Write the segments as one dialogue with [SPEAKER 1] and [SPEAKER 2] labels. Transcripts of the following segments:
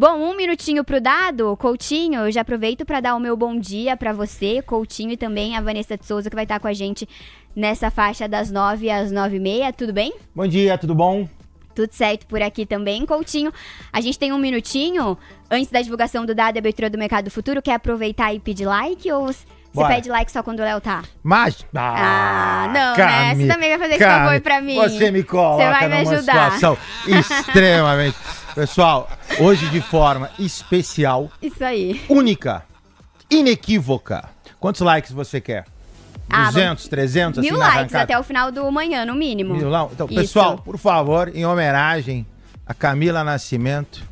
[SPEAKER 1] Bom, um minutinho pro dado. Coutinho, eu já aproveito para dar o meu bom dia para você, Coutinho, e também a Vanessa de Souza, que vai estar com a gente nessa faixa das 9 às 9h30. Tudo bem?
[SPEAKER 2] Bom dia, tudo bom?
[SPEAKER 1] Tudo certo por aqui também, Coutinho. A gente tem um minutinho antes da divulgação do dado e abertura do Mercado do Futuro. Quer aproveitar e pedir like ou você pede like só quando o Léo tá?
[SPEAKER 2] Mas...
[SPEAKER 1] não, né? Você também vai fazer esse favor pra mim.
[SPEAKER 2] Você me coloca
[SPEAKER 1] Você vai me
[SPEAKER 2] numa
[SPEAKER 1] ajudar.
[SPEAKER 2] situação extremamente... Pessoal, hoje de forma especial,
[SPEAKER 1] Isso aí.
[SPEAKER 2] única, inequívoca. Quantos likes você quer? 200, 300, assim
[SPEAKER 1] 1000
[SPEAKER 2] na
[SPEAKER 1] likes
[SPEAKER 2] arrancada?
[SPEAKER 1] até o final do manhã, no mínimo.
[SPEAKER 2] 1000 não? Então,
[SPEAKER 1] Isso.
[SPEAKER 2] pessoal, por favor, em homenagem a Camila Nascimento,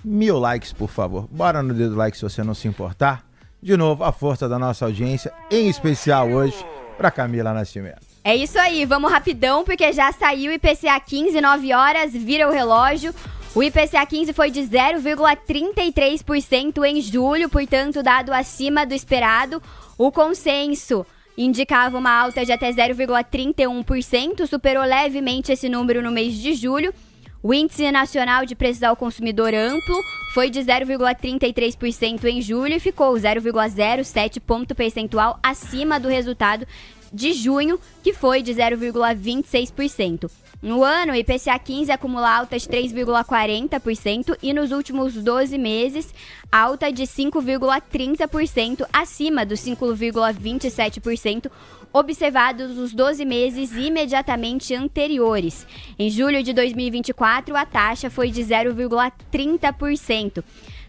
[SPEAKER 2] 1000 likes, por favor. Bora no dedo like se você não se importar. De novo, a força da nossa audiência, em especial hoje, para Camila Nascimento.
[SPEAKER 1] É isso aí, vamos rapidão, porque já saiu o IPCA 15, 9 horas, vira o relógio. O IPCA 15 foi de 0,33% em julho, portanto, dado acima do esperado. O consenso indicava uma alta de até 0,31%, superou levemente esse número no mês de julho. O Índice Nacional de Preços ao Consumidor Amplo foi de 0,33% em julho e ficou 0,07 ponto percentual acima do resultado de junho, que foi de 0,26%. No ano, o IPCA 15 acumula alta de 3,40% e nos últimos 12 meses, alta de 5,30% acima dos 5,27% observados nos 12 meses imediatamente anteriores. Em julho de 2024, a taxa foi de 0,30%.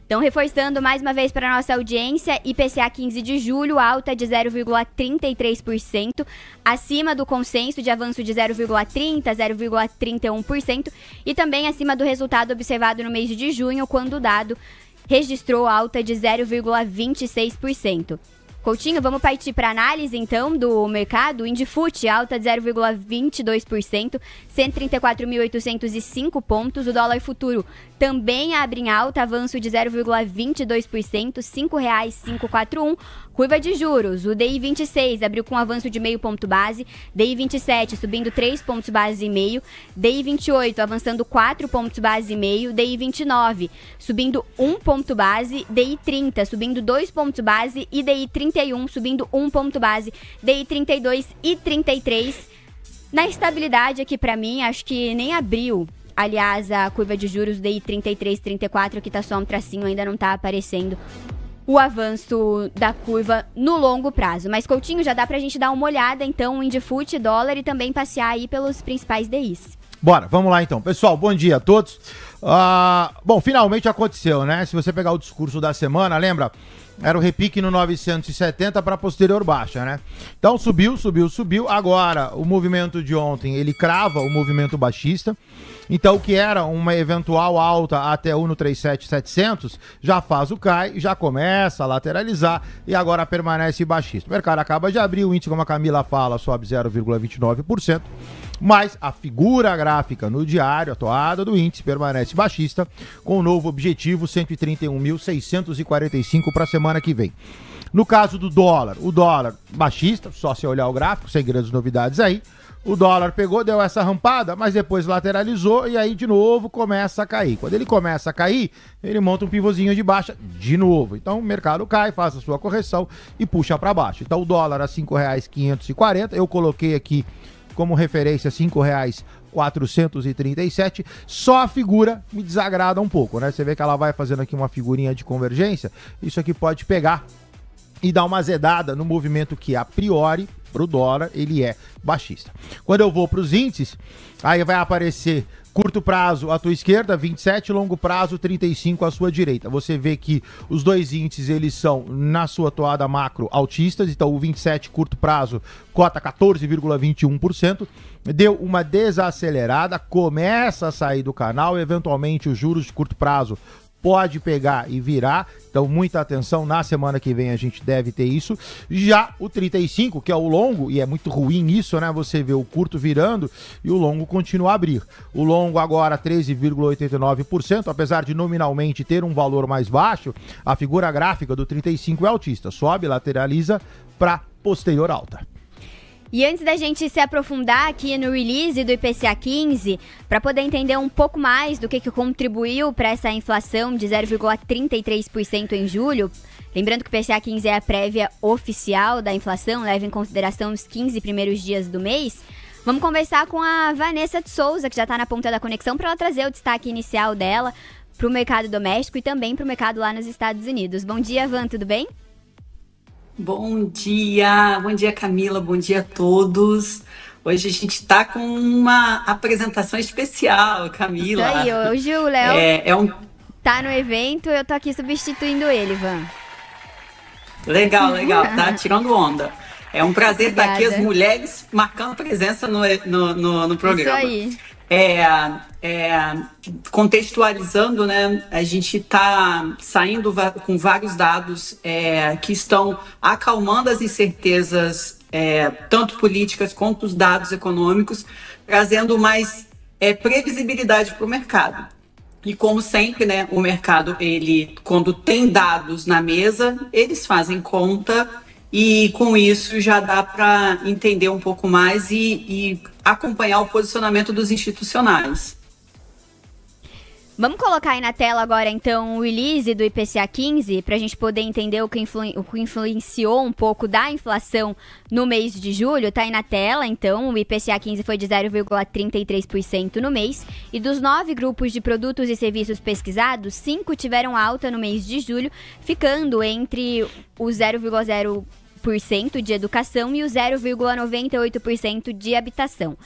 [SPEAKER 1] Então, reforçando mais uma vez para a nossa audiência, IPCA 15 de julho, alta de 0,33%, acima do consenso de avanço de 0,30%, 0,31% e também acima do resultado observado no mês de junho, quando o dado registrou alta de 0,26%. Coutinho, vamos partir para análise, então, do mercado. O Indifut, alta de 0,22%, 134.805 pontos. O dólar futuro também abre em alta, avanço de 0,22%, R$ 5,541. Curva de juros, o DI 26 abriu com avanço de meio ponto base, DI 27 subindo 3 pontos base e meio, DI 28 avançando 4 pontos base e meio, DI 29 subindo 1 ponto base, DI 30 subindo 2 pontos base e DI 31 subindo 1 ponto base, DI 32 e 33. Na estabilidade aqui pra mim, acho que nem abriu. Aliás, a curva de juros DI 33, 34, que tá só um tracinho, ainda não tá aparecendo o avanço da curva no longo prazo. Mas, Coutinho, já dá pra gente dar uma olhada, então, em Indifut, dólar e também passear aí pelos principais DIs.
[SPEAKER 2] Bora, vamos lá então. Pessoal, bom dia a todos. Bom, finalmente aconteceu, né? Se você pegar o discurso da semana, lembra? Era o repique no 970 para posterior baixa, né? Então subiu. Agora, o movimento de ontem, ele crava o movimento baixista. Então, o que era uma eventual alta até 1,37,700, já faz o cai, já começa a lateralizar e agora permanece baixista. O mercado acaba de abrir, o índice, como a Camila fala, sobe 0,29%. Mas a figura gráfica no diário, a toada do índice, permanece baixista, com o novo objetivo 131.645 para a semana que vem. No caso do dólar, o dólar baixista, só se olhar o gráfico, sem grandes novidades aí. O dólar pegou, deu essa rampada, mas depois lateralizou e aí de novo começa a cair. Quando ele começa a cair, ele monta um pivôzinho de baixa de novo. Então o mercado cai, faz a sua correção e puxa para baixo. Então o dólar a R$ 5,540, eu coloquei aqui como referência R$ 5,437. Só a figura me desagrada um pouco, né? Você vê que ela vai fazendo aqui uma figurinha de convergência. Isso aqui pode pegar e dar uma azedada no movimento que, a priori, para o dólar, ele é baixista. Quando eu vou para os índices, aí vai aparecer curto prazo à tua esquerda, 27, longo prazo, 35 à sua direita. Você vê que os dois índices, eles são, na sua toada macro, altistas. Então, o 27, curto prazo, cota 14,21%. Deu uma desacelerada, começa a sair do canal. Eventualmente, os juros de curto prazo pode pegar e virar, então muita atenção, na semana que vem a gente deve ter isso. Já o 35, que é o longo, e é muito ruim isso, né? Você vê o curto virando e o longo continua a abrir. O longo agora 13,89%, apesar de nominalmente ter um valor mais baixo, a figura gráfica do 35 é altista, sobe, lateraliza para posterior alta.
[SPEAKER 1] E antes da gente se aprofundar aqui no release do IPCA 15, para poder entender um pouco mais do que contribuiu para essa inflação de 0,33% em julho, lembrando que o IPCA 15 é a prévia oficial da inflação, leva em consideração os 15 primeiros dias do mês, vamos conversar com a Vanessa de Souza, que já está na ponta da conexão, para ela trazer o destaque inicial dela para o mercado doméstico e também para o mercado lá nos Estados Unidos. Bom dia, Van, tudo bem?
[SPEAKER 3] Bom dia Camila, bom dia a todos. Hoje a gente está com uma apresentação especial, Camila.
[SPEAKER 1] Isso aí, hoje o Léo tá no evento, eu tô aqui substituindo ele, Van.
[SPEAKER 3] Legal, tá tirando onda. É um prazer estar aqui, as mulheres marcando presença no programa.
[SPEAKER 1] Isso aí.
[SPEAKER 3] Contextualizando, né, a gente está saindo com vários dados que estão acalmando as incertezas, tanto políticas quanto os dados econômicos, trazendo mais previsibilidade para o mercado. E como sempre, né, o mercado, quando tem dados na mesa, eles fazem conta e com isso já dá para entender um pouco mais e acompanhar o posicionamento dos institucionais.
[SPEAKER 1] Vamos colocar aí na tela agora, então, o release do IPCA 15, para a gente poder entender o que influenciou um pouco da inflação no mês de julho. Está aí na tela, então, o IPCA 15 foi de 0,33% no mês. E dos 9 grupos de produtos e serviços pesquisados, 5 tiveram alta no mês de julho, ficando entre o 0,0% de educação e o 0,98% de habitação.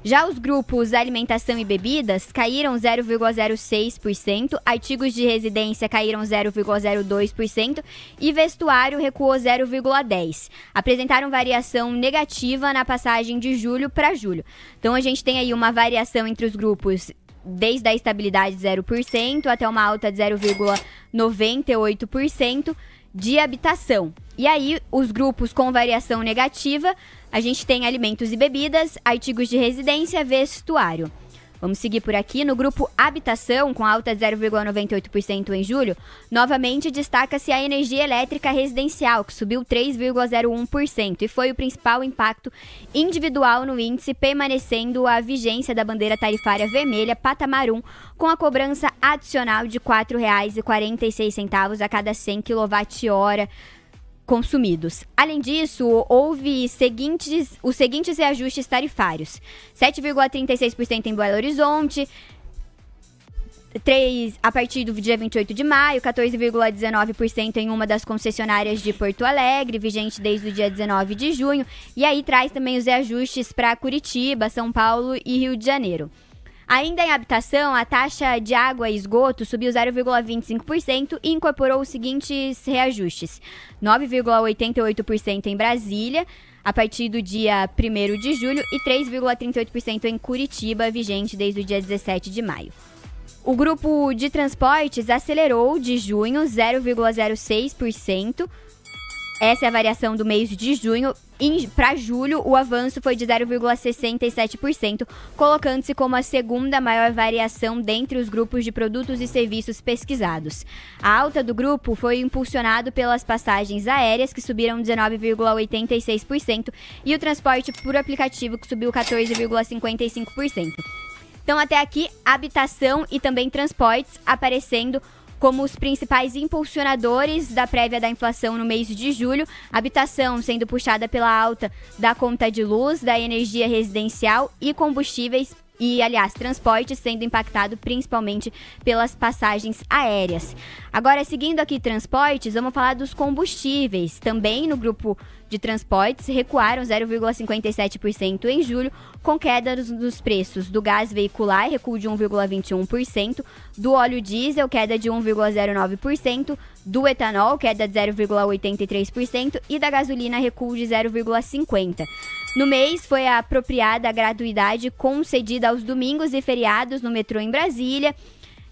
[SPEAKER 1] Já os grupos alimentação e bebidas caíram 0,06%, artigos de residência caíram 0,02% e vestuário recuou 0,10%. Apresentaram variação negativa na passagem de julho para julho. Então a gente tem aí uma variação entre os grupos desde a estabilidade de 0% até uma alta de 0,98% de habitação. E aí, os grupos com variação negativa, a gente tem alimentos e bebidas, artigos de residência, vestuário. Vamos seguir por aqui. No grupo habitação, com alta de 0,98% em julho, novamente destaca-se a energia elétrica residencial, que subiu 3,01% e foi o principal impacto individual no índice, permanecendo a vigência da bandeira tarifária vermelha, patamar 1, com a cobrança adicional de R$ 4,46 a cada 100 kWh consumidos. Além disso, houve os seguintes reajustes tarifários: 7,36% em Belo Horizonte, a partir do dia 28 de maio, 14,19% em uma das concessionárias de Porto Alegre, vigente desde o dia 19 de junho, e aí traz também os reajustes para Curitiba, São Paulo e Rio de Janeiro. Ainda em habitação, a taxa de água e esgoto subiu 0,25% e incorporou os seguintes reajustes: 9,88% em Brasília, a partir do dia 1º de julho, e 3,38% em Curitiba, vigente desde o dia 17 de maio. O grupo de transportes acelerou de junho 0,06%. Essa é a variação do mês de junho. Para julho, o avanço foi de 0,67%, colocando-se como a segunda maior variação dentre os grupos de produtos e serviços pesquisados. A alta do grupo foi impulsionado pelas passagens aéreas, que subiram 19,86%, e o transporte por aplicativo, que subiu 14,55%. Então, até aqui, habitação e também transportes aparecendo como os principais impulsionadores da prévia da inflação no mês de julho. Habitação sendo puxada pela alta da conta de luz, da energia residencial e combustíveis, e, aliás, transporte sendo impactado principalmente pelas passagens aéreas. Agora, seguindo aqui transportes, vamos falar dos combustíveis. Também no grupo de transportes recuaram 0,57% em julho, com queda dos preços do gás veicular, recuo de 1,21%, do óleo diesel, queda de 1,09%, do etanol, queda de 0,83% e da gasolina, recuo de 0,50%. No mês, foi apropriada a gratuidade concedida aos domingos e feriados no metrô em Brasília.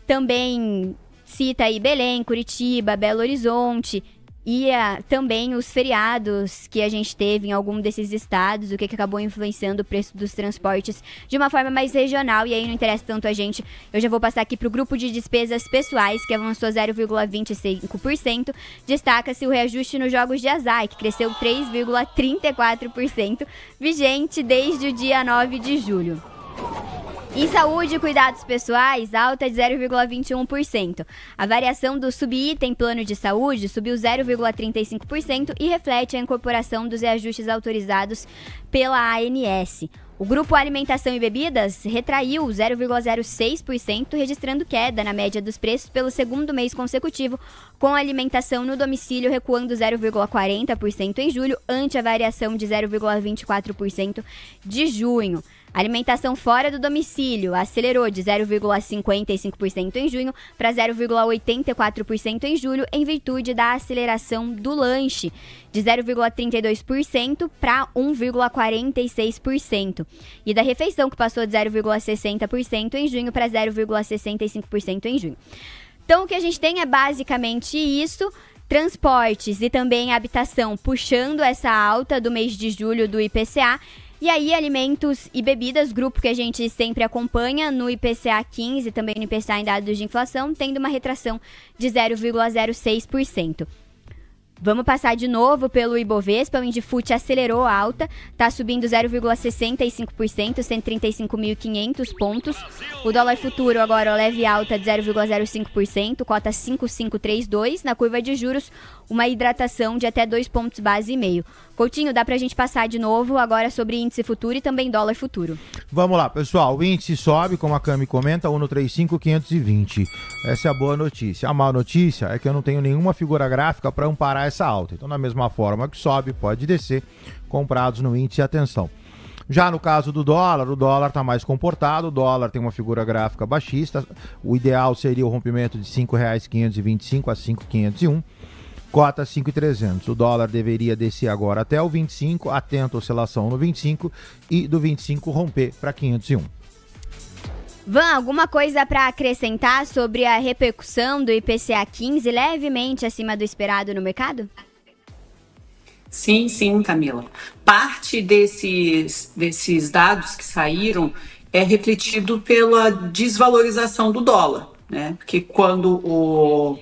[SPEAKER 1] Também cita aí Belém, Curitiba, Belo Horizonte e também os feriados que a gente teve em algum desses estados, o que acabou influenciando o preço dos transportes de uma forma mais regional, e aí não interessa tanto a gente. Eu já vou passar aqui para o grupo de despesas pessoais, que avançou 0,25%. Destaca-se o reajuste nos jogos de azar, que cresceu 3,34%, vigente desde o dia 9 de julho. Em saúde e cuidados pessoais, alta de 0,21%. A variação do subitem plano de saúde subiu 0,35% e reflete a incorporação dos reajustes autorizados pela ANS. O grupo Alimentação e Bebidas retraiu 0,06%, registrando queda na média dos preços pelo segundo mês consecutivo, com a alimentação no domicílio recuando 0,40% em julho, ante a variação de 0,24% de junho. A alimentação fora do domicílio acelerou de 0,55% em junho para 0,84% em julho, em virtude da aceleração do lanche, de 0,32% para 1,46%, e da refeição, que passou de 0,60% em junho para 0,65% em junho. Então, o que a gente tem é basicamente isso. Transportes e também habitação puxando essa alta do mês de julho do IPCA. E aí, alimentos e bebidas, grupo que a gente sempre acompanha no IPCA 15, também no IPCA em dados de inflação, tendo uma retração de 0,06%. Vamos passar de novo pelo Ibovespa. O Indifut acelerou a alta, está subindo 0,65%, 135.500 pontos. O dólar futuro agora leve alta de 0,05%, cota 5,532. Na curva de juros, uma hidratação de até 2 pontos base e meio. Coutinho, dá pra gente passar de novo agora sobre índice futuro e também dólar futuro.
[SPEAKER 2] Vamos lá, pessoal. O índice sobe, como a Cami comenta, 1,35,520. Essa é a boa notícia. A má notícia é que eu não tenho nenhuma figura gráfica para amparar essa alta. Então, da mesma forma que sobe, pode descer, comprados no índice, atenção. Já no caso do dólar, o dólar está mais comportado, o dólar tem uma figura gráfica baixista, o ideal seria o rompimento de R$ 5,525 a 5,501, cota 5,300. O dólar deveria descer agora até o 25, atento à oscilação no 25, e do 25 romper para 501.
[SPEAKER 1] Van, alguma coisa para acrescentar sobre a repercussão do IPCA 15 levemente acima do esperado no mercado?
[SPEAKER 3] Sim, Camila. Parte desses dados que saíram é refletido pela desvalorização do dólar, né? Porque quando o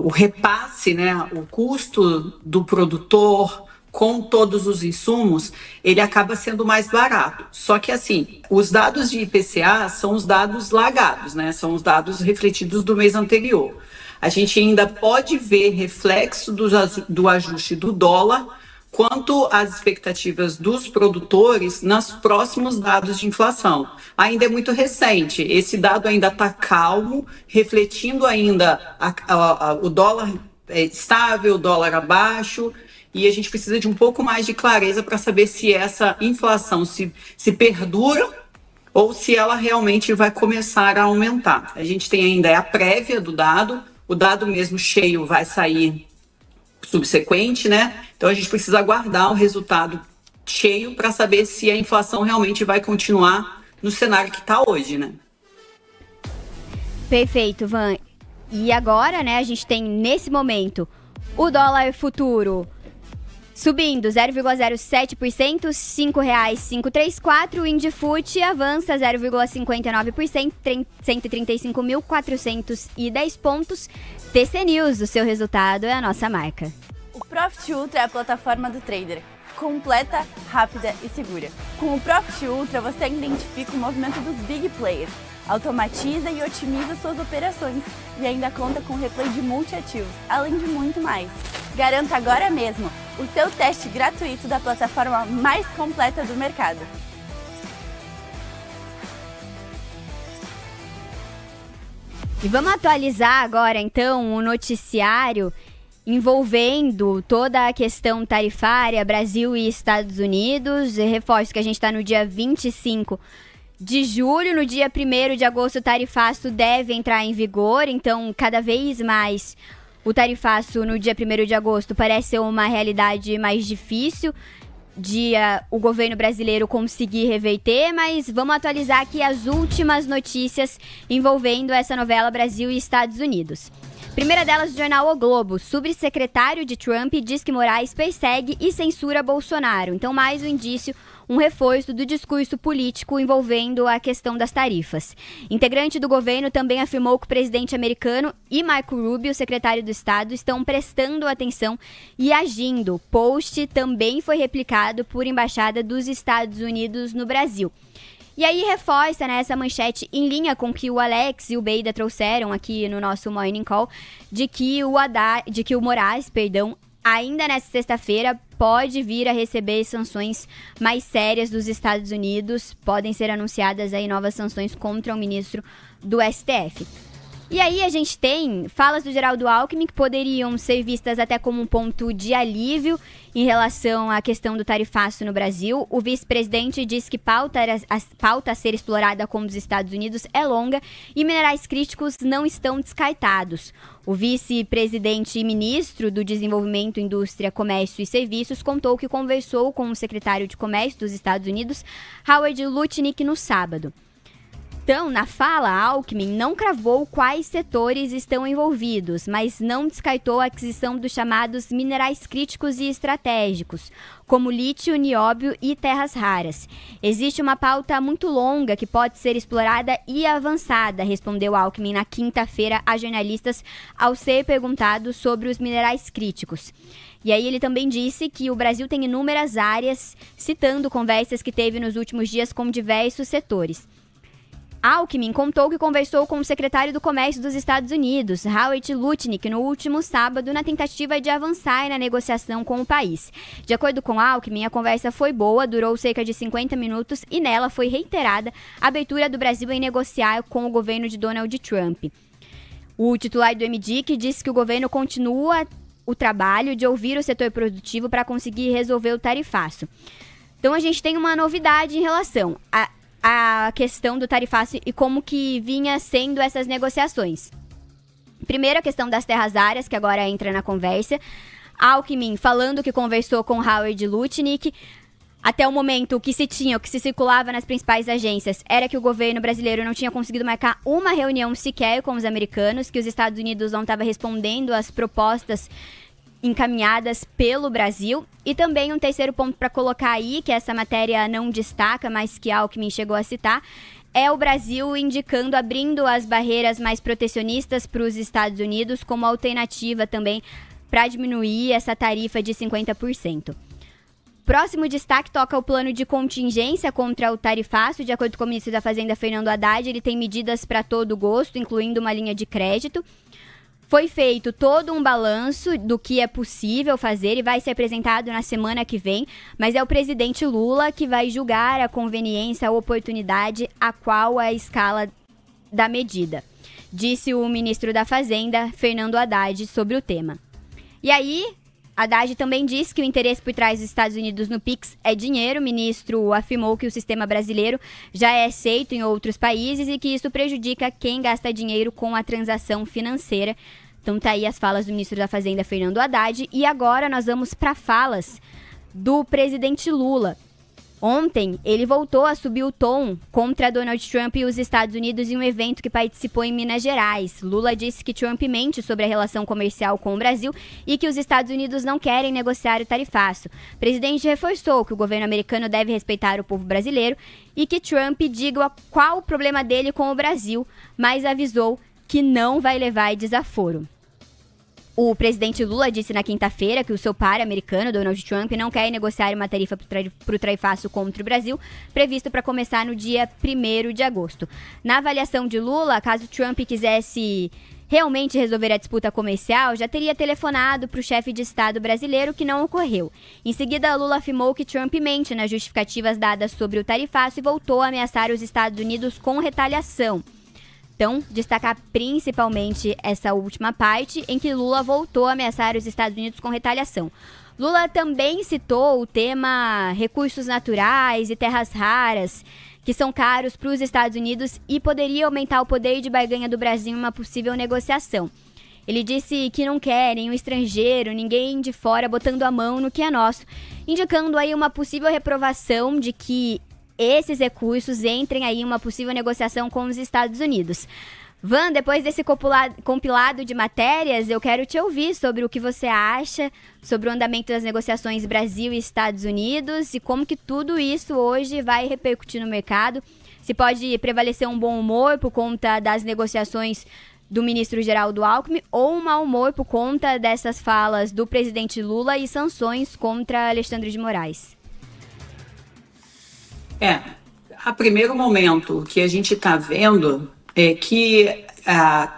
[SPEAKER 3] repasse, né, o custo do produtor com todos os insumos, ele acaba sendo mais barato. Só que, assim, os dados de IPCA são os dados lagados, né? São os dados refletidos do mês anterior. A gente ainda pode ver reflexo do ajuste do dólar quanto às expectativas dos produtores nos próximos dados de inflação. Ainda é muito recente, esse dado ainda está calmo, refletindo ainda o dólar estável, o dólar abaixo, e a gente precisa de um pouco mais de clareza para saber se essa inflação se perdura ou se ela realmente vai começar a aumentar. A gente tem ainda a prévia do dado, o dado mesmo cheio vai sair subsequente, né? Então a gente precisa aguardar o resultado cheio para saber se a inflação realmente vai continuar no cenário que está hoje, né?
[SPEAKER 1] Perfeito, Van. E agora, né, a gente tem nesse momento o dólar futuro subindo 0,07%, R$ 5,534. O Indifut avança 0,59%, 135.410 pontos. TC News, o seu resultado é a nossa marca.
[SPEAKER 4] O Profit Ultra é a plataforma do trader, completa, rápida e segura. Com o Profit Ultra, você identifica o movimento dos big players, automatiza e otimiza suas operações e ainda conta com replay de multiativos, além de muito mais. Garanta agora mesmo o seu teste gratuito da plataforma mais completa do mercado.
[SPEAKER 1] E vamos atualizar agora, então, o noticiário envolvendo toda a questão tarifária, Brasil e Estados Unidos. Reforço que a gente está no dia 25 de julho, no dia 1º de agosto o tarifaço deve entrar em vigor, então cada vez mais o tarifaço no dia 1º de agosto parece ser uma realidade mais difícil de o governo brasileiro conseguir reverter, mas vamos atualizar aqui as últimas notícias envolvendo essa novela Brasil e Estados Unidos. Primeira delas, do jornal O Globo. Subsecretário de Trump diz que Moraes persegue e censura Bolsonaro. Então, mais um indício, um reforço do discurso político envolvendo a questão das tarifas. Integrante do governo também afirmou que o presidente americano e Marco Rubio, secretário do Estado, estão prestando atenção e agindo. O post também foi replicado por embaixada dos Estados Unidos no Brasil. E aí reforça, né, essa manchete em linha com que o Alex e o Beida trouxeram aqui no nosso Morning Call, de que o Moraes, ainda nesta sexta-feira pode vir a receber sanções mais sérias dos Estados Unidos. Podem ser anunciadas aí novas sanções contra o ministro do STF. E aí a gente tem falas do Geraldo Alckmin que poderiam ser vistas até como um ponto de alívio em relação à questão do tarifaço no Brasil. O vice-presidente diz que a pauta a ser explorada como os Estados Unidos é longa e minerais críticos não estão descartados. O vice-presidente e ministro do Desenvolvimento, Indústria, Comércio e Serviços contou que conversou com o secretário de Comércio dos Estados Unidos, Howard Lutnick, no sábado. Então, na fala, Alckmin não cravou quais setores estão envolvidos, mas não descartou a aquisição dos chamados minerais críticos e estratégicos, como lítio, nióbio e terras raras. Existe uma pauta muito longa que pode ser explorada e avançada, respondeu Alckmin na quinta-feira a jornalistas ao ser perguntado sobre os minerais críticos. E aí ele também disse que o Brasil tem inúmeras áreas, citando conversas que teve nos últimos dias com diversos setores. Alckmin contou que conversou com o secretário do Comércio dos Estados Unidos, Howard Lutnick, no último sábado, na tentativa de avançar na negociação com o país. De acordo com Alckmin, a conversa foi boa, durou cerca de 50 minutos e nela foi reiterada a abertura do Brasil em negociar com o governo de Donald Trump. O titular do MDIC disse que o governo continua o trabalho de ouvir o setor produtivo para conseguir resolver o tarifaço. Então a gente tem uma novidade em relação a questão do tarifaço e como que vinha sendo essas negociações. Primeiro, a questão das terras raras, que agora entra na conversa. Alckmin falando que conversou com Howard Lutnick. Até o momento, o que se circulava nas principais agências era que o governo brasileiro não tinha conseguido marcar uma reunião sequer com os americanos, que os Estados Unidos não estavam respondendo às propostas encaminhadas pelo Brasil. E também um terceiro ponto para colocar aí, que essa matéria não destaca, mas que Alckmin chegou a citar, é o Brasil indicando, abrindo as barreiras mais protecionistas para os Estados Unidos como alternativa também para diminuir essa tarifa de 50%. Próximo destaque toca o plano de contingência contra o tarifaço. De acordo com o ministro da Fazenda, Fernando Haddad, ele tem medidas para todo gosto, incluindo uma linha de crédito. Foi feito todo um balanço do que é possível fazer e vai ser apresentado na semana que vem, mas é o presidente Lula que vai julgar a conveniência, a oportunidade, a qual a escala da medida, disse o ministro da Fazenda, Fernando Haddad, sobre o tema. E aí, Haddad também disse que o interesse por trás dos Estados Unidos no PIX é dinheiro. O ministro afirmou que o sistema brasileiro já é aceito em outros países e que isso prejudica quem gasta dinheiro com a transação financeira. Então tá aí as falas do ministro da Fazenda, Fernando Haddad. E agora nós vamos para falas do presidente Lula. Ontem, ele voltou a subir o tom contra Donald Trump e os Estados Unidos em um evento que participou em Minas Gerais. Lula disse que Trump mente sobre a relação comercial com o Brasil e que os Estados Unidos não querem negociar o tarifaço. O presidente reforçou que o governo americano deve respeitar o povo brasileiro e que Trump diga qual o problema dele com o Brasil, mas avisou que não vai levar desaforo. O presidente Lula disse na quinta-feira que o seu par americano, Donald Trump, não quer negociar uma tarifa para o tarifaço contra o Brasil, previsto para começar no dia 1º de agosto. Na avaliação de Lula, caso Trump quisesse realmente resolver a disputa comercial, já teria telefonado para o chefe de Estado brasileiro, que não ocorreu. Em seguida, Lula afirmou que Trump mente nas justificativas dadas sobre o tarifaço e voltou a ameaçar os Estados Unidos com retaliação. Então, destacar principalmente essa última parte, em que Lula voltou a ameaçar os Estados Unidos com retaliação. Lula também citou o tema recursos naturais e terras raras, que são caros para os Estados Unidos e poderia aumentar o poder de barganha do Brasil em uma possível negociação. Ele disse que não quer nenhum estrangeiro, ninguém de fora botando a mão no que é nosso, indicando aí uma possível reprovação de que esses recursos entrem aí em uma possível negociação com os Estados Unidos. Van, depois desse compilado de matérias, eu quero te ouvir sobre o que você acha sobre o andamento das negociações Brasil e Estados Unidos e como que tudo isso hoje vai repercutir no mercado. Se pode prevalecer um bom humor por conta das negociações do ministro Geraldo Alckmin ou um mau humor por conta dessas falas do presidente Lula e sanções contra Alexandre de Moraes.
[SPEAKER 3] A primeiro momento, o que a gente está vendo é que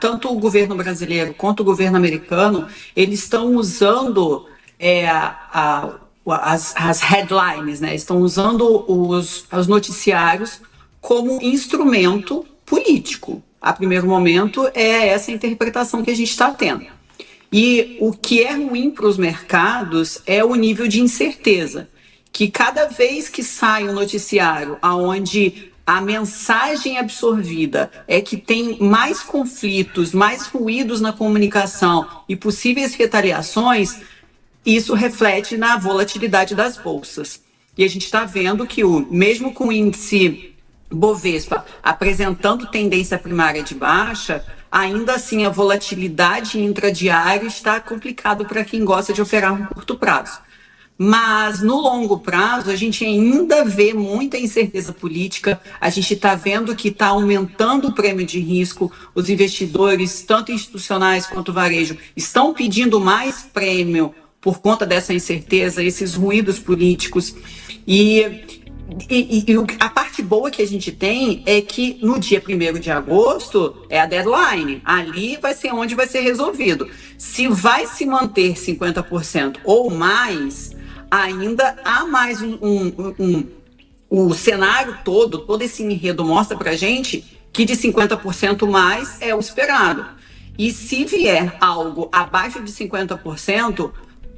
[SPEAKER 3] tanto o governo brasileiro quanto o governo americano, eles estão usando as headlines, né? Estão usando os noticiários como instrumento político. A primeiro momento é essa interpretação que a gente está tendo. E o que é ruim para os mercados é o nível de incerteza, que cada vez que sai um noticiário onde a mensagem absorvida é que tem mais conflitos, mais ruídos na comunicação e possíveis retaliações, isso reflete na volatilidade das bolsas. E a gente está vendo que mesmo com o índice Bovespa apresentando tendência primária de baixa, ainda assim a volatilidade intradiária está complicado para quem gosta de operar no curto prazo. Mas no longo prazo a gente ainda vê muita incerteza política, a gente está vendo que está aumentando o prêmio de risco, os investidores, tanto institucionais quanto varejo, estão pedindo mais prêmio por conta dessa incerteza, esses ruídos políticos. E a parte boa que a gente tem é que no dia 1º de agosto é a deadline. Ali vai ser onde vai ser resolvido. Se vai se manter 50% ou mais, ainda há mais o cenário todo esse enredo mostra pra gente que de 50% mais é o esperado. E se vier algo abaixo de 50%,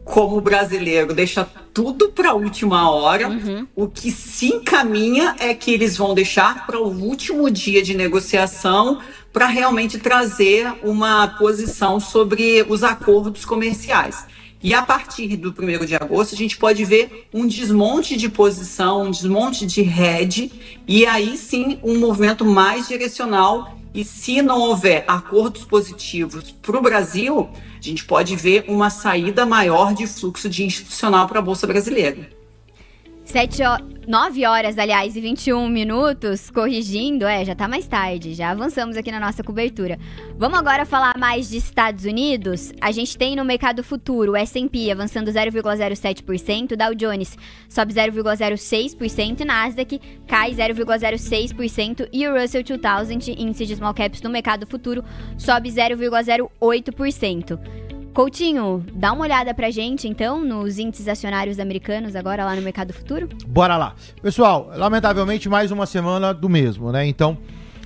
[SPEAKER 3] como o brasileiro deixa tudo para a última hora, o que se encaminha é que eles vão deixar para o último dia de negociação para realmente trazer uma posição sobre os acordos comerciais. E a partir do 1º de agosto, a gente pode ver um desmonte de posição, um desmonte de hedge, e aí sim um movimento mais direcional. E se não houver acordos positivos para o Brasil, a gente pode ver uma saída maior de fluxo de institucional para a Bolsa Brasileira.
[SPEAKER 1] 9 horas, aliás, e 21 minutos, corrigindo, já tá mais tarde, já avançamos aqui na nossa cobertura. Vamos agora falar mais de Estados Unidos. A gente tem no mercado futuro o S&P avançando 0,07%, Dow Jones sobe 0,06% e Nasdaq cai 0,06% e o Russell 2000, índice de small caps no mercado futuro, sobe 0,08%. Coutinho, dá uma olhada pra gente, então, nos índices acionários americanos agora lá no mercado futuro?
[SPEAKER 2] Bora lá. Pessoal, lamentavelmente mais uma semana do mesmo, né? Então,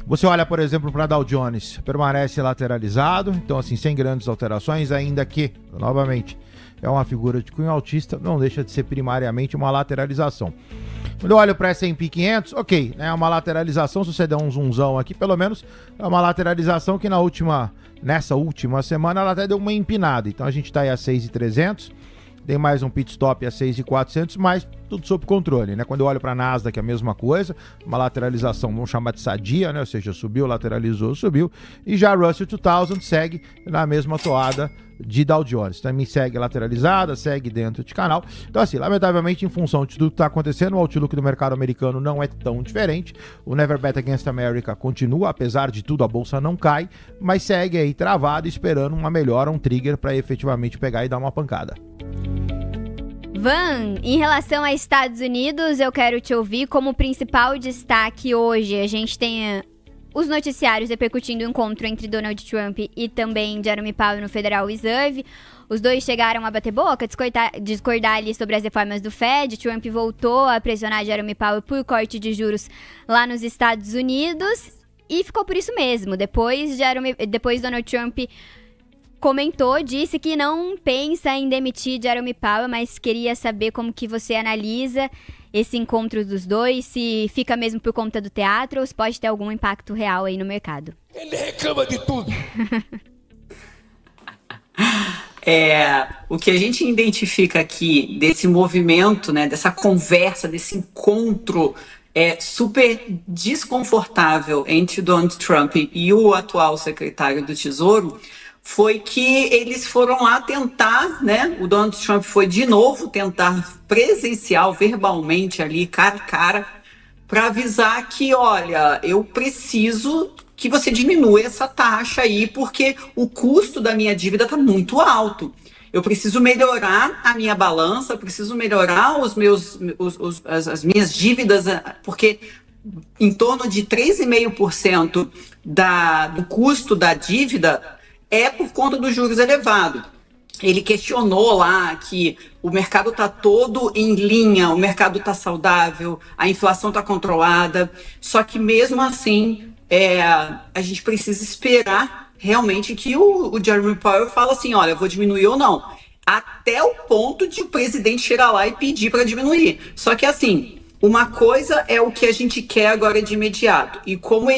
[SPEAKER 2] você olha, por exemplo, para Dow Jones, permanece lateralizado, então assim, sem grandes alterações, ainda que, novamente, é uma figura de cunho altista, não deixa de ser primariamente uma lateralização. Quando eu olho para S&P 500, ok, é uma lateralização, se você der um zoomzão aqui, pelo menos é uma lateralização que nessa última semana ela até deu uma empinada, então a gente está aí a 6.300, tem mais um pit stop a 6.400, mas tudo sob controle, né? Quando eu olho para a Nasdaq é a mesma coisa, uma lateralização, vamos chamar de sadia, né? Ou seja, subiu, lateralizou, subiu, e já a Russell 2000 segue na mesma toada de Dow Jones, também segue lateralizada, segue dentro de canal. Então assim, lamentavelmente, em função de tudo que está acontecendo, o outlook do mercado americano não é tão diferente, o Never Bet Against America continua, apesar de tudo a bolsa não cai, mas segue aí travado, esperando uma melhora, um trigger para efetivamente pegar e dar uma pancada.
[SPEAKER 1] Van, em relação a Estados Unidos, eu quero te ouvir como principal destaque hoje. A gente tem os noticiários repercutindo o encontro entre Donald Trump e também Jerome Powell no Federal Reserve. Os dois chegaram a bater boca, discordar ali sobre as reformas do Fed. Trump voltou a pressionar Jerome Powell por corte de juros lá nos Estados Unidos e ficou por isso mesmo. Depois Donald Trump disse que não pensa em demitir Jerome Powell, mas queria saber como que você analisa esse encontro dos dois, se fica mesmo por conta do teatro ou se pode ter algum impacto real aí no mercado.
[SPEAKER 5] Ele reclama de tudo.
[SPEAKER 3] O que a gente identifica aqui desse movimento, né, dessa conversa, desse encontro super desconfortável entre o Donald Trump e o atual secretário do Tesouro foi que eles foram lá tentar, né? O Donald Trump foi de novo tentar presencial, verbalmente ali, cara a cara, para avisar que, olha, eu preciso que você diminua essa taxa aí, porque o custo da minha dívida está muito alto. Eu preciso melhorar a minha balança, preciso melhorar as minhas dívidas, porque em torno de 3,5% do custo da dívida é por conta dos juros elevados. Ele questionou lá que o mercado está todo em linha, o mercado está saudável, a inflação está controlada, só que mesmo assim a gente precisa esperar realmente que o Jeremy Powell fala assim, olha, vou diminuir ou não, até o ponto de o presidente chegar lá e pedir para diminuir. Só que assim, uma coisa é o que a gente quer agora de imediato, e como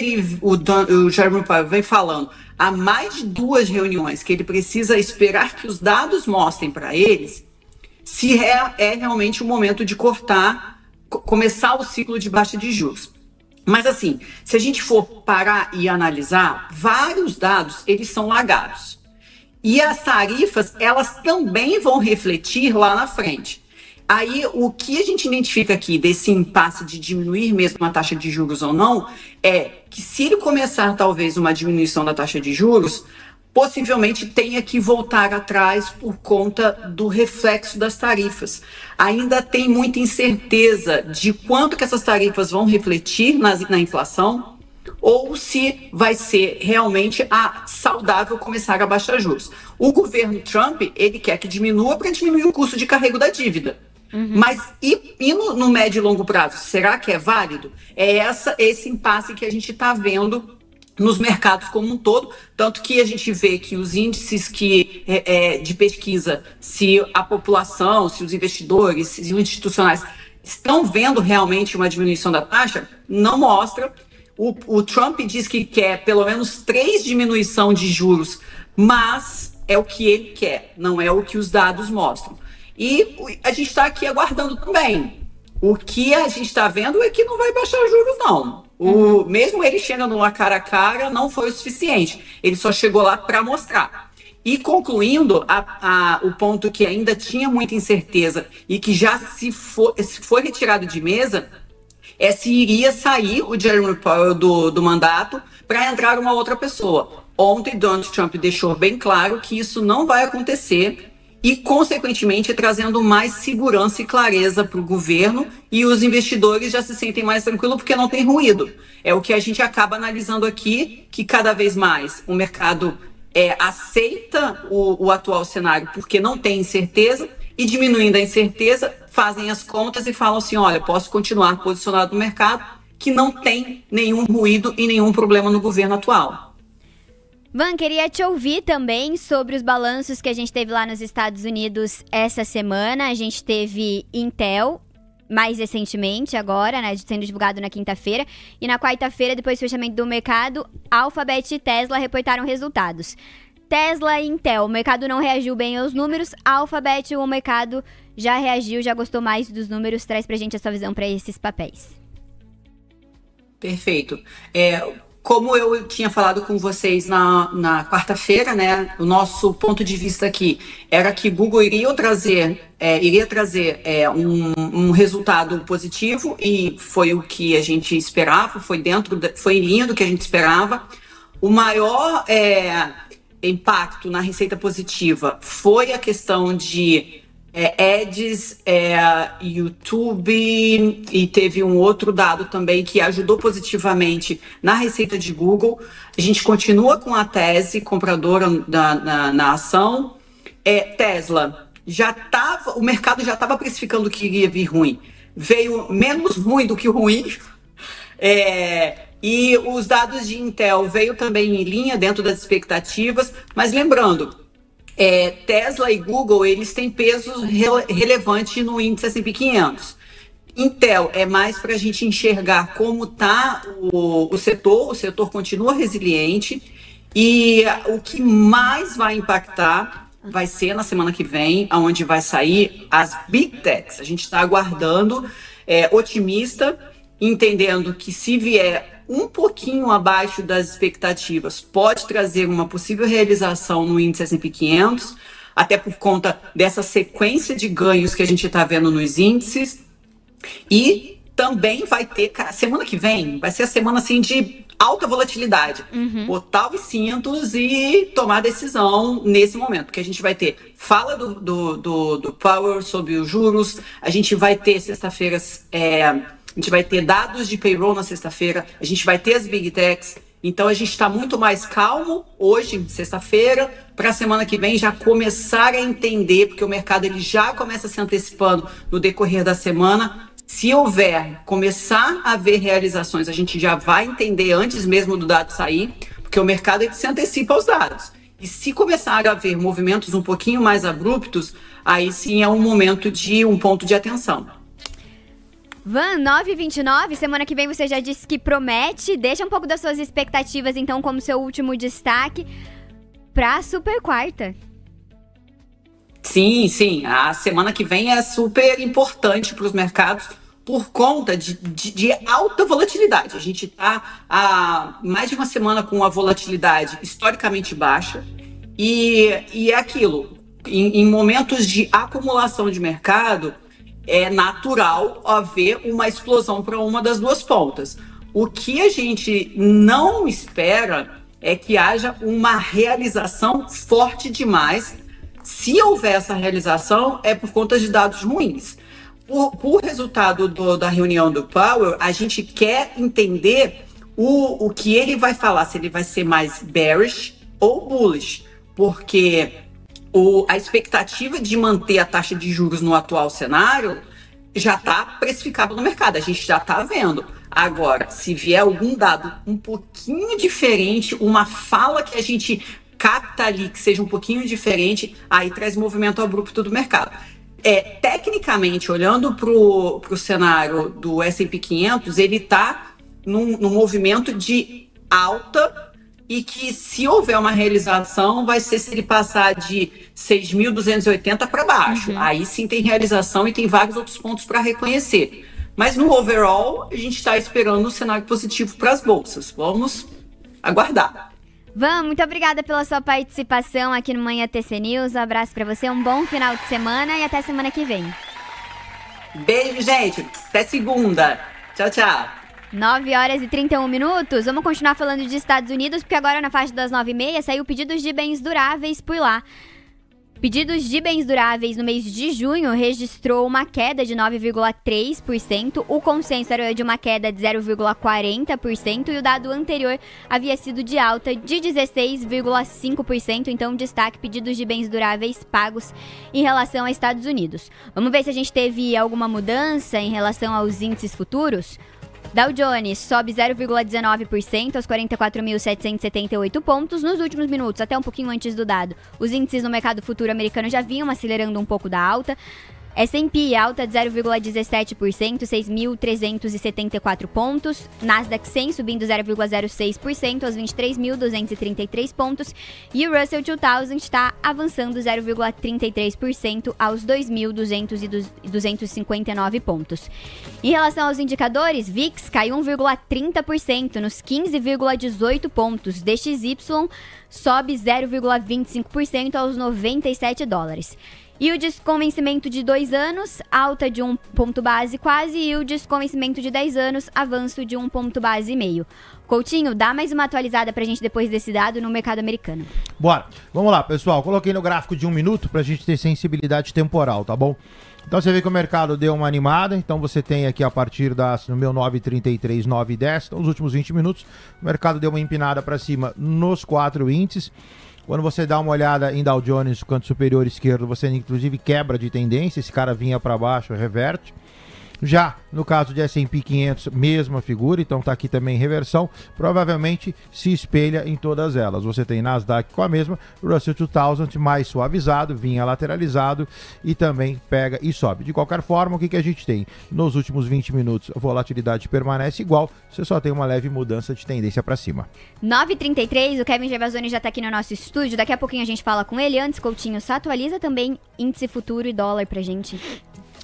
[SPEAKER 3] o Jeremy Powell vem falando, há mais de 2 reuniões que ele precisa esperar que os dados mostrem para eles se é realmente o momento de começar o ciclo de baixa de juros. Mas assim, se a gente for parar e analisar, vários dados, eles são lagados. E as tarifas, elas também vão refletir lá na frente. Aí, o que a gente identifica aqui desse impasse de diminuir mesmo a taxa de juros ou não, é que se ele começar talvez uma diminuição da taxa de juros, possivelmente tenha que voltar atrás por conta do reflexo das tarifas. Ainda tem muita incerteza de quanto que essas tarifas vão refletir na inflação, ou se vai ser realmente saudável começar a baixar juros. O governo Trump, ele quer que diminua para diminuir o custo de carrego da dívida. Mas e no médio e longo prazo, será que é válido? É esse impasse que a gente está vendo nos mercados como um todo, tanto que a gente vê que os índices de pesquisa, se a população, se os investidores, se os institucionais estão vendo realmente uma diminuição da taxa, não mostra. O Trump diz que quer pelo menos 3 diminuição de juros, mas é o que ele quer, não é o que os dados mostram. E a gente está aqui aguardando também. O que a gente está vendo é que não vai baixar juros, não. Mesmo ele chegando lá cara a cara, não foi o suficiente. Ele só chegou lá para mostrar. E concluindo, o ponto que ainda tinha muita incerteza e que já se foi retirado de mesa, é se iria sair o Jeremy Powell do mandato para entrar uma outra pessoa. Ontem, Donald Trump deixou bem claro que isso não vai acontecer e, consequentemente, trazendo mais segurança e clareza para o governo, e os investidores já se sentem mais tranquilos porque não tem ruído. É o que a gente acaba analisando aqui, que cada vez mais o mercado aceita o atual cenário porque não tem incerteza, e diminuindo a incerteza, fazem as contas e falam assim, olha, posso continuar posicionado no mercado, que não tem nenhum ruído e nenhum problema no governo atual.
[SPEAKER 1] Van, queria te ouvir também sobre os balanços que a gente teve lá nos Estados Unidos essa semana. A gente teve Intel, mais recentemente agora, né, sendo divulgado na quinta-feira. E na quarta-feira, depois do fechamento do mercado, Alphabet e Tesla reportaram resultados. Tesla e Intel, o mercado não reagiu bem aos números. Alphabet, o mercado já reagiu, já gostou mais dos números. Traz pra gente a sua visão para esses papéis.
[SPEAKER 3] Perfeito. Como eu tinha falado com vocês na quarta-feira, né, o nosso ponto de vista aqui era que Google iria trazer um resultado positivo, e foi o que a gente esperava, foi em linha do que a gente esperava. O maior impacto na receita positiva foi a questão de Ads, YouTube, e teve um outro dado também que ajudou positivamente na receita de Google. A gente continua com a tese compradora na ação. Tesla, o mercado já estava precificando que iria vir ruim. Veio menos ruim do que ruim. E os dados de Intel veio também em linha, dentro das expectativas, mas lembrando, Tesla e Google, eles têm peso relevante no índice S&P 500. Intel é mais para a gente enxergar como está o setor continua resiliente, e o que mais vai impactar vai ser na semana que vem, onde vai sair as Big Techs. A gente está aguardando, otimista, entendendo que se vier um pouquinho abaixo das expectativas, pode trazer uma possível realização no índice S&P 500, até por conta dessa sequência de ganhos que a gente está vendo nos índices. E também vai ter, cara, semana que vem vai ser a semana assim de alta volatilidade. Botar os cintos e tomar decisão nesse momento, porque a gente vai ter fala do Powell sobre os juros, a gente vai ter sexta-feira, a gente vai ter dados de payroll na sexta-feira, a gente vai ter as Big Techs. Então a gente está muito mais calmo hoje, sexta-feira, para a semana que vem já começar a entender, porque o mercado ele já começa se antecipando no decorrer da semana. Se começar a haver realizações, a gente já vai entender antes mesmo do dado sair, porque o mercado ele se antecipa aos dados. E se começar a haver movimentos um pouquinho mais abruptos, aí sim é um momento de um ponto de atenção.
[SPEAKER 1] Van, 9h29, semana que vem você já disse que promete. Deixa um pouco das suas expectativas, então, como seu último destaque para a super quarta.
[SPEAKER 3] Sim. A semana que vem é super importante para os mercados por conta de alta volatilidade. A gente está há mais de uma semana com uma volatilidade historicamente baixa e é aquilo. Em momentos de acumulação de mercado, é natural haver uma explosão para uma das duas pontas. O que a gente não espera é que haja uma realização forte demais. Se houver essa realização, é por conta de dados ruins. Por resultado da reunião do Powell, a gente quer entender o que ele vai falar, se ele vai ser mais bearish ou bullish, porque a expectativa de manter a taxa de juros no atual cenário já está precificada no mercado, a gente já está vendo. Agora, se vier algum dado um pouquinho diferente, uma fala que a gente capta ali que seja um pouquinho diferente, aí traz movimento abrupto do mercado. Tecnicamente, olhando para o cenário do S&P 500, ele está num movimento de alta e que, se houver uma realização, vai ser se ele passar de 6.280 para baixo. Aí sim tem realização e tem vários outros pontos para reconhecer. Mas no overall, a gente está esperando um cenário positivo para as bolsas. Vamos aguardar.
[SPEAKER 1] Van, muito obrigada pela sua participação aqui no Manhã TC News. Um abraço para você, um bom final de semana e até semana que vem.
[SPEAKER 3] Beijo, gente. Até segunda. Tchau, tchau.
[SPEAKER 1] 9h31. Vamos continuar falando de Estados Unidos, porque agora na faixa das 9h30 saiu pedidos de bens duráveis por lá. Pedidos de bens duráveis no mês de junho registrou uma queda de 9,3%. O consenso era de uma queda de 0,40% e o dado anterior havia sido de alta de 16,5%. Então, destaque pedidos de bens duráveis pagos em relação aos Estados Unidos. Vamos ver se a gente teve alguma mudança em relação aos índices futuros. Dow Jones sobe 0,19% aos 44.778 pontos. Nos últimos minutos, até um pouquinho antes do dado, os índices no mercado futuro americano já vinham acelerando um pouco da alta. S&P alta de 0,17%, 6.374 pontos. Nasdaq 100 subindo 0,06% aos 23.233 pontos. E o Russell 2000 está avançando 0,33% aos 2.259 pontos. Em relação aos indicadores, VIX caiu 1,30% nos 15,18 pontos. DXY sobe 0,25% aos 97 dólares. E o desconvencimento de 2 anos, alta de 1 ponto base quase, e o desconvencimento de 10 anos, avanço de 1 ponto base e meio. Coutinho, dá mais uma atualizada pra gente depois desse dado no mercado americano.
[SPEAKER 2] Bora. Vamos lá, pessoal. Coloquei no gráfico de 1 minuto pra gente ter sensibilidade temporal, tá bom? Então você vê que o mercado deu uma animada, então você tem aqui a partir no meu 9,33, 9,10, então nos últimos 20 minutos, o mercado deu uma empinada para cima nos 4 índices. Quando você dá uma olhada em Dow Jones, no canto superior esquerdo, você inclusive quebra de tendência, esse cara vinha para baixo, reverte. Já no caso de S&P 500, mesma figura, então está aqui também reversão, provavelmente se espelha em todas elas. Você tem Nasdaq com a mesma, Russell 2000 mais suavizado, vinha lateralizado e também pega e sobe. De qualquer forma, o que a gente tem? Nos últimos 20 minutos, a volatilidade permanece igual, você só tem uma leve mudança de tendência para cima.
[SPEAKER 1] 9h33, o Kevin Gervasoni já está aqui no nosso estúdio, daqui a pouquinho a gente fala com ele. Antes, Coutinho, só atualiza também índice futuro e dólar pra gente.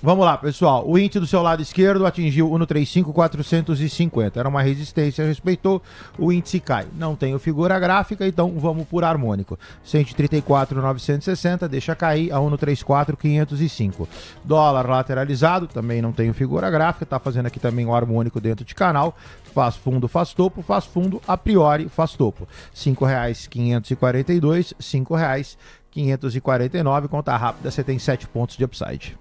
[SPEAKER 2] Vamos lá, pessoal. O índice do seu lado esquerdo atingiu 135,450. Era uma resistência, respeitou, o índice cai. Não tenho figura gráfica, então vamos por harmônico. 134,960, deixa cair a 134,505. Dólar lateralizado, também não tenho figura gráfica, tá fazendo aqui também o harmônico dentro de canal. Faz fundo, faz topo, faz fundo, a priori, faz topo. R$ 5,542, R$ 5,549, conta rápida, você tem 7 pontos de upside.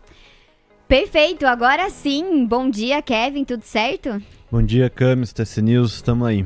[SPEAKER 1] Perfeito, agora sim. Bom dia, Kevin, tudo certo?
[SPEAKER 5] Bom dia, Camis, TC News, estamos aí.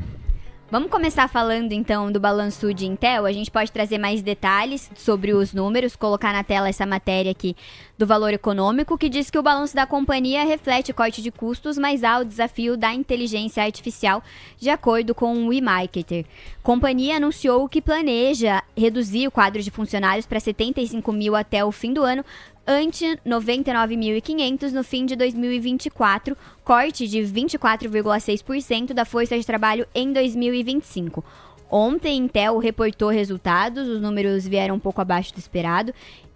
[SPEAKER 1] Vamos começar falando então do balanço de Intel. A gente pode trazer mais detalhes sobre os números, colocar na tela essa matéria aqui do Valor Econômico, que diz que o balanço da companhia reflete corte de custos, mas há o desafio da inteligência artificial, de acordo com o eMarketer. A companhia anunciou que planeja reduzir o quadro de funcionários para 75 mil até o fim do ano, ante 99.500 no fim de 2024, corte de 24,6% da força de trabalho em 2025. Ontem, Intel reportou resultados, os números vieram um pouco abaixo do esperado.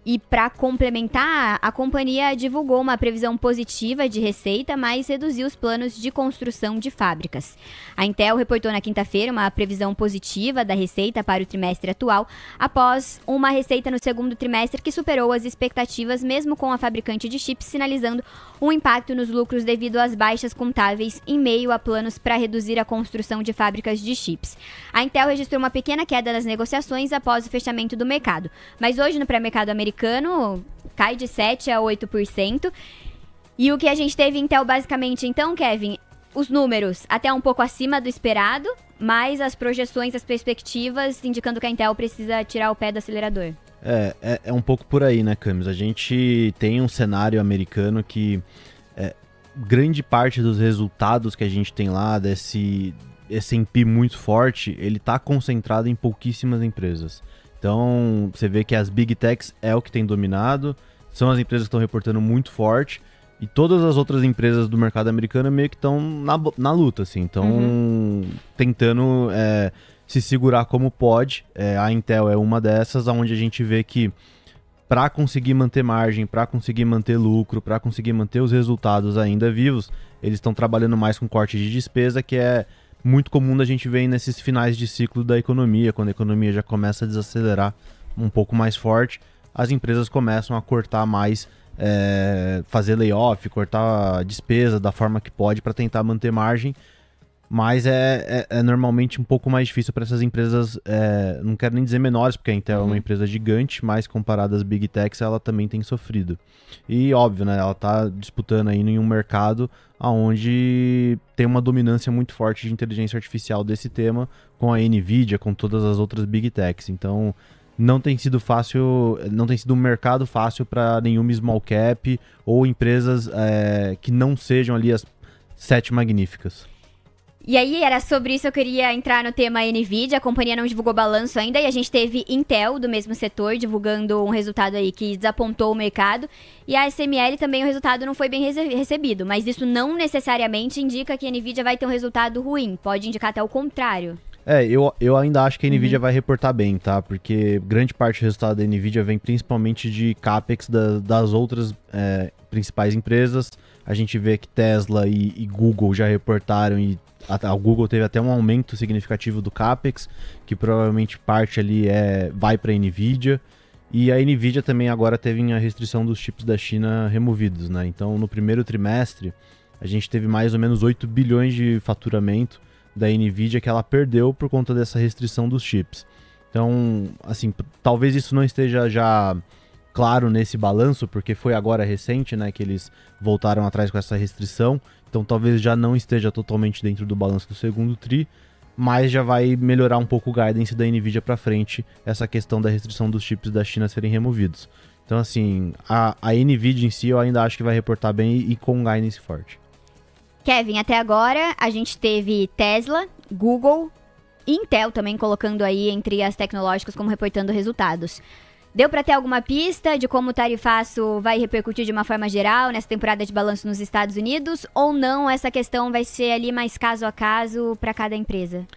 [SPEAKER 1] E para complementar, a companhia divulgou uma previsão positiva de receita, mas reduziu os planos de construção de fábricas. A Intel reportou na quinta-feira uma previsão positiva da receita para o trimestre atual, após uma receita no segundo trimestre que superou as expectativas, mesmo com a fabricante de chips sinalizando um impacto nos lucros devido às baixas contábeis em meio a planos para reduzir a construção de fábricas de chips. A Intel registrou uma pequena queda nas negociações após o fechamento do mercado, mas hoje no pré-mercado americano cai de 7% a 8%. E o que a gente teve Intel basicamente então, Kevin, os números até um pouco acima do esperado, mas as projeções, as perspectivas indicando que a Intel precisa tirar o pé do acelerador.
[SPEAKER 5] É um pouco por aí, né, Camis? A gente tem um cenário americano que grande parte dos resultados que a gente tem lá, desse S&P muito forte, ele está concentrado em pouquíssimas empresas. Então, você vê que as Big Techs é o que tem dominado, são as empresas que estão reportando muito forte, e todas as outras empresas do mercado americano meio que estão na luta, assim, estão tentando se segurar como pode. A Intel é uma dessas, onde a gente vê que para conseguir manter margem, para conseguir manter lucro, para conseguir manter os resultados ainda vivos, eles estão trabalhando mais com corte de despesa, que é muito comum a gente ver nesses finais de ciclo da economia, quando a economia já começa a desacelerar um pouco mais forte, as empresas começam a cortar mais, fazer layoff, cortar a despesa da forma que pode para tentar manter margem, mas é normalmente um pouco mais difícil para essas empresas, não quero nem dizer menores, porque a Intel é uma empresa gigante, mas comparada às Big Techs, ela também tem sofrido. E óbvio, né, ela está disputando aí em um mercado onde tem uma dominância muito forte de inteligência artificial desse tema, com a Nvidia, com todas as outras Big Techs. Então, não tem sido fácil, não tem sido um mercado fácil para nenhuma small cap ou empresas que não sejam ali as 7 magníficas.
[SPEAKER 1] E aí, era sobre isso que eu queria entrar no tema Nvidia. A companhia não divulgou balanço ainda e a gente teve Intel, do mesmo setor, divulgando um resultado aí que desapontou o mercado. E a ASML também, o resultado não foi bem recebido. Mas isso não necessariamente indica que a Nvidia vai ter um resultado ruim. Pode indicar até o contrário.
[SPEAKER 5] Eu ainda acho que a Nvidia vai reportar bem, tá? Porque grande parte do resultado da Nvidia vem principalmente de CAPEX das outras principais empresas. A gente vê que Tesla e Google já reportaram e a Google teve até um aumento significativo do CAPEX, que provavelmente parte ali vai para a Nvidia. E a Nvidia também agora teve a restrição dos chips da China removidos, né? Então, no primeiro trimestre, a gente teve mais ou menos 8 bilhões de faturamento da Nvidia que ela perdeu por conta dessa restrição dos chips. Então, assim, talvez isso não esteja já claro nesse balanço, porque foi agora recente, né, que eles voltaram atrás com essa restrição. Então, talvez já não esteja totalmente dentro do balanço do segundo tri, mas já vai melhorar um pouco o guidance da Nvidia para frente, essa questão da restrição dos chips da China serem removidos. Então, assim, a Nvidia em si eu ainda acho que vai reportar bem e com um guidance forte.
[SPEAKER 1] Kevin, até agora a gente teve Tesla, Google e Intel também colocando aí entre as tecnológicas como reportando resultados. Deu para ter alguma pista de como o tarifaço vai repercutir de uma forma geral nessa temporada de balanço nos Estados Unidos? Ou não, essa questão vai ser ali mais caso a caso para cada empresa?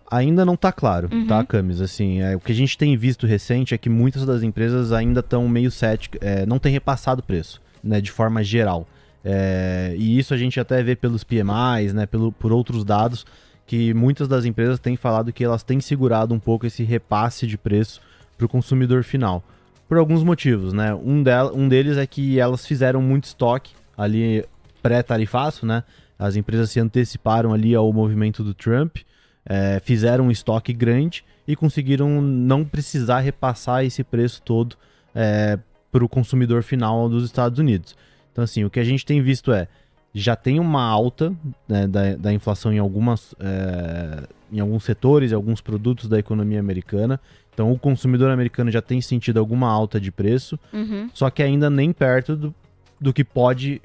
[SPEAKER 5] Ainda não tá claro, tá, Camis? Assim, o que a gente tem visto recente é que muitas das empresas ainda estão meio céticas, não tem repassado o preço. né, de forma geral. E isso a gente até vê pelos PMIs, né, por outros dados, que muitas das empresas têm falado que elas têm segurado um pouco esse repasse de preço para o consumidor final. Por alguns motivos, né? Um deles é que elas fizeram muito estoque ali pré-tarifaço, né? As empresas se anteciparam ali ao movimento do Trump, fizeram um estoque grande e conseguiram não precisar repassar esse preço todo para o consumidor final dos Estados Unidos. Então, assim, o que a gente tem visto já tem uma alta, né, da inflação em alguns setores, em alguns produtos da economia americana. Então, o consumidor americano já tem sentido alguma alta de preço, só que ainda nem perto do que pode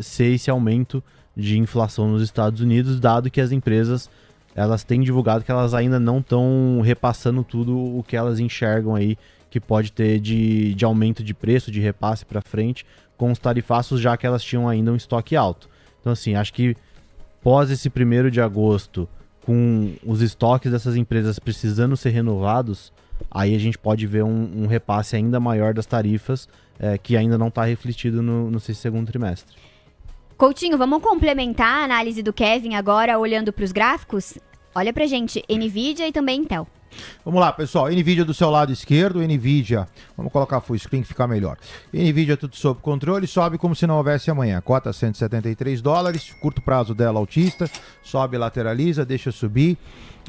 [SPEAKER 5] ser esse aumento de inflação nos Estados Unidos, dado que as empresas elas têm divulgado que elas ainda não estão repassando tudo o que elas enxergam aí que pode ter de aumento de preço, de repasse para frente, com os tarifaços, já que elas tinham ainda um estoque alto. Então, assim, acho que pós esse 1º de agosto, com os estoques dessas empresas precisando ser renovados, aí a gente pode ver um repasse ainda maior das tarifas, que ainda não está refletido no segundo trimestre.
[SPEAKER 1] Coutinho, vamos complementar a análise do Kevin agora, olhando para os gráficos? Olha pra gente, NVIDIA e também Intel.
[SPEAKER 2] Vamos lá, pessoal. NVIDIA do seu lado esquerdo, NVIDIA, vamos colocar full screen que fica melhor. NVIDIA tudo sob controle, sobe como se não houvesse amanhã. Cota $173, curto prazo dela altista, sobe, lateraliza, deixa subir.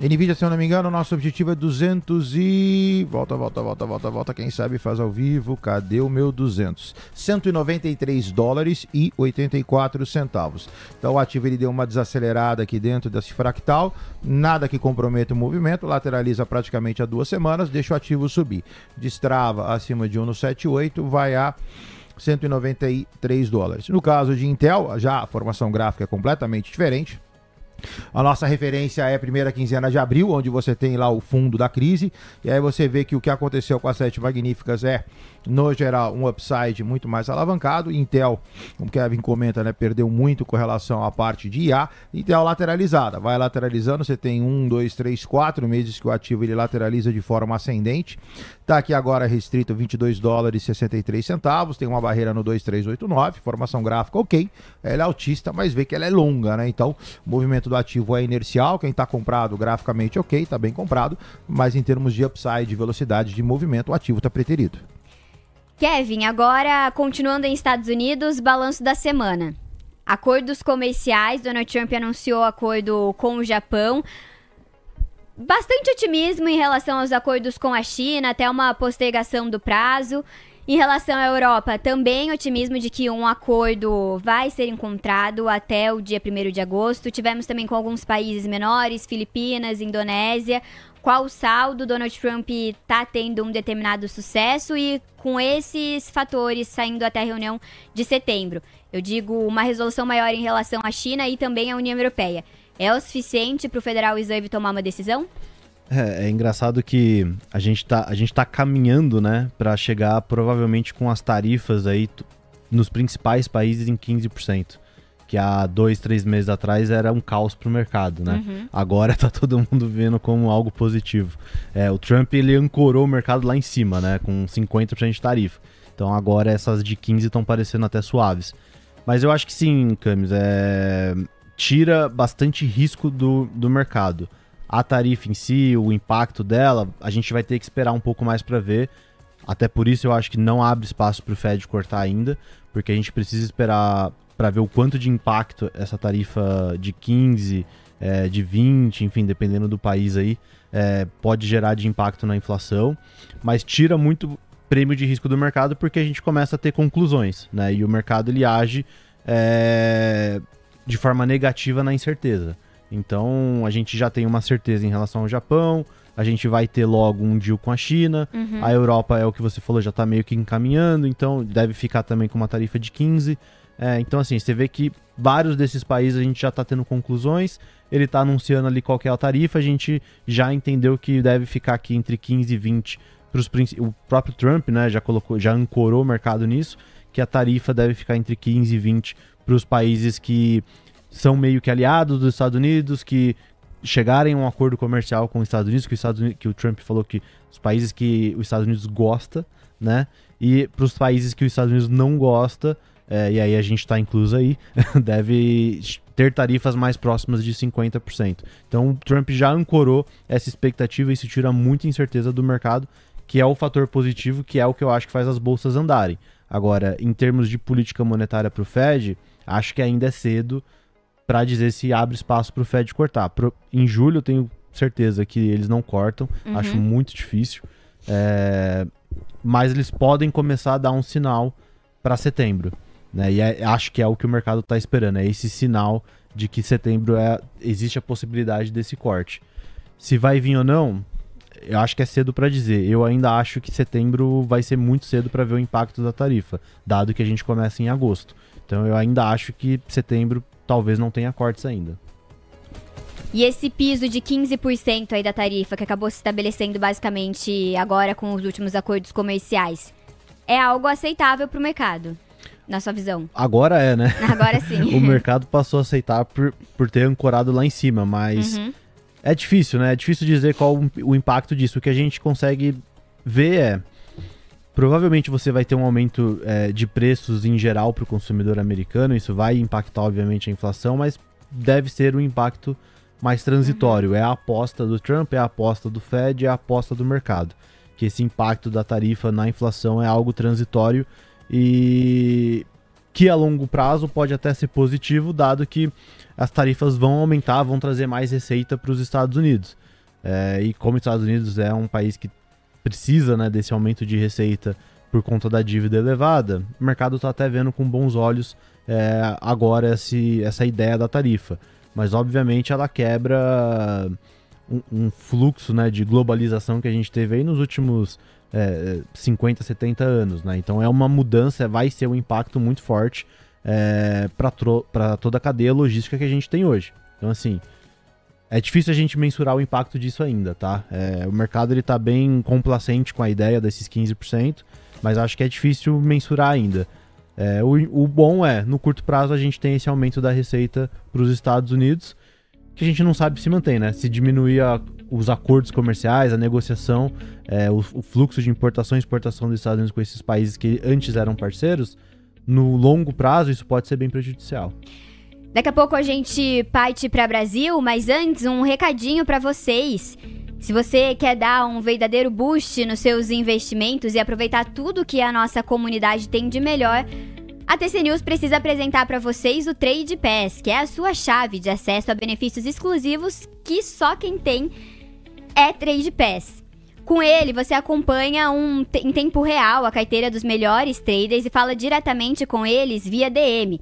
[SPEAKER 2] NVIDIA, se eu não me engano, o nosso objetivo é 200 e... Volta, quem sabe faz ao vivo. Cadê o meu 200? $193,84. Então o ativo ele deu uma desacelerada aqui dentro desse fractal, nada que comprometa o movimento, lateraliza praticamente há 2 semanas, deixa o ativo subir. Destrava acima de 1,78, vai a $193. No caso de Intel, já a formação gráfica é completamente diferente. A nossa referência é a primeira quinzena de abril, onde você tem lá o fundo da crise, e aí você vê que o que aconteceu com as 7 magníficas no geral, um upside muito mais alavancado. Intel, como o Kevin comenta, né, perdeu muito com relação à parte de IA. Intel lateralizada, vai lateralizando, você tem 1, 2, 3, 4 meses que o ativo ele lateraliza de forma ascendente. Está aqui agora restrito $22,63, tem uma barreira no 2,389, formação gráfica ok, ela é altista, mas vê que ela é longa, né? Então, o movimento do ativo é inercial, quem está comprado graficamente ok, está bem comprado, mas em termos de upside, de velocidade de movimento, o ativo está preterido.
[SPEAKER 1] Kevin, agora continuando em Estados Unidos, balanço da semana. Acordos comerciais, Donald Trump anunciou acordo com o Japão. Bastante otimismo em relação aos acordos com a China, até uma postergação do prazo. Em relação à Europa, também otimismo de que um acordo vai ser encontrado até o dia 1º de agosto. Tivemos também com alguns países menores, Filipinas, Indonésia. Qual o saldo? Donald Trump está tendo um determinado sucesso e com esses fatores saindo até a reunião de setembro. Eu digo uma resolução maior em relação à China e também à União Europeia. É o suficiente para o Federal Reserve tomar uma decisão?
[SPEAKER 5] É engraçado que a gente tá caminhando, né, para chegar provavelmente com as tarifas aí nos principais países em 15%, que há 2, 3 meses atrás era um caos pro mercado, né? Agora tá todo mundo vendo como algo positivo. O Trump, ele ancorou o mercado lá em cima, né, com 50% de tarifa. Então agora essas de 15 estão parecendo até suaves. Mas eu acho que sim, Camis, tira bastante risco do mercado. A tarifa em si, o impacto dela, a gente vai ter que esperar um pouco mais para ver. Até por isso eu acho que não abre espaço para o Fed cortar ainda, porque a gente precisa esperar para ver o quanto de impacto essa tarifa de 15, de 20, enfim, dependendo do país aí, pode gerar de impacto na inflação. Mas tira muito prêmio de risco do mercado porque a gente começa a ter conclusões, né? E o mercado ele age de forma negativa na incerteza. Então, a gente já tem uma certeza em relação ao Japão, a gente vai ter logo um deal com a China, a Europa é o que você falou, já está meio que encaminhando, então deve ficar também com uma tarifa de 15. Então, assim, você vê que vários desses países a gente já está tendo conclusões, ele está anunciando ali qual que é a tarifa, a gente já entendeu que deve ficar aqui entre 15 e 20 o próprio Trump, né, já ancorou o mercado nisso, que a tarifa deve ficar entre 15 e 20 para os países que são meio que aliados dos Estados Unidos, que chegarem a um acordo comercial com os Estados Unidos, que o Trump falou que os países que os Estados Unidos gosta, né? E para os países que os Estados Unidos não gosta, e aí a gente está incluso aí, deve ter tarifas mais próximas de 50%. Então o Trump já ancorou essa expectativa e isso tira muita incerteza do mercado, que é o fator positivo, que é o que eu acho que faz as bolsas andarem. Agora, em termos de política monetária para o Fed, acho que ainda é cedo para dizer se abre espaço para o Fed cortar. Em julho eu tenho certeza que eles não cortam, acho muito difícil, mas eles podem começar a dar um sinal para setembro, né? E acho que é o que o mercado está esperando, é esse sinal de que setembro existe a possibilidade desse corte. Se vai vir ou não, eu acho que é cedo para dizer. Eu ainda acho que setembro vai ser muito cedo para ver o impacto da tarifa, dado que a gente começa em agosto. Então eu ainda acho que setembro talvez não tenha cortes ainda.
[SPEAKER 1] E esse piso de 15% aí da tarifa, que acabou se estabelecendo basicamente agora com os últimos acordos comerciais, é algo aceitável para o mercado, na sua visão?
[SPEAKER 5] Agora é, né?
[SPEAKER 1] Agora sim.
[SPEAKER 5] O mercado passou a aceitar por ter ancorado lá em cima, mas é difícil, né? É difícil dizer qual o impacto disso. O que a gente consegue ver provavelmente você vai ter um aumento de preços em geral para o consumidor americano, isso vai impactar obviamente a inflação, mas deve ser um impacto mais transitório. É a aposta do Trump, é a aposta do Fed, é a aposta do mercado. Que esse impacto da tarifa na inflação é algo transitório e que a longo prazo pode até ser positivo, dado que as tarifas vão aumentar, vão trazer mais receita para os Estados Unidos. E como os Estados Unidos é um país que precisa, né, desse aumento de receita por conta da dívida elevada, o mercado está até vendo com bons olhos agora essa ideia da tarifa. Mas obviamente ela quebra um fluxo, né, de globalização que a gente teve aí nos últimos 50, 70 anos, né? Então é uma mudança, vai ser um impacto muito forte para toda a cadeia logística que a gente tem hoje. Então assim, é difícil a gente mensurar o impacto disso ainda, tá? O mercado ele tá bem complacente com a ideia desses 15%, mas acho que é difícil mensurar ainda. O bom no curto prazo a gente tem esse aumento da receita para os Estados Unidos, que a gente não sabe se mantém, né? Se diminuir os acordos comerciais, a negociação, o fluxo de importação e exportação dos Estados Unidos com esses países que antes eram parceiros, no longo prazo isso pode ser bem prejudicial.
[SPEAKER 1] Daqui a pouco a gente parte para Brasil, mas antes um recadinho para vocês. Se você quer dar um verdadeiro boost nos seus investimentos e aproveitar tudo que a nossa comunidade tem de melhor, a TC News precisa apresentar para vocês o Trade Pass, que é a sua chave de acesso a benefícios exclusivos que só quem tem é Trade Pass. Com ele, você acompanha em tempo real a carteira dos melhores traders e fala diretamente com eles via DM.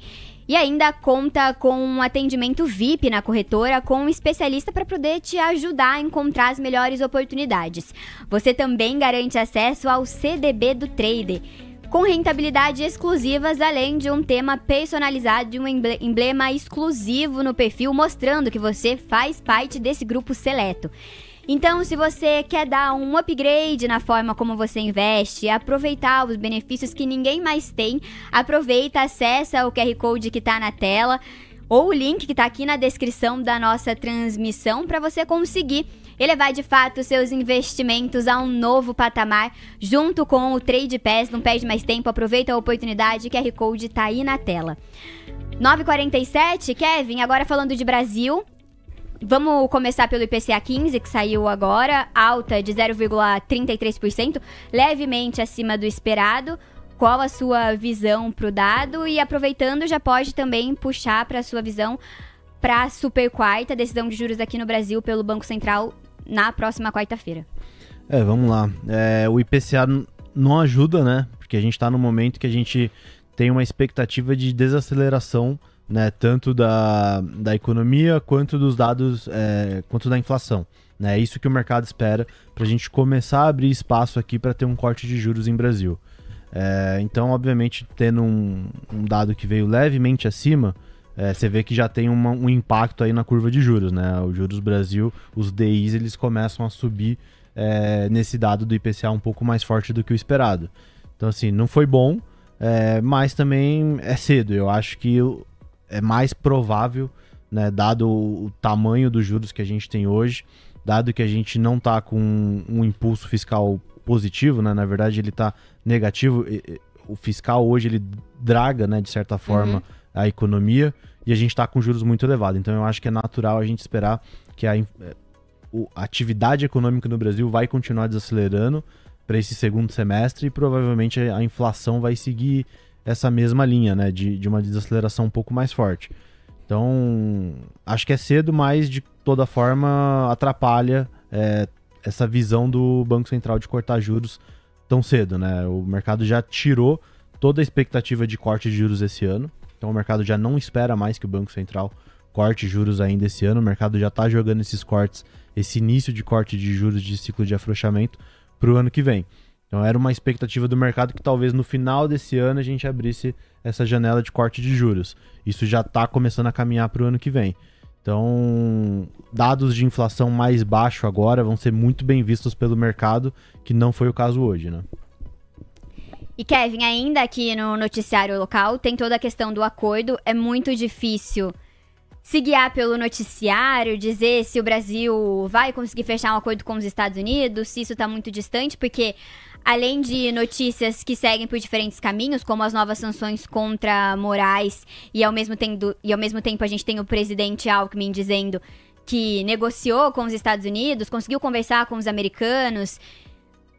[SPEAKER 1] E ainda conta com um atendimento VIP na corretora com um especialista para poder te ajudar a encontrar as melhores oportunidades. Você também garante acesso ao CDB do Trader, com rentabilidade exclusivas, além de um tema personalizado e um emblema exclusivo no perfil, mostrando que você faz parte desse grupo seleto. Então, se você quer dar um upgrade na forma como você investe e aproveitar os benefícios que ninguém mais tem, aproveita, acessa o QR Code que está na tela ou o link que está aqui na descrição da nossa transmissão para você conseguir elevar de fato seus investimentos a um novo patamar junto com o Trade Pass. Não perde mais tempo, aproveita a oportunidade, o QR Code está aí na tela. 9h47, Kevin, agora falando de Brasil. Vamos começar pelo IPCA 15, que saiu agora, alta de 0,33%, levemente acima do esperado. Qual a sua visão para o dado? E aproveitando, já pode também puxar para a sua visão para a super quarta, decisão de juros aqui no Brasil pelo Banco Central na próxima quarta-feira.
[SPEAKER 5] Vamos lá. O IPCA não ajuda, né? Porque a gente está no momento que a gente tem uma expectativa de desaceleração, né, tanto da economia quanto dos dados, quanto da inflação. É isso que o mercado espera para a gente começar a abrir espaço aqui para ter um corte de juros em Brasil. Então, obviamente, tendo um dado que veio levemente acima, você vê que já tem um impacto aí na curva de juros, né? Os juros Brasil, os DIs, eles começam a subir nesse dado do IPCA um pouco mais forte do que o esperado. Então, assim, não foi bom, mas também é cedo. Eu acho que é mais provável né, dado o tamanho dos juros que a gente tem hoje, dado que a gente não está com um impulso fiscal positivo, né, na verdade ele está negativo, o fiscal hoje ele draga, né, de certa forma, a economia, e a gente está com juros muito elevados. Então eu acho que é natural a gente esperar que a atividade econômica no Brasil vai continuar desacelerando para esse segundo semestre, e provavelmente a inflação vai seguir essa mesma linha, né, de uma desaceleração um pouco mais forte. Então, acho que é cedo, mas de toda forma atrapalha essa visão do Banco Central de cortar juros tão cedo, né? O mercado já tirou toda a expectativa de corte de juros esse ano, então o mercado já não espera mais que o Banco Central corte juros ainda esse ano, o mercado já está jogando esses cortes, esse início de corte de juros de ciclo de afrouxamento para o ano que vem. Então era uma expectativa do mercado que talvez no final desse ano a gente abrisse essa janela de corte de juros. Isso já está começando a caminhar para o ano que vem. Então, dados de inflação mais baixo agora vão ser muito bem vistos pelo mercado, que não foi o caso hoje, né?
[SPEAKER 1] E Kevin, ainda aqui no noticiário local, tem toda a questão do acordo. É muito difícil se guiar pelo noticiário, dizer se o Brasil vai conseguir fechar um acordo com os Estados Unidos, se isso está muito distante, porque além de notícias que seguem por diferentes caminhos, como as novas sanções contra Moraes, e ao mesmo tempo a gente tem o presidente Alckmin dizendo que negociou com os Estados Unidos, conseguiu conversar com os americanos.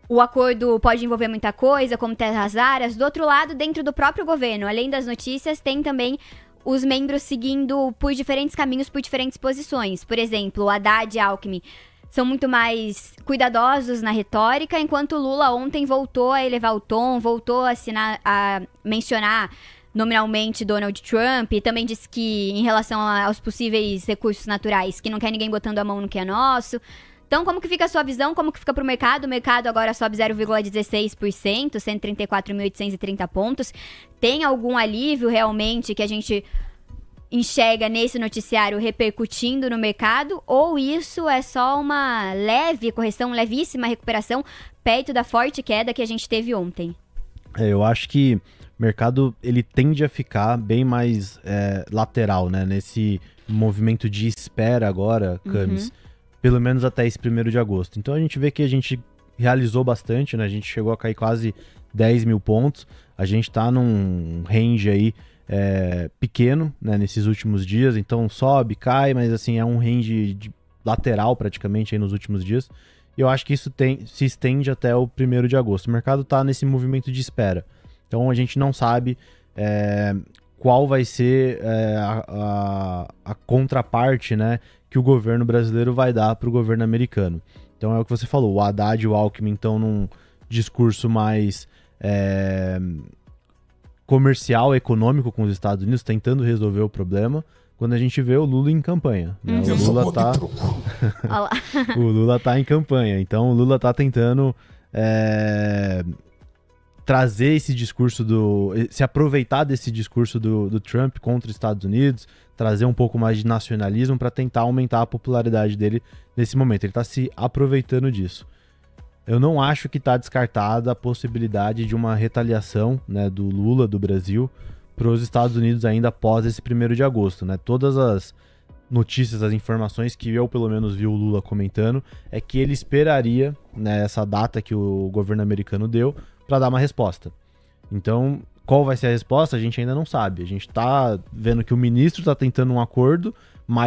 [SPEAKER 1] O acordo pode envolver muita coisa, como terras raras. Do outro lado, dentro do próprio governo, além das notícias, tem também os membros seguindo por diferentes caminhos, por diferentes posições. Por exemplo, o Haddad e Alckmin são muito mais cuidadosos na retórica, enquanto o Lula ontem voltou a elevar o tom, voltou a mencionar nominalmente Donald Trump, e também disse que, em relação aos possíveis recursos naturais, que não quer ninguém botando a mão no que é nosso. Então, como que fica a sua visão? Como que fica para o mercado? O mercado agora sobe 0,16%, 134.830 pontos. Tem algum alívio realmente que a gente enxerga nesse noticiário repercutindo no mercado? Ou isso é só uma leve correção, levíssima recuperação perto da forte queda que a gente teve ontem?
[SPEAKER 5] Eu acho que o mercado ele tende a ficar bem mais lateral, né? Nesse movimento de espera agora, Camis. Pelo menos até esse 1º de agosto. Então a gente vê que a gente realizou bastante, né? A gente chegou a cair quase 10 mil pontos. A gente tá num range aí pequeno, né? Nesses últimos dias. Então sobe, cai, mas assim, é um range lateral praticamente aí nos últimos dias. E eu acho que isso se estende até o 1º de agosto. O mercado tá nesse movimento de espera. Então a gente não sabe qual vai ser a contraparte, né, que o governo brasileiro vai dar para o governo americano. Então é o que você falou, o Haddad e o Alckmin estão num discurso mais comercial, econômico com os Estados Unidos, tentando resolver o problema, quando a gente vê o Lula em campanha. Né? O Lula tá em campanha, então o Lula tá tentando trazer esse discurso se aproveitar desse discurso do Trump contra os Estados Unidos, trazer um pouco mais de nacionalismo para tentar aumentar a popularidade dele nesse momento. Ele está se aproveitando disso. Eu não acho que está descartada a possibilidade de uma retaliação, né, do Lula, do Brasil, para os Estados Unidos ainda após esse 1º de agosto. Né? Todas as notícias, as informações que eu pelo menos vi o Lula comentando, é que ele esperaria, né, essa data que o governo americano deu para dar uma resposta. Então, qual vai ser a resposta? A gente ainda não sabe. A gente tá vendo que o ministro tá tentando um acordo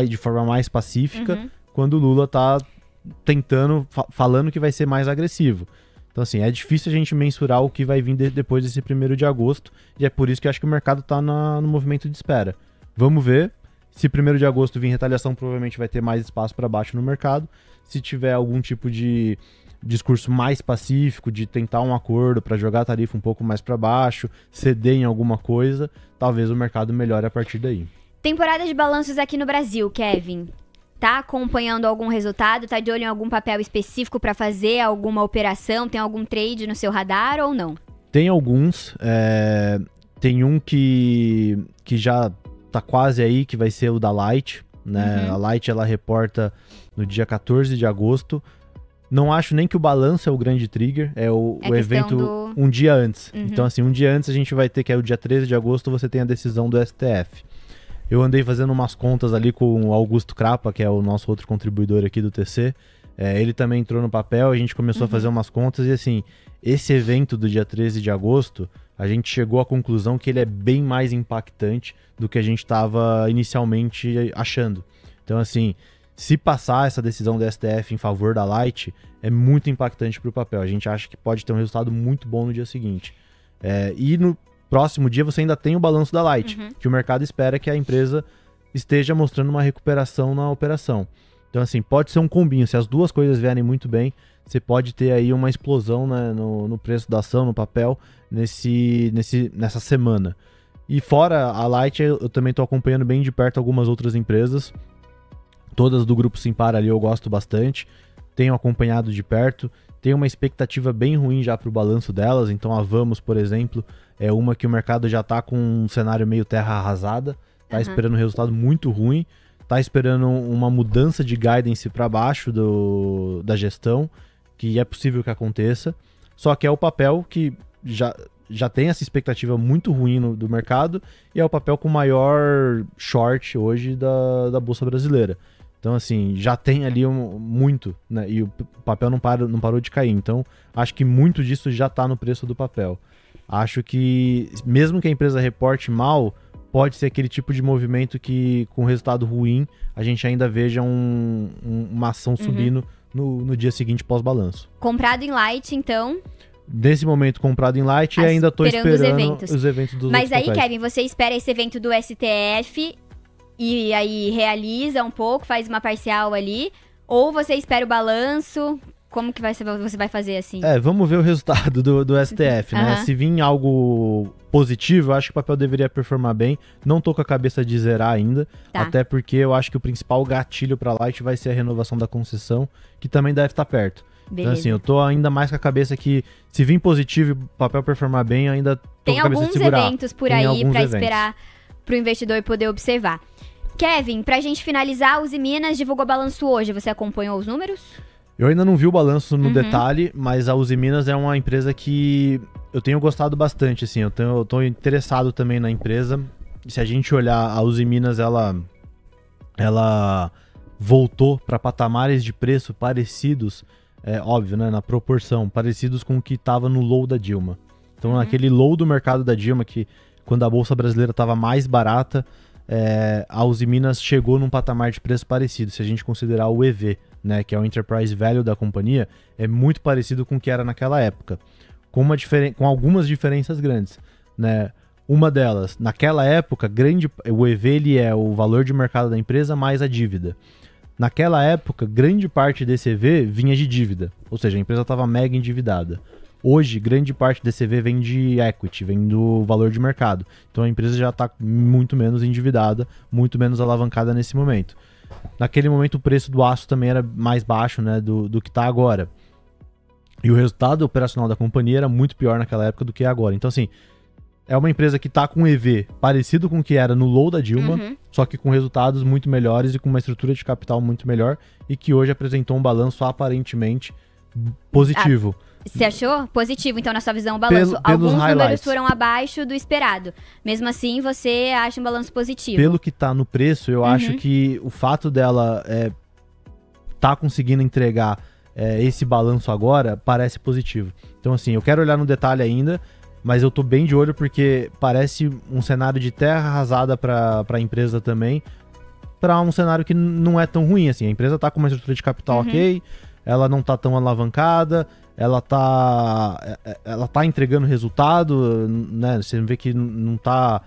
[SPEAKER 5] de forma mais pacífica, quando o Lula tá tentando, falando que vai ser mais agressivo. Então, assim, é difícil a gente mensurar o que vai vir depois desse 1º de agosto, e é por isso que eu acho que o mercado tá no movimento de espera. Vamos ver. Se 1º de agosto vir retaliação, provavelmente vai ter mais espaço para baixo no mercado. Se tiver algum tipo de discurso mais pacífico, de tentar um acordo para jogar a tarifa um pouco mais para baixo, ceder em alguma coisa, talvez o mercado melhore a partir daí.
[SPEAKER 1] Temporada de balanços aqui no Brasil, Kevin. Tá acompanhando algum resultado? Tá de olho em algum papel específico para fazer alguma operação? Tem algum trade no seu radar ou não?
[SPEAKER 5] Tem alguns. Tem um que já tá quase aí, que vai ser o da Light. Né? A Light, ela reporta no dia 14 de agosto. Não acho nem que o balanço é o grande trigger, é o evento um dia antes. Então, assim, um dia antes a gente vai ter, que é o dia 13 de agosto, você tem a decisão do STF. Eu andei fazendo umas contas ali com o Augusto Crapa, que é o nosso outro contribuidor aqui do TC. Ele também entrou no papel, a gente começou a fazer umas contas e assim, esse evento do dia 13 de agosto, a gente chegou à conclusão que ele é bem mais impactante do que a gente estava inicialmente achando. Então assim, se passar essa decisão do STF em favor da Light, é muito impactante para o papel. A gente acha que pode ter um resultado muito bom no dia seguinte. E no próximo dia você ainda tem o balanço da Light, que o mercado espera que a empresa esteja mostrando uma recuperação na operação. Então assim, pode ser um combinho. Se as duas coisas vierem muito bem, você pode ter aí uma explosão, né, no preço da ação, no papel, nessa semana. E fora a Light, eu também estou acompanhando bem de perto algumas outras empresas. Todas do grupo Simpar ali eu gosto bastante. Tenho acompanhado de perto. Tem uma expectativa bem ruim já para o balanço delas. Então a Vamos, por exemplo, é uma que o mercado já está com um cenário meio terra arrasada. Está esperando um resultado muito ruim. Está esperando uma mudança de guidance para baixo da gestão, que é possível que aconteça. Só que é o papel que já tem essa expectativa muito ruim do mercado e é o papel com maior short hoje da Bolsa Brasileira. Então, assim, já tem ali muito, né? E o papel não parou de cair. Então, acho que muito disso já está no preço do papel. Acho que, mesmo que a empresa reporte mal, pode ser aquele tipo de movimento que, com resultado ruim, a gente ainda veja uma ação subindo no dia seguinte pós-balanço.
[SPEAKER 1] Comprado em Light, então...
[SPEAKER 5] Nesse momento, comprado em Light, e ainda estou esperando os eventos dos
[SPEAKER 1] Mas aí,
[SPEAKER 5] papéis.
[SPEAKER 1] Kevin, você espera esse evento do STF... E aí realiza um pouco, faz uma parcial ali, ou você espera o balanço? Como que você vai fazer assim?
[SPEAKER 5] Vamos ver o resultado do STF, né? Se vir algo positivo, eu acho que o papel deveria performar bem. Não tô com a cabeça de zerar ainda, até porque eu acho que o principal gatilho para Light vai ser a renovação da concessão, que também deve estar perto. Beleza. Então assim, eu tô ainda mais com a cabeça que se vir positivo e o papel performar bem, eu ainda tô com a cabeça de segurar.
[SPEAKER 1] Tem alguns eventos por aí para esperar pro investidor poder observar. Kevin, pra gente finalizar, a Uzi Minas divulgou balanço hoje. Você acompanhou os números?
[SPEAKER 5] Eu ainda não vi o balanço no detalhe, mas a Uzi Minas é uma empresa que eu tenho gostado bastante, assim. Eu tô interessado também na empresa. Se a gente olhar, a Uzi Minas, ela voltou para patamares de preço parecidos, óbvio, né, na proporção, parecidos com o que estava no low da Dilma. Então, naquele low do mercado da Dilma, que quando a Bolsa Brasileira estava mais barata, a Uzi Minas chegou num patamar de preço parecido. Se a gente considerar o EV, né, que é o Enterprise Value da companhia, é muito parecido com o que era naquela época, com algumas diferenças grandes, né? Uma delas, naquela época, o EV ele é o valor de mercado da empresa mais a dívida. Naquela época, grande parte desse EV vinha de dívida, ou seja, a empresa estava mega endividada. Hoje, grande parte desse EV vem de equity, vem do valor de mercado. Então a empresa já está muito menos endividada, muito menos alavancada nesse momento. Naquele momento o preço do aço também era mais baixo, né, do que está agora. E o resultado operacional da companhia era muito pior naquela época do que é agora. Então assim, é uma empresa que está com um EV parecido com o que era no low da Dilma, só que com resultados muito melhores e com uma estrutura de capital muito melhor e que hoje apresentou um balanço aparentemente positivo.
[SPEAKER 1] Você achou positivo, então, na sua visão, o balanço? Alguns números foram abaixo do esperado. Mesmo assim, você acha um balanço positivo?
[SPEAKER 5] Pelo que tá no preço, eu acho que o fato dela tá conseguindo entregar esse balanço agora parece positivo. Então, assim, eu quero olhar no detalhe ainda, mas eu tô bem de olho porque parece um cenário de terra arrasada para a empresa também, para um cenário que não é tão ruim, assim. A empresa tá com uma estrutura de capital ok, ela não tá tão alavancada, ela tá entregando resultado, né? Você vê que não tá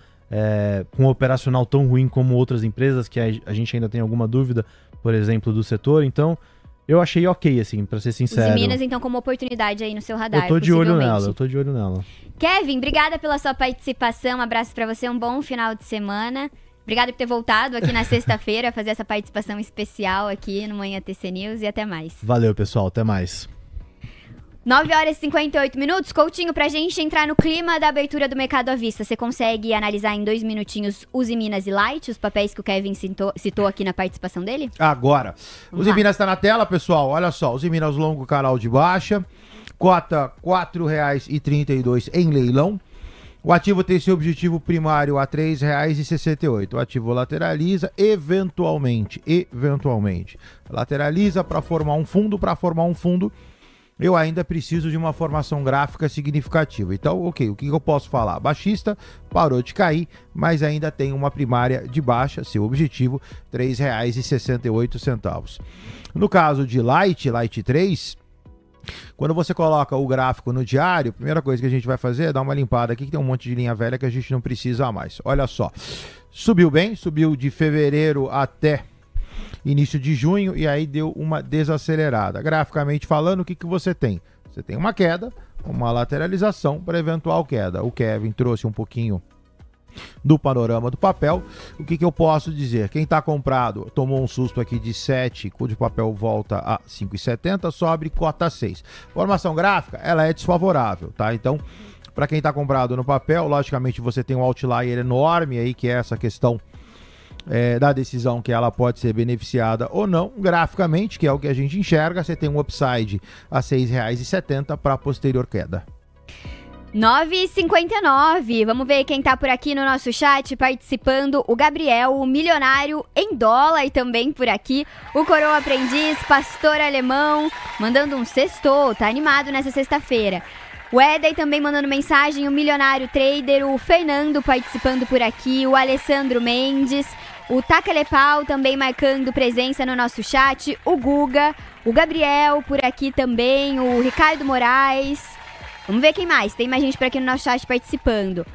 [SPEAKER 5] com um operacional tão ruim como outras empresas, que a gente ainda tem alguma dúvida, por exemplo, do setor. Então, eu achei ok, assim, pra ser sincero.
[SPEAKER 1] Uzi Minas, então, como oportunidade aí no seu radar,
[SPEAKER 5] eu tô de olho nela.
[SPEAKER 1] Kevin, obrigada pela sua participação, um abraço pra você, um bom final de semana. Obrigada por ter voltado aqui na sexta-feira, fazer essa participação especial aqui no Manhã TC News e até mais.
[SPEAKER 5] Valeu, pessoal, até mais.
[SPEAKER 1] 9 horas e 58 minutos. Coutinho, pra gente entrar no clima da abertura do mercado à vista, você consegue analisar em 2 minutinhos Uzi Minas e Light, os papéis que o Kevin citou aqui na participação dele?
[SPEAKER 2] Agora. Uzi Minas tá na tela, pessoal. Olha só, Uzi Minas longo canal de baixa, cota R$ 4,32 em leilão. O ativo tem seu objetivo primário a R$ 3,68. O ativo lateraliza eventualmente, lateraliza para formar um fundo. Para formar um fundo, eu ainda preciso de uma formação gráfica significativa. Então, ok, o que eu posso falar? Baixista, parou de cair, mas ainda tem uma primária de baixa, seu objetivo R$ 3,68. No caso de Light 3, quando você coloca o gráfico no diário, a primeira coisa que a gente vai fazer é dar uma limpada aqui, que tem um monte de linha velha que a gente não precisa mais. Olha só, subiu bem, subiu de fevereiro até início de junho e aí deu uma desacelerada. Graficamente falando, o que você tem? Você tem uma queda, uma lateralização para eventual queda. O Kevin trouxe um pouquinho do panorama do papel. O que eu posso dizer? Quem está comprado tomou um susto aqui de 7, o papel volta a 5,70, sobe cota 6. Formação gráfica, ela é desfavorável, tá? Então, para quem está comprado no papel, logicamente você tem um outlier enorme aí, que é essa questão da decisão, que ela pode ser beneficiada ou não. Graficamente, que é o que a gente enxerga, você tem um upside a R$ 6,70 para a posterior queda.
[SPEAKER 1] 9h59, vamos ver quem tá por aqui no nosso chat participando. O Gabriel, o milionário em dólar também por aqui. O Coroa Aprendiz, pastor alemão, mandando um sextou, tá animado nessa sexta-feira. O Éder também mandando mensagem, o milionário trader, o Fernando participando por aqui, o Alessandro Mendes, o Tacalepau também marcando presença no nosso chat, o Guga, o Gabriel por aqui também, o Ricardo Moraes. Vamos ver quem mais. Tem mais gente por aqui no nosso chat participando.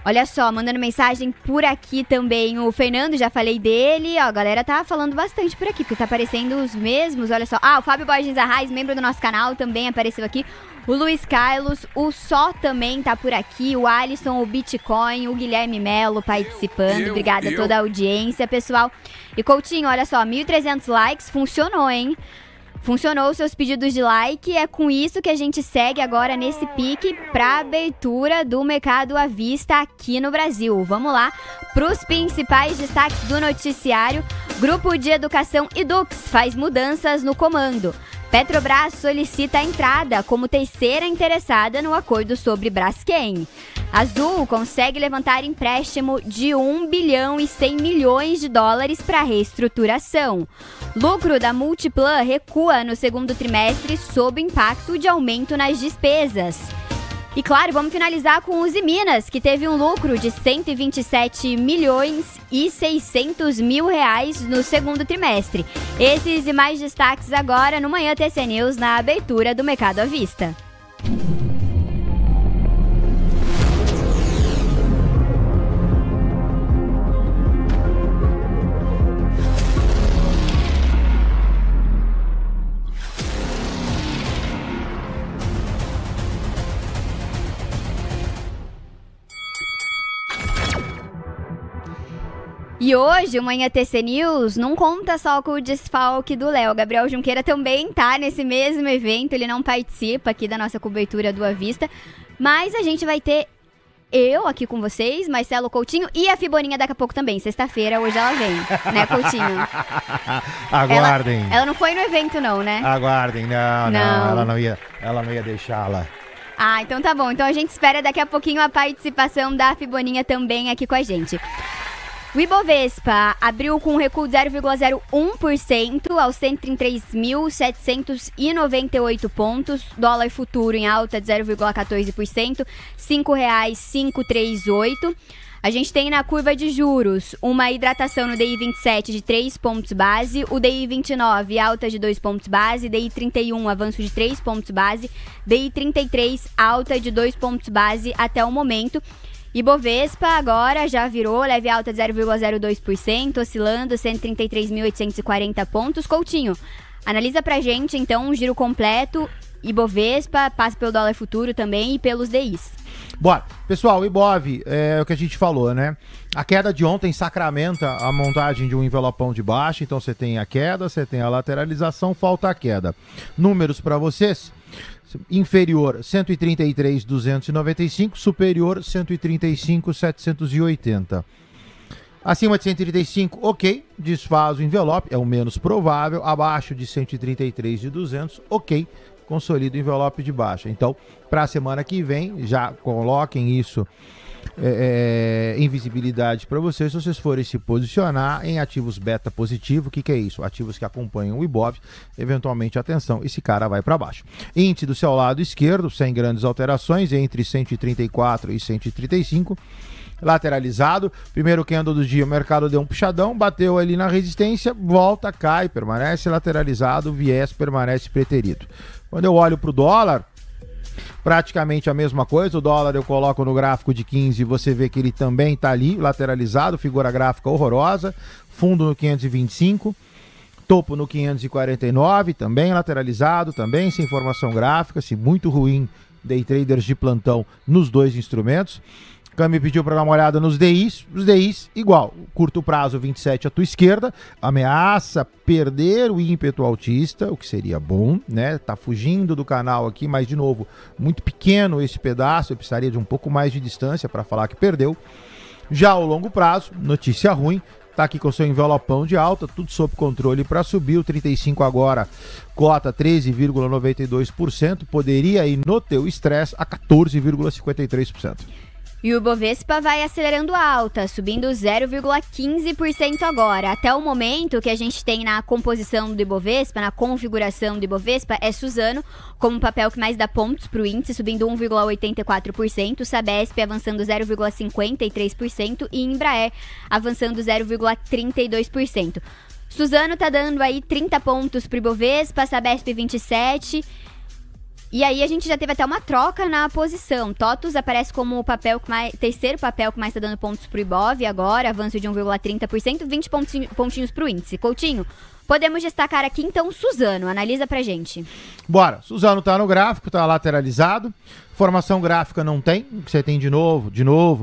[SPEAKER 1] Olha só, mandando mensagem por aqui também. O Fernando, já falei dele. Ó, a galera tá falando bastante por aqui, porque tá aparecendo os mesmos. Olha só. Ah, o Fábio Borges Arraes, membro do nosso canal, também apareceu aqui. O Luiz Carlos, o Só também tá por aqui. O Alisson, o Bitcoin, o Guilherme Melo participando. Obrigada a toda a audiência, pessoal. E Coutinho, olha só, 1.300 likes. Funcionou, hein? Funcionou os seus pedidos de like, é com isso que a gente segue agora nesse pique para abertura do mercado à vista aqui no Brasil. Vamos lá para os principais destaques do noticiário. Grupo de Educação Edux faz mudanças no comando. Petrobras solicita a entrada como terceira interessada no acordo sobre Braskem. Azul consegue levantar empréstimo de 1 bilhão e 100 milhões de dólares para reestruturação. Lucro da Multiplan recua no segundo trimestre sob impacto de aumento nas despesas. E claro, vamos finalizar com o Usiminas, que teve um lucro de 127 milhões e 600 mil reais no segundo trimestre. Esses e mais destaques agora no Manhã TC News, na abertura do Mercado à Vista. E hoje o Manhã TC News não conta só com o desfalque do Léo. Gabriel Junqueira também tá nesse mesmo evento, ele não participa aqui da nossa cobertura do À Vista, mas a gente vai ter eu aqui com vocês, Marcelo Coutinho e a Fiboninha daqui a pouco também. Sexta-feira, hoje ela vem, né, Coutinho?
[SPEAKER 2] Aguardem.
[SPEAKER 1] Ela não foi no evento não, né?
[SPEAKER 2] Aguardem, não, ela não ia deixá-la.
[SPEAKER 1] Ah, então tá bom. Então a gente espera daqui a pouquinho a participação da Fiboninha também aqui com a gente. O Ibovespa abriu com um recuo de 0,01% aos 133.798 pontos. Dólar futuro em alta de 0,14%, R$ 5,538. A gente tem na curva de juros uma hidratação no DI 27 de 3 pontos base, o DI 29 alta de 2 pontos base, DI 31 avanço de 3 pontos base, DI 33 alta de 2 pontos base até o momento. Ibovespa agora já virou leve alta de 0,02%, oscilando 133.840 pontos. Coutinho, analisa pra gente então um giro completo, Ibovespa, passa pelo dólar futuro também e pelos DIs.
[SPEAKER 2] Bora. Pessoal, o Ibov, é o que a gente falou, né? A queda de ontem sacramenta a montagem de um envelopão de baixa, então você tem a queda, você tem a lateralização, falta a queda. Números para vocês: inferior 133.295, superior 135.780. Acima de 135, ok, desfaz o envelope, é o menos provável. Abaixo de 133.200, ok, consolida o envelope de baixa. Então, para a semana que vem, já coloquem isso em visibilidade para vocês, se vocês forem se posicionar em ativos beta positivo. O que é isso? Ativos que acompanham o Ibov, eventualmente, atenção, esse cara vai para baixo. Índice do seu lado esquerdo, sem grandes alterações, entre 134 e 135, lateralizado. Primeiro candle do dia, o mercado deu um puxadão, bateu ali na resistência, volta, cai, permanece lateralizado, o viés permanece preterido. Quando eu olho para o dólar, praticamente a mesma coisa. O dólar eu coloco no gráfico de 15, você vê que ele também está ali, lateralizado, figura gráfica horrorosa, fundo no 525, topo no 549, também lateralizado, também sem formação gráfica, muito ruim, day traders de plantão nos dois instrumentos. Cami pediu para dar uma olhada nos DIs, os DIs igual, curto prazo 27 à tua esquerda, ameaça perder o ímpeto altista, o que seria bom, né? Tá fugindo do canal aqui, mas de novo, muito pequeno esse pedaço, eu precisaria de um pouco mais de distância para falar que perdeu. Já ao longo prazo, notícia ruim, tá aqui com o seu envelopão de alta, tudo sob controle para subir, o 35 agora, cota 13,92%, poderia ir no teu estresse a 14,53%.
[SPEAKER 1] E o Bovespa vai acelerando a alta, subindo 0,15% agora. Até o momento que a gente tem na composição do Ibovespa, na configuração do Ibovespa, é Suzano como o papel que mais dá pontos para o índice, subindo 1,84%, Sabesp avançando 0,53% e Embraer avançando 0,32%. Suzano tá dando aí 30 pontos para o Ibovespa, Sabesp 27%. E aí a gente já teve até uma troca na posição. TOTUS aparece como o terceiro papel que mais está dando pontos para o Ibov agora, avanço de 1,30%, 20 pontinhos para o índice. Coutinho, podemos destacar aqui então Suzano, analisa pra gente. Bora, Suzano tá no gráfico, tá lateralizado, formação gráfica não tem, você tem de novo,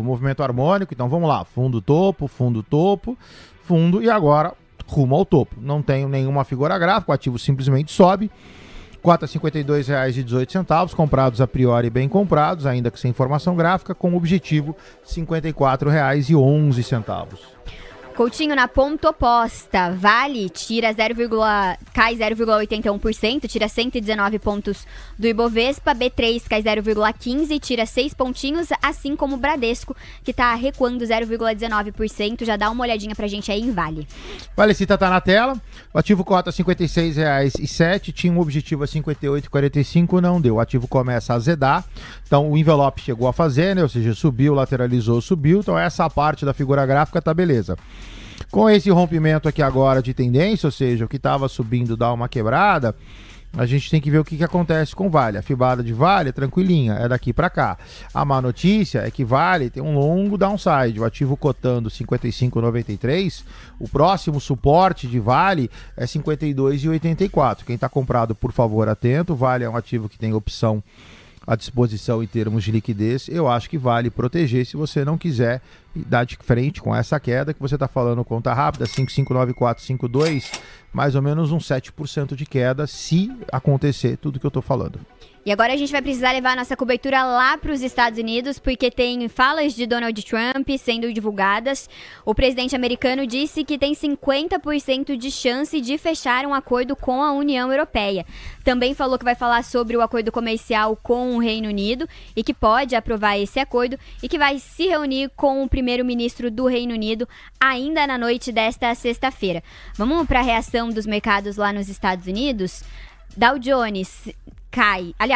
[SPEAKER 1] movimento harmônico, então vamos lá, fundo, topo, fundo e agora rumo ao topo. Não tenho nenhuma figura gráfica, o ativo simplesmente sobe. Cota R$ 52,18, comprados a priori bem comprados, ainda que sem informação gráfica, com objetivo R$ 54,11. Coutinho, na ponta oposta, Vale cai 0,81%, tira 119 pontos do Ibovespa, B3 cai 0,15%, tira 6 pontinhos, assim como o Bradesco, que está recuando 0,19%, já dá uma olhadinha pra gente aí em Vale. Valecita tá na tela, o ativo cota R$ 56,07, tinha um objetivo a R$ 58,45, não deu, o ativo começa a azedar, então o envelope chegou a fazer, né, ou seja, subiu, lateralizou, subiu, então essa parte da figura gráfica tá beleza. Com esse rompimento aqui agora de tendência, ou seja, o que estava subindo dá uma quebrada, a gente tem que ver o que acontece com Vale. A fibada de Vale é tranquilinha, é daqui para cá. A má notícia é que Vale tem um longo downside, o ativo cotando 55,93, o próximo suporte de Vale é 52,84. Quem está comprado, por favor, atento, Vale é um ativo que tem opção à disposição em termos de liquidez, eu acho que vale proteger se você não quiser dar de frente com essa queda que você está falando, conta rápida, 5,59452, mais ou menos um 7% de queda se acontecer tudo que eu estou falando. E agora a gente vai precisar levar a nossa cobertura lá para os Estados Unidos, porque tem falas de Donald Trump sendo divulgadas. O presidente americano disse que tem 50% de chance de fechar um acordo com a União Europeia. Também falou que vai falar sobre o acordo comercial com o Reino Unido e que pode aprovar esse acordo e que vai se reunir com o primeiro-ministro do Reino Unido ainda na noite desta sexta-feira. Vamos para a reação dos mercados lá nos Estados Unidos? Dow Jones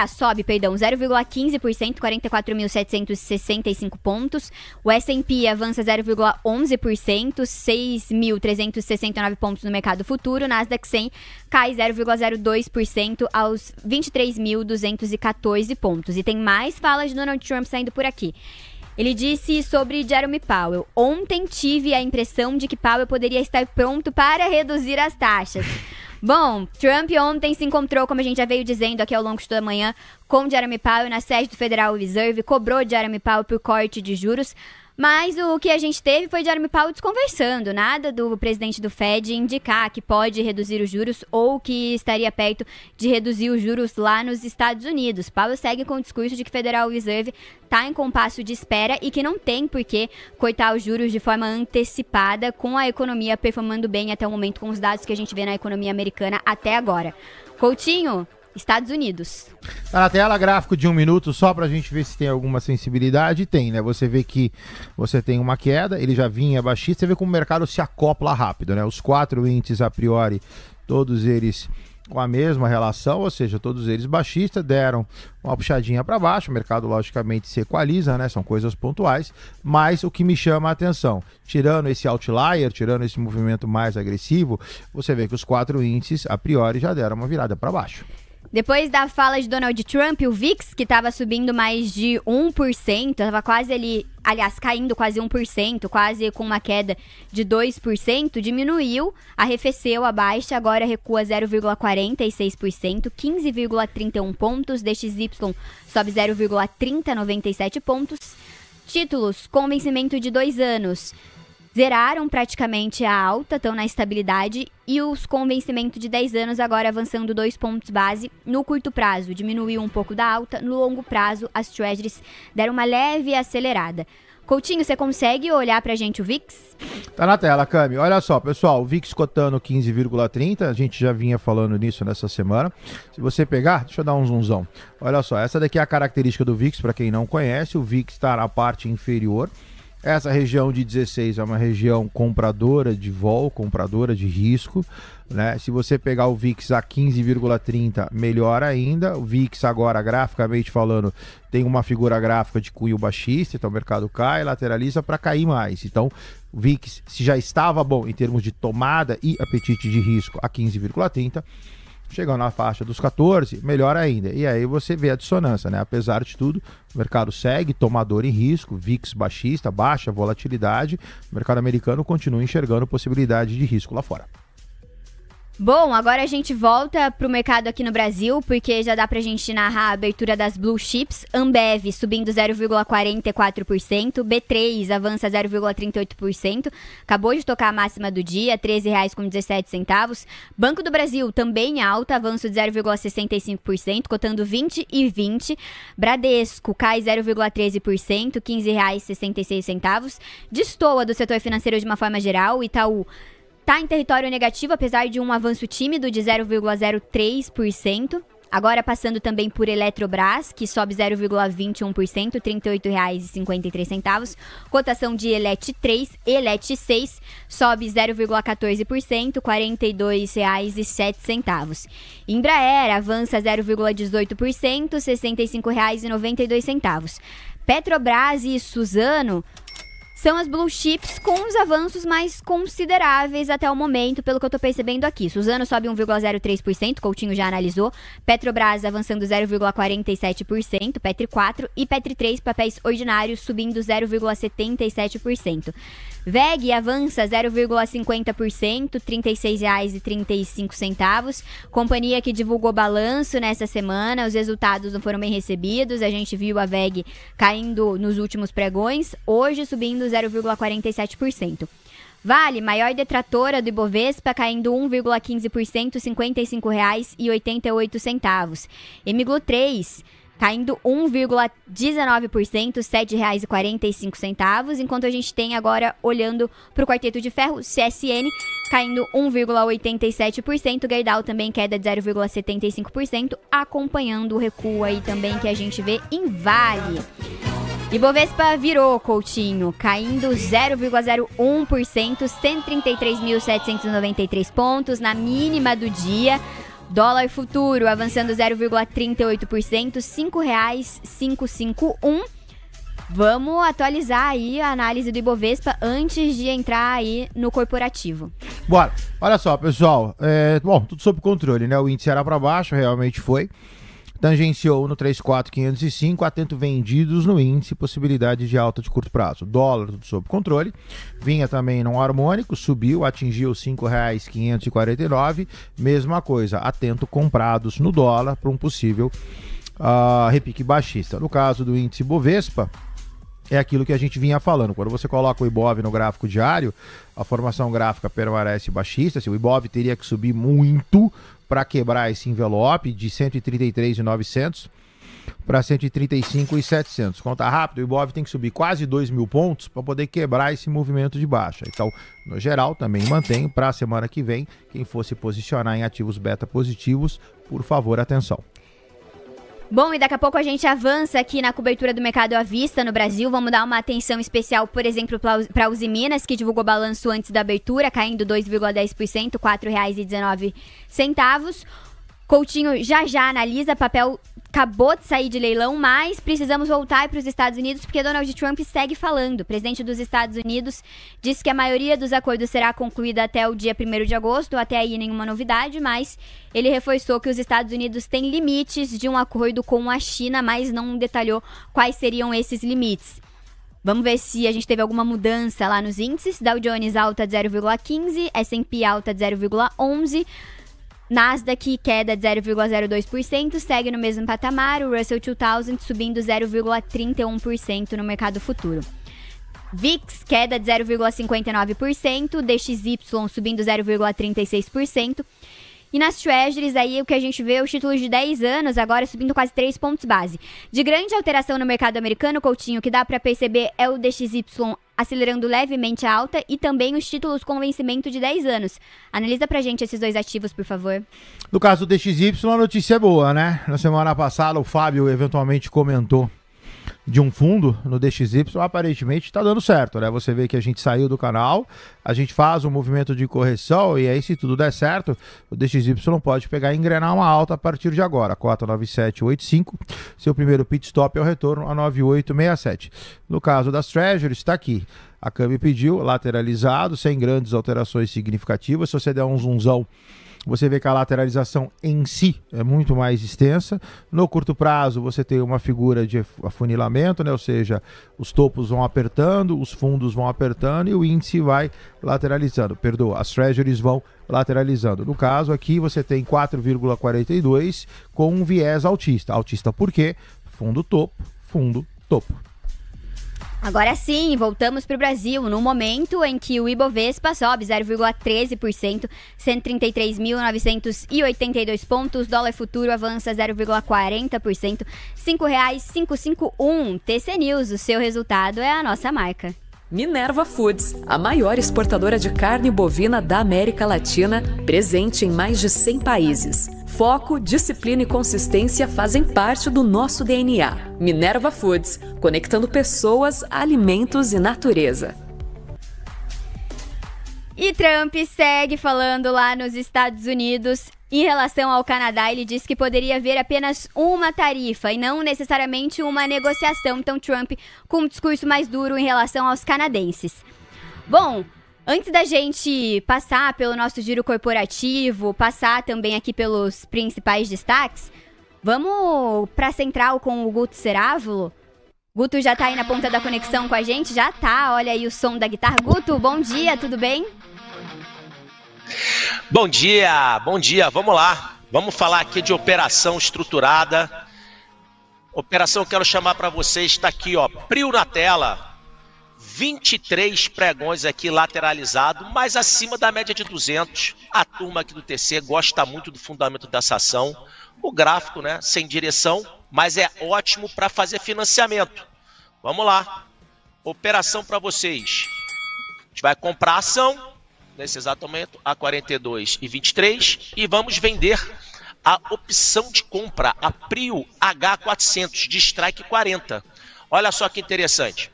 [SPEAKER 1] sobe 0,15%, 44.765 pontos. O S&P avança 0,11%, 6.369 pontos no mercado futuro. Nasdaq 100 cai 0,02% aos 23.214 pontos. E tem mais falas de Donald Trump saindo por aqui. Ele disse sobre Jerome Powell: ontem tive a impressão de que Powell poderia estar pronto para reduzir as taxas. Bom, Trump ontem se encontrou, como a gente já veio dizendo aqui ao longo de toda a manhã, com Jerome Powell na sede do Federal Reserve, cobrou Jerome Powell por corte de juros, mas o que a gente teve foi Jerome Powell desconversando, nada do presidente do Fed indicar que pode reduzir os juros ou que estaria perto de reduzir os juros lá nos Estados Unidos. Powell segue com o discurso de que o Federal Reserve está em compasso de espera e que não tem por que cortar os juros de forma antecipada, com a economia performando bem até o momento, com os dados que a gente vê na economia americana até agora. Coutinho, Estados Unidos.
[SPEAKER 2] Tá na tela, gráfico de 1 minuto, só pra gente ver se tem alguma sensibilidade. Tem, né? Você vê que você tem uma queda, ele já vinha baixista, você vê como o mercado se acopla rápido, né? Os 4 índices a priori, todos eles com a mesma relação, ou seja, todos eles baixistas, deram uma puxadinha para baixo, o mercado logicamente se equaliza, né? São coisas pontuais, mas o que me chama a atenção, tirando esse outlier, tirando esse movimento mais agressivo, você vê que os 4 índices a priori já deram uma virada para baixo.
[SPEAKER 1] Depois da fala de Donald Trump, o VIX, que estava subindo mais de 1%, estava quase ali, aliás, caindo quase 1%, quase com uma queda de 2%, diminuiu, arrefeceu a baixa, agora recua 0,46%, 15,31 pontos, DXY sobe 0,3097 pontos. Títulos com vencimento de 2 anos zeraram praticamente a alta, estão na estabilidade, e os com vencimento de 10 anos agora avançando 2 pontos base no curto prazo, diminuiu um pouco da alta, no longo prazo as treasuries deram uma leve acelerada. Coutinho, você consegue olhar pra gente o VIX?
[SPEAKER 2] Tá na tela, Cami. Olha só, pessoal, o VIX cotando 15,30, a gente já vinha falando nisso nessa semana. Se você pegar, deixa eu dar um zoomzão. Olha só, essa daqui é a característica do VIX, para quem não conhece, o VIX está na parte inferior. Essa região de 16 é uma região compradora de vol, compradora de risco, né? Se você pegar o VIX a 15,30, melhor ainda. O VIX agora, graficamente falando, tem uma figura gráfica de cunho baixista, então o mercado cai, lateraliza para cair mais. Então, o VIX, se já estava bom em termos de tomada e apetite de risco a 15,30, chegando na faixa dos 14, melhor ainda. E aí você vê a dissonância, né? Apesar de tudo, o mercado segue tomador em risco, VIX baixista, baixa volatilidade. O mercado americano continua enxergando possibilidade de risco lá fora.
[SPEAKER 1] Bom, agora a gente volta pro mercado aqui no Brasil, porque já dá pra gente narrar a abertura das Blue Chips. Ambev subindo 0,44%, B3 avança 0,38%, acabou de tocar a máxima do dia, R$ 13,17. Banco do Brasil também alta, avanço de 0,65%, cotando 20,20. Bradesco cai 0,13%, R$ 15,66. Destoa do setor financeiro de uma forma geral, Itaú está em território negativo, apesar de um avanço tímido de 0,03%. Agora passando também por Eletrobras, que sobe 0,21%, R$ 38,53. Cotação de Elet 3, Elet 6, sobe 0,14%, R$ 42,07. Embraer avança 0,18%, R$ 65,92. Petrobras e Suzano são as Blue Chips com os avanços mais consideráveis até o momento, pelo que eu tô percebendo aqui. Suzano sobe 1,03%, Coutinho já analisou. Petrobras avançando 0,47%, Petri 4 e Petri 3, papéis ordinários, subindo 0,77%. VEG avança 0,50%, R$ 36,35. Companhia que divulgou balanço nessa semana, os resultados não foram bem recebidos. A gente viu a VEG caindo nos últimos pregões, hoje subindo 0,47%. Vale, maior detratora do Ibovespa, caindo 1,15%, R$ 55,88. Emiglu 3, caindo 1,19%, R$ 7,45, enquanto a gente tem agora, olhando para o quarteto de ferro, CSN, caindo 1,87%, Gerdau também queda de 0,75%, acompanhando o recuo aí também que a gente vê em Vale. Ibovespa virou, Coutinho, caindo 0,01%, 133.793 pontos, na mínima do dia. Dólar futuro avançando 0,38%, R$ 5,551. Vamos atualizar aí a análise do Ibovespa antes de entrar aí no corporativo.
[SPEAKER 2] Bora. Olha só, pessoal. Bom, tudo sob controle, né? O índice era para baixo, realmente foi. Tangenciou no 34.505, atento vendidos no índice, possibilidade de alta de curto prazo. Dólar, tudo sob controle. Vinha também num harmônico, subiu, atingiu R$ 5,549. Mesma coisa, atento comprados no dólar para um possível repique baixista. No caso do índice Bovespa, é aquilo que a gente vinha falando. Quando você coloca o Ibov no gráfico diário, a formação gráfica permanece baixista. O Ibov teria que subir muito para quebrar esse envelope de 133.900. para 135.700. Conta rápido, o Ibov tem que subir quase 2.000 pontos para poder quebrar esse movimento de baixa. Então, no geral, também mantenho para a semana que vem. Quem fosse posicionar em ativos beta positivos, por favor, atenção.
[SPEAKER 1] Bom, e daqui a pouco a gente avança aqui na cobertura do mercado à vista no Brasil. Vamos dar uma atenção especial, por exemplo, para a Uzi Minas, que divulgou balanço antes da abertura, caindo 2,10%, R$ 4,19. Coutinho já analisa, papel acabou de sair de leilão, mas precisamos voltar para os Estados Unidos porque Donald Trump segue falando. O presidente dos Estados Unidos disse que a maioria dos acordos será concluída até o dia 1º de agosto, até aí nenhuma novidade, mas ele reforçou que os Estados Unidos têm limites de um acordo com a China, mas não detalhou quais seriam esses limites. Vamos ver se a gente teve alguma mudança lá nos índices. Dow Jones alta de 0,15%, S&P alta de 0,11%, Nasdaq queda de 0,02%, segue no mesmo patamar, o Russell 2000 subindo 0,31% no mercado futuro. VIX queda de 0,59%, DXY subindo 0,36%. E nas Treasuries, aí o que a gente vê, os títulos de 10 anos agora subindo quase 3 pontos base. De grande alteração no mercado americano, Coutinho, que dá para perceber é o DXY acelerando levemente a alta e também os títulos com vencimento de 10 anos. Analisa pra gente esses dois ativos, por favor.
[SPEAKER 2] No caso do DXY, a notícia é boa, né? Na semana passada, o Fábio eventualmente comentou de um fundo no DXY, aparentemente está dando certo, né? Você vê que a gente saiu do canal, a gente faz um movimento de correção e aí, se tudo der certo, o DXY pode pegar e engrenar uma alta a partir de agora. Cota 9785, seu primeiro pit stop é o retorno a 9867. No caso das Treasuries, está aqui. A câmbio pediu lateralizado, sem grandes alterações significativas. Se você der um zoomzão, você vê que a lateralização em si é muito mais extensa. No curto prazo, você tem uma figura de afunilamento, né? Ou seja, os topos vão apertando, os fundos vão apertando e o índice vai lateralizando. Perdoa, as treasuries vão lateralizando. No caso aqui, você tem 4,42 com um viés altista. Altista por quê? Fundo topo, fundo topo.
[SPEAKER 1] Agora sim, voltamos para o Brasil, no momento em que o Ibovespa sobe 0,13%, 133.982 pontos, dólar futuro avança 0,40%, R$ 5,551. TC News, o seu resultado é a nossa marca.
[SPEAKER 6] Minerva Foods, a maior exportadora de carne bovina da América Latina, presente em mais de 100 países. Foco, disciplina e consistência fazem parte do nosso DNA. Minerva Foods, conectando pessoas, alimentos e natureza.
[SPEAKER 1] E Trump segue falando lá nos Estados Unidos. Em relação ao Canadá, ele disse que poderia haver apenas uma tarifa e não necessariamente uma negociação. Então, Trump com um discurso mais duro em relação aos canadenses. Bom, antes da gente passar pelo nosso giro corporativo, passar também aqui pelos principais destaques, vamos para a central com o Guto Cerávulo. Guto já tá aí na ponta da conexão com a gente? Já tá, olha aí o som da guitarra. Guto, bom dia, tudo bem?
[SPEAKER 7] Bom dia, vamos lá. Vamos falar aqui de operação estruturada. Operação que eu quero chamar para vocês, está aqui, ó, Prio na tela. 23 pregões aqui lateralizado, mas acima da média de 200. A turma aqui do TC gosta muito do fundamento dessa ação. O gráfico, né, sem direção, mas é ótimo para fazer financiamento. Vamos lá. Operação para vocês. A gente vai comprar a ação nesse exato momento a 42,23 e vamos vender a opção de compra, a Prio H400 de strike 40. Olha só que interessante.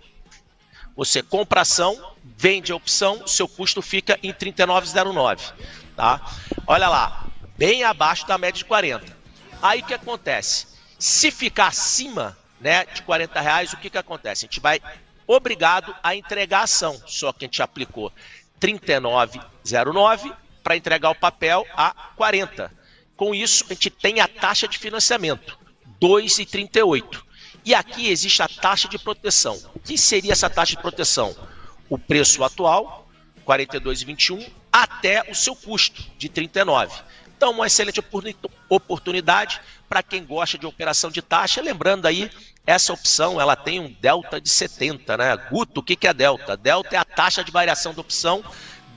[SPEAKER 7] Você compra a ação, vende a opção, seu custo fica em 39,09, tá? Olha lá, bem abaixo da média de 40. Aí o que acontece? Se ficar acima, né, de R$40, o que acontece? A gente vai obrigado a entregar a ação, só que a gente aplicou 39,09 para entregar o papel a 40. Com isso, a gente tem a taxa de financiamento, 2,38. E aqui existe a taxa de proteção. O que seria essa taxa de proteção? O preço atual, 42,21, até o seu custo, de 39. Então, uma excelente oportunidade para quem gosta de operação de taxa. Lembrando aí, essa opção ela tem um delta de 70, né? Guto, o que é delta? Delta é a taxa de variação da opção,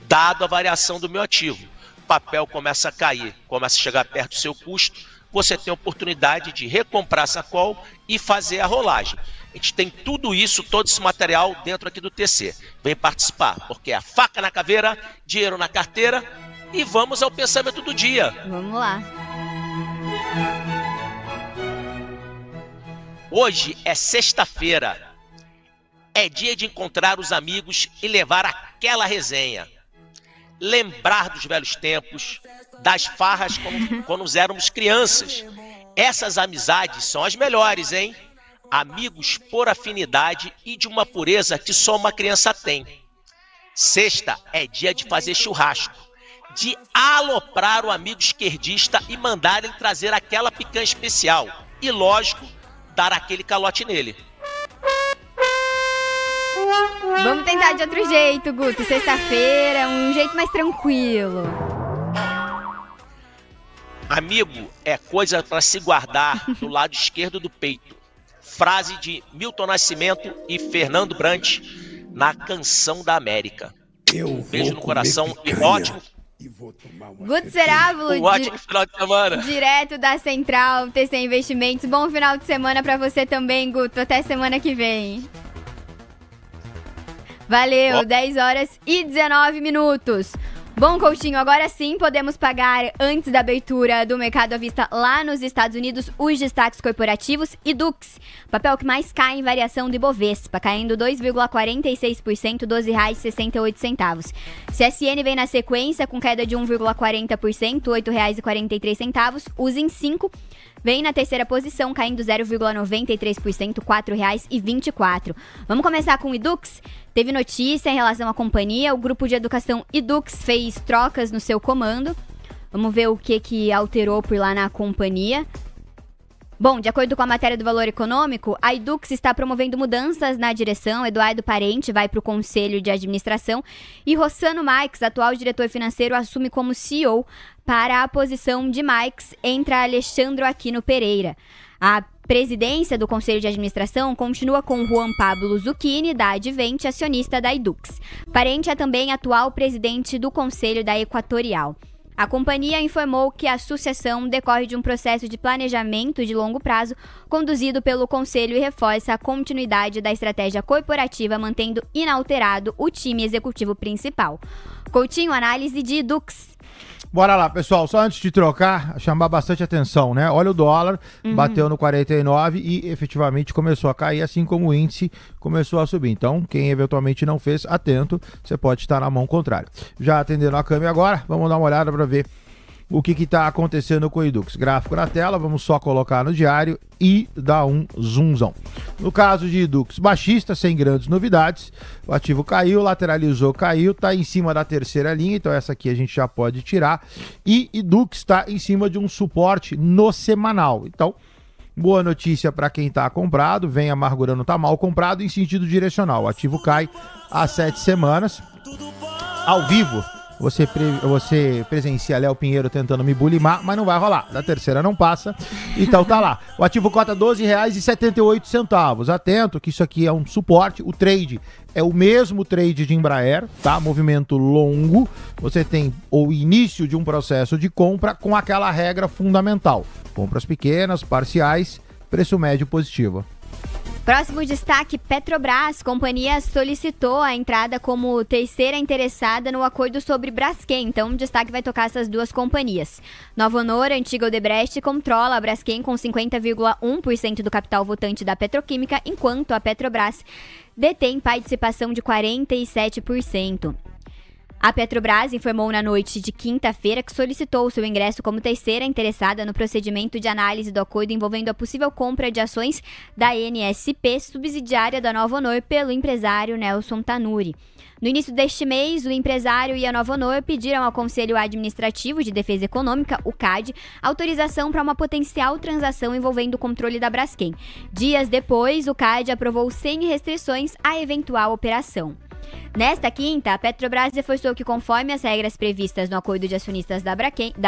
[SPEAKER 7] dado a variação do meu ativo. O papel começa a cair, começa a chegar perto do seu custo, você tem a oportunidade de recomprar essa call e fazer a rolagem. A gente tem tudo isso, todo esse material dentro aqui do TC. Vem participar, porque é a faca na caveira, dinheiro na carteira e vamos ao pensamento do dia.
[SPEAKER 1] Vamos lá.
[SPEAKER 7] Hoje é sexta-feira. É dia de encontrar os amigos e levar aquela resenha. Lembrar dos velhos tempos, das farras quando éramos crianças. Essas amizades são as melhores, hein? Amigos por afinidade e de uma pureza que só uma criança tem. Sexta é dia de fazer churrasco, de aloprar o amigo esquerdista e mandar ele trazer aquela picanha especial. E, lógico, dar aquele calote nele.
[SPEAKER 1] Vamos tentar de outro jeito, Guto. Sexta-feira, um jeito mais tranquilo.
[SPEAKER 7] Amigo é coisa para se guardar do lado esquerdo do peito. Frase de Milton Nascimento e Fernando Brant na Canção da América. Um beijo no coração e ótimo.
[SPEAKER 1] Guto Cerávulo,
[SPEAKER 7] Um ótimo final de semana.
[SPEAKER 1] direto da Central TC Investimentos. Bom final de semana pra você também, Guto. Até semana que vem. Valeu, 10 horas e 19 minutos. Bom, Coutinho, agora sim podemos pagar, antes da abertura do mercado à vista lá nos Estados Unidos, os destaques corporativos e Dux. Papel que mais cai em variação do Ibovespa, caindo 2,46%, R$ 12,68. CSN vem na sequência com queda de 1,40%, R$ 8,43. Usa em 5. Vem na terceira posição, caindo 0,93%, R$ 4,24. Vamos começar com o Idux. Teve notícia em relação à companhia. O grupo de educação Idux fez trocas no seu comando. Vamos ver o que alterou por lá na companhia. Bom, de acordo com a matéria do Valor Econômico, a Idux está promovendo mudanças na direção. Eduardo Parente vai para o Conselho de Administração e Rossano Marques, atual diretor financeiro, assume como CEO. Para a posição de Marques, entra Alexandre Aquino Pereira. A presidência do Conselho de Administração continua com Juan Pablo Zucchini, da Advent, acionista da Idux. Parente é também atual presidente do Conselho da Equatorial. A companhia informou que a sucessão decorre de um processo de planejamento de longo prazo conduzido pelo Conselho e reforça a continuidade da estratégia corporativa, mantendo inalterado o time executivo principal. Coutinho, análise de Idux.
[SPEAKER 2] Bora lá, pessoal. Só antes de trocar, chamar bastante atenção, né? Olha o dólar, bateu no 49 e efetivamente começou a cair, assim como o índice começou a subir. Então, quem eventualmente não fez, atento, você pode estar na mão contrária. Já atendendo a câmera agora, vamos dar uma olhada para ver o que está acontecendo com o Idux. Gráfico na tela, vamos só colocar no diário e dar um zoomzão. No caso de Idux, baixista, sem grandes novidades. O ativo caiu, lateralizou, caiu, está em cima da terceira linha, então essa aqui a gente já pode tirar. E Idux está em cima de um suporte no semanal. Então, boa notícia para quem está comprado, vem amargurando, está mal comprado em sentido direcional. O ativo cai há 7 semanas, ao vivo. Você presencia Léo Pinheiro tentando me bulimar, mas não vai rolar. Da terceira não passa. Então tá lá. O ativo cota R$ 12,78. Atento que isso aqui é um suporte. O trade é o mesmo trade de Embraer, tá? Movimento longo. Você tem o início de um processo de compra com aquela regra fundamental. Compras pequenas, parciais, preço médio positivo.
[SPEAKER 1] Próximo destaque, Petrobras. Companhia solicitou a entrada como terceira interessada no acordo sobre Braskem. Então, o destaque vai tocar essas duas companhias. Nova Honor, antiga Odebrecht, controla a Braskem com 50,1% do capital votante da petroquímica, enquanto a Petrobras detém participação de 47%. A Petrobras informou na noite de quinta-feira que solicitou seu ingresso como terceira interessada no procedimento de análise do acordo envolvendo a possível compra de ações da NSP, subsidiária da Nova Honor, pelo empresário Nelson Tanuri. No início deste mês, o empresário e a Nova Honor pediram ao Conselho Administrativo de Defesa Econômica, o CAD, autorização para uma potencial transação envolvendo o controle da Braskem. Dias depois, o CAD aprovou sem restrições a eventual operação. Nesta quinta, a Petrobras reforçou que, conforme as regras previstas no acordo de acionistas da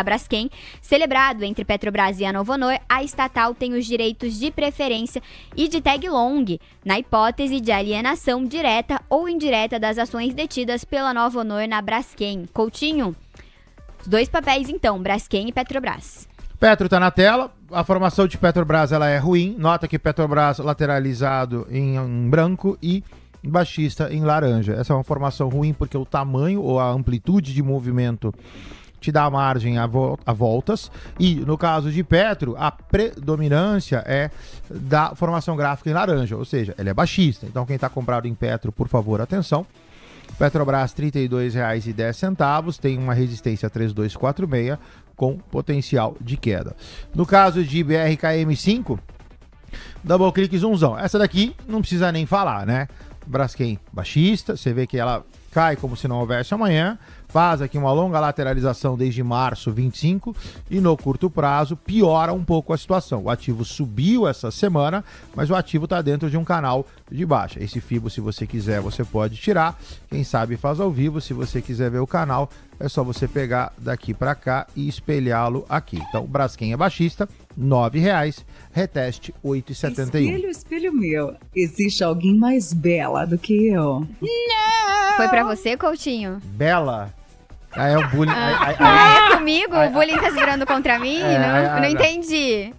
[SPEAKER 1] Braskem, celebrado entre Petrobras e a Nova Honor, a estatal tem os direitos de preferência e de tag long, na hipótese de alienação direta ou indireta das ações detidas pela Nova Honor na Braskem. Coutinho, os dois papéis então, Braskem e Petrobras.
[SPEAKER 2] Petro está na tela. A formação de Petrobras ela é ruim. Nota que Petrobras lateralizado em branco e baixista em laranja. Essa é uma formação ruim porque o tamanho ou a amplitude de movimento te dá margem a voltas. E no caso de Petro, a predominância é da formação gráfica em laranja, ou seja, ele é baixista. Então quem está comprado em Petro, por favor, atenção. Petrobras R$ 32,10, tem uma resistência 3246 com potencial de queda. No caso de BRKM5, double clique zoomzão. Essa daqui não precisa nem falar, né? Braskem baixista, você vê que ela cai como se não houvesse amanhã, faz aqui uma longa lateralização desde março 25 e no curto prazo piora um pouco a situação. O ativo subiu essa semana, mas o ativo está dentro de um canal de baixa. Esse FIBO, se você quiser, você pode tirar. Quem sabe faz ao vivo. Se você quiser ver o canal, é só você pegar daqui para cá e espelhá-lo aqui. Então, o Braskem é baixista, R$ 9,00, reteste R$ 8,71.
[SPEAKER 8] Espelho meu, existe alguém mais bela do que eu?
[SPEAKER 1] Não! Foi pra você, Coutinho?
[SPEAKER 2] Bela? É o bullying.
[SPEAKER 1] É comigo? O bullying tá se virando contra mim? Não entendi.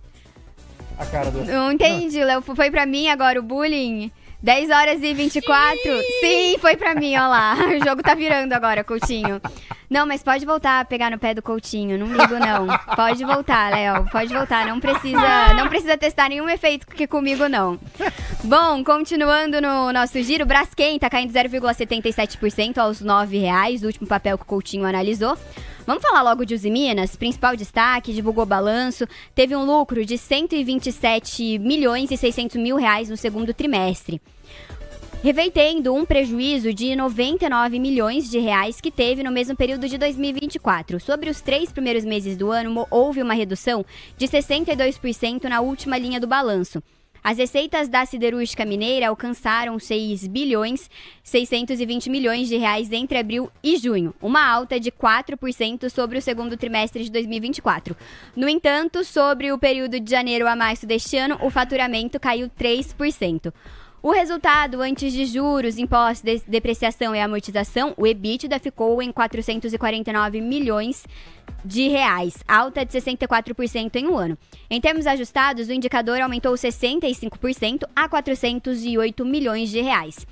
[SPEAKER 2] A cara do...
[SPEAKER 1] Não entendi, Léo. Foi pra mim agora o bullying? 10h24. Sim, foi pra mim, ó lá. O jogo tá virando agora, Coutinho. Não, mas pode voltar a pegar no pé do Coutinho. Não ligo, não. Pode voltar, Léo. Pode voltar. Não precisa testar nenhum efeito que comigo, não. Bom, continuando no nosso giro, Braskem tá caindo 0,77% aos R$ 9,00, o último papel que o Coutinho analisou. Vamos falar logo de Usiminas, principal destaque, divulgou balanço, teve um lucro de 127 milhões e 600 mil reais no segundo trimestre, revertendo um prejuízo de 99 milhões de reais que teve no mesmo período de 2024. Sobre os 3 primeiros meses do ano, houve uma redução de 62% na última linha do balanço. As receitas da siderúrgica mineira alcançaram 6 bilhões 620 milhões de reais entre abril e junho, uma alta de 4% sobre o segundo trimestre de 2024. No entanto, sobre o período de janeiro a março deste ano, o faturamento caiu 3%. O resultado, antes de juros, impostos, depreciação e amortização, o EBITDA ficou em 449 milhões de reais, alta de 64% em um ano. Em termos ajustados, o indicador aumentou 65% a 408 milhões de reais.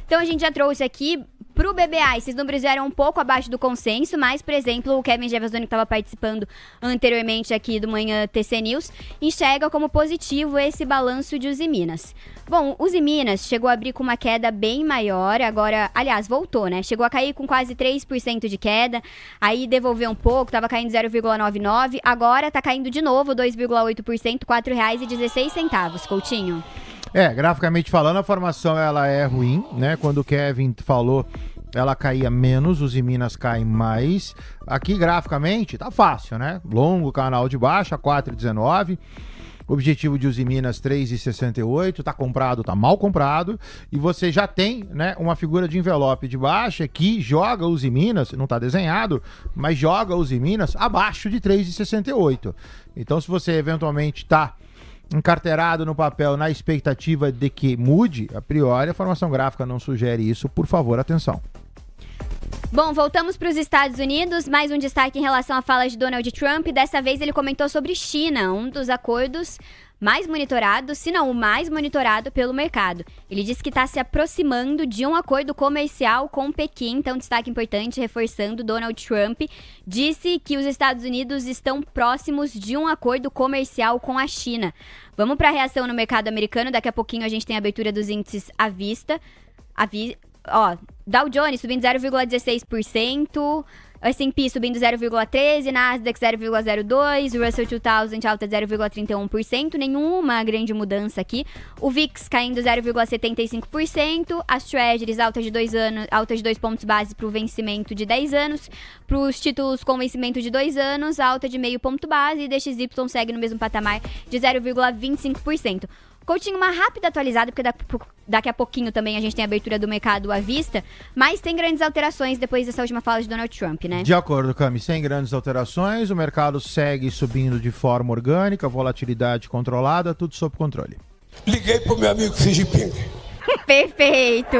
[SPEAKER 1] Então a gente já trouxe aqui pro BBA, esses números eram um pouco abaixo do consenso, mas, por exemplo, o Kevin Jefferson, que estava participando anteriormente aqui do Manhã TC News, enxerga como positivo esse balanço de Usiminas. Bom, Usiminas chegou a abrir com uma queda bem maior, agora, aliás, voltou, né? Chegou a cair com quase 3% de queda, aí devolveu um pouco, estava caindo 0,99%, agora está caindo de novo 2,8%, R$ 4,16, Coutinho.
[SPEAKER 2] Graficamente falando, a formação ela é ruim, né? Quando o Kevin falou, ela caía menos, os Usiminas caem mais. Aqui, graficamente, tá fácil, né? Longo canal de baixa, 4,19. Objetivo de Usiminas, 3,68. Tá comprado, tá mal comprado. E você já tem, né, uma figura de envelope de baixa que joga os Usiminas, não tá desenhado, mas joga os Usiminas abaixo de 3,68. Então, se você eventualmente tá encarteirado no papel na expectativa de que mude, a priori a formação gráfica não sugere isso, por favor, atenção.
[SPEAKER 1] Bom, voltamos para os Estados Unidos, mais um destaque em relação à fala de Donald Trump, dessa vez ele comentou sobre China, um dos acordos mais monitorados, se não o mais monitorado pelo mercado. Ele disse que está se aproximando de um acordo comercial com Pequim, então destaque importante, reforçando, Donald Trump disse que os Estados Unidos estão próximos de um acordo comercial com a China. Vamos para a reação no mercado americano, daqui a pouquinho a gente tem a abertura dos índices à vista. Dow Jones subindo 0,16%, S&P subindo 0,13%, Nasdaq 0,02%, o Russell 2000 alta 0,31%, nenhuma grande mudança aqui. O VIX caindo 0,75%, as Treasuries alta de 2 anos, alta de 2 pontos base para o vencimento de 10 anos, para os títulos com vencimento de 2 anos, alta de meio ponto base, e DXY segue no mesmo patamar de 0,25%. Coutinho, uma rápida atualizada, porque daqui a pouquinho também a gente tem a abertura do mercado à vista, mas tem grandes alterações depois dessa última fala de Donald Trump, né?
[SPEAKER 2] De acordo, Cami, sem grandes alterações, o mercado segue subindo de forma orgânica, volatilidade controlada, tudo sob controle.
[SPEAKER 9] Liguei pro meu amigo Xi Jinping.
[SPEAKER 1] Perfeito!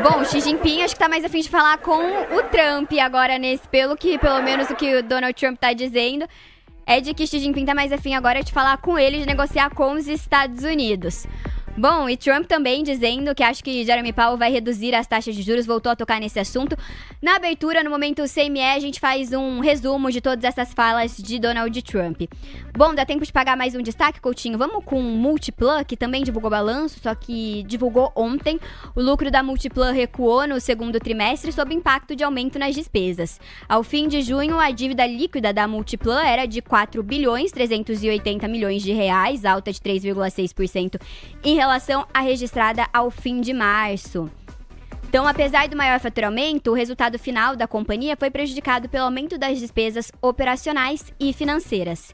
[SPEAKER 1] Bom, Xi Jinping acho que tá mais a fim de falar com o Trump agora pelo menos o que o Donald Trump tá dizendo. é de que Xi Jinping tá mais afim agora de falar com ele, de negociar com os Estados Unidos. Bom, e Trump também dizendo que acha que Jeremy Powell vai reduzir as taxas de juros, voltou a tocar nesse assunto. Na abertura, no momento CME, a gente faz um resumo de todas essas falas de Donald Trump. Bom, dá tempo de pagar mais um destaque, Coutinho? Vamos com o Multiplan, que também divulgou balanço, só que divulgou ontem. O lucro da Multiplan recuou no segundo trimestre sob impacto de aumento nas despesas. Ao fim de junho, a dívida líquida da Multiplan era de 4 bilhões 380 milhões de reais, alta de 3,6% em relação à registrada ao fim de março. Então, apesar do maior faturamento, o resultado final da companhia foi prejudicado pelo aumento das despesas operacionais e financeiras.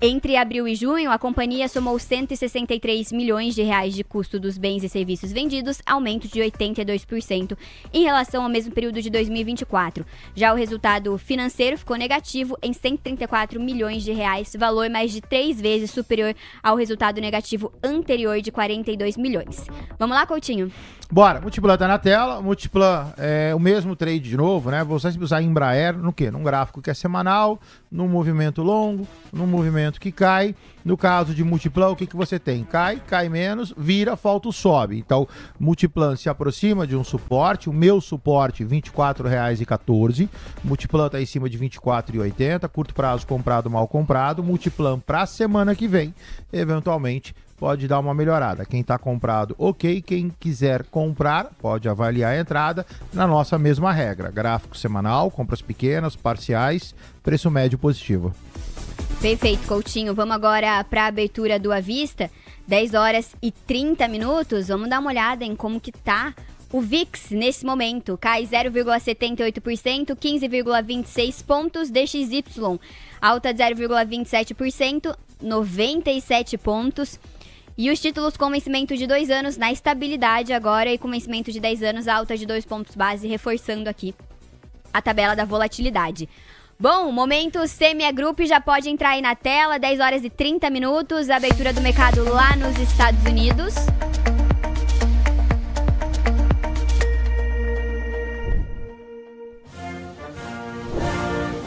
[SPEAKER 1] Entre abril e junho, a companhia somou 163 milhões de reais de custo dos bens e serviços vendidos, aumento de 82% em relação ao mesmo período de 2024. Já o resultado financeiro ficou negativo em 134 milhões de reais, valor mais de 3 vezes superior ao resultado negativo anterior de 42 milhões. Vamos lá, Coutinho?
[SPEAKER 2] Bora, Multiplan tá na tela, Multiplan é o mesmo trade de novo, né? Você usar Embraer no quê? Num gráfico que é semanal, num movimento longo, num movimento que cai. No caso de Multiplan, o que você tem? Cai menos, vira, falta o sobe. Então, Multiplan se aproxima de um suporte, o meu suporte R$ 24,14. Multiplan está em cima de R$ 24,80, curto prazo comprado, mal comprado. Multiplan para a semana que vem, eventualmente, pode dar uma melhorada. Quem está comprado, ok. Quem quiser comprar, pode avaliar a entrada na nossa mesma regra. Gráfico semanal, compras pequenas, parciais, preço médio positivo.
[SPEAKER 1] Perfeito, Coutinho. Vamos agora para a abertura do À Vista, 10 horas e 30 minutos. Vamos dar uma olhada em como que tá o VIX nesse momento. Cai 0,78%, 15,26 pontos. DXY, alta de 0,27%, 97 pontos. E os títulos com vencimento de 2 anos na estabilidade agora e com vencimento de 10 anos, alta de 2 pontos base, reforçando aqui a tabela da volatilidade. Bom, momento CME Group já pode entrar aí na tela, 10 horas e 30 minutos, abertura do mercado lá nos Estados Unidos.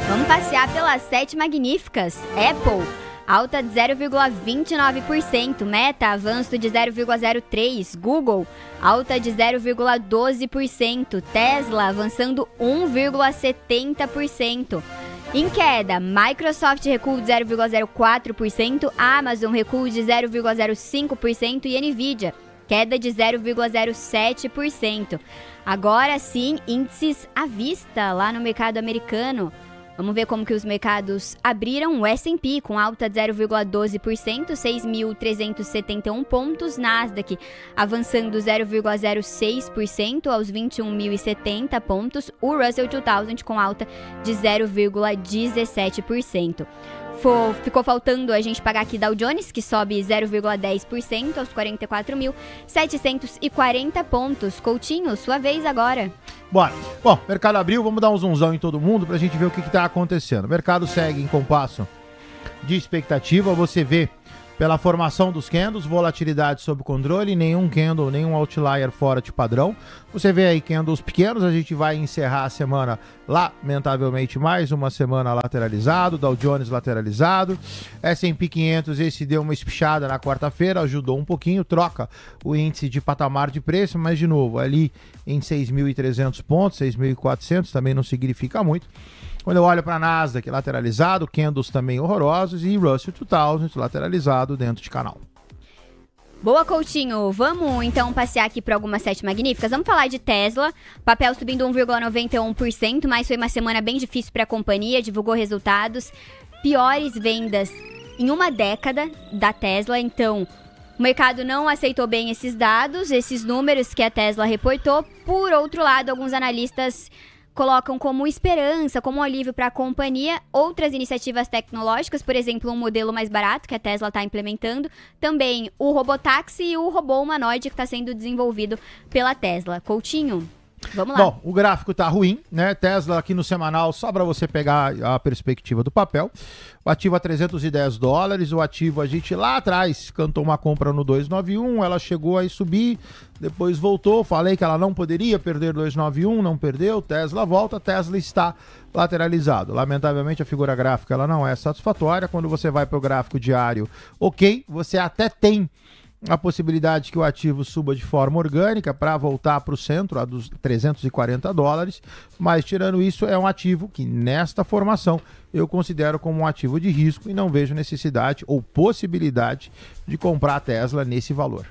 [SPEAKER 1] Vamos passear pelas 7 magníficas. Apple, alta de 0,29%. Meta, avanço de 0,03%. Google, alta de 0,12%. Tesla, avançando 1,70%. Em queda, Microsoft recuo de 0,04%. Amazon, recuo de 0,05%. E Nvidia, queda de 0,07%. Agora sim, índices à vista lá no mercado americano. Vamos ver como que os mercados abriram. O S&P com alta de 0,12%, 6.371 pontos. Nasdaq avançando 0,06% aos 21.070 pontos. O Russell 2000 com alta de 0,17%. Ficou faltando a gente pagar aqui Dow Jones, que sobe 0,10% aos 44.740 pontos. Coutinho, sua vez agora.
[SPEAKER 2] Bora. Bom, mercado abriu, vamos dar um zoomzão em todo mundo pra gente ver o que tá acontecendo. O mercado segue em compasso de expectativa, você vê pela formação dos candles, volatilidade sob controle, nenhum candle, nenhum outlier fora de padrão. Você vê aí candles pequenos, a gente vai encerrar a semana, lamentavelmente, mais uma semana lateralizado, Dow Jones lateralizado, S&P 500, esse deu uma espichada na quarta-feira, ajudou um pouquinho, troca o índice de patamar de preço, mas de novo, ali em 6.300 pontos, 6.400, também não significa muito. Quando eu olho para a Nasdaq lateralizado, candles também horrorosos e Russell 2000 lateralizado dentro de canal.
[SPEAKER 1] Boa, Coutinho. Vamos então passear aqui para algumas 7 magníficas. Vamos falar de Tesla. Papel subindo 1,91%, mas foi uma semana bem difícil para a companhia, divulgou resultados. Piores vendas em uma década da Tesla, então o mercado não aceitou bem esses dados, esses números que a Tesla reportou. Por outro lado, alguns analistas colocam como esperança, como alívio para a companhia, outras iniciativas tecnológicas, por exemplo, um modelo mais barato que a Tesla está implementando, também o robotáxi e o robô humanoide que está sendo desenvolvido pela Tesla. Coutinho? Vamos lá.
[SPEAKER 2] Bom, o gráfico tá ruim, né? Tesla aqui no semanal, só para você pegar a perspectiva do papel. O ativo a $310, o ativo a gente lá atrás cantou uma compra no 291, ela chegou a subir, depois voltou, falei que ela não poderia perder 291, não perdeu, Tesla volta, Tesla está lateralizado. Lamentavelmente a figura gráfica ela não é satisfatória, quando você vai para o gráfico diário, ok, você até tem a possibilidade que o ativo suba de forma orgânica para voltar para o centro, a dos $340, mas tirando isso, é um ativo que nesta formação eu considero como um ativo de risco e não vejo necessidade ou possibilidade de comprar a Tesla nesse valor.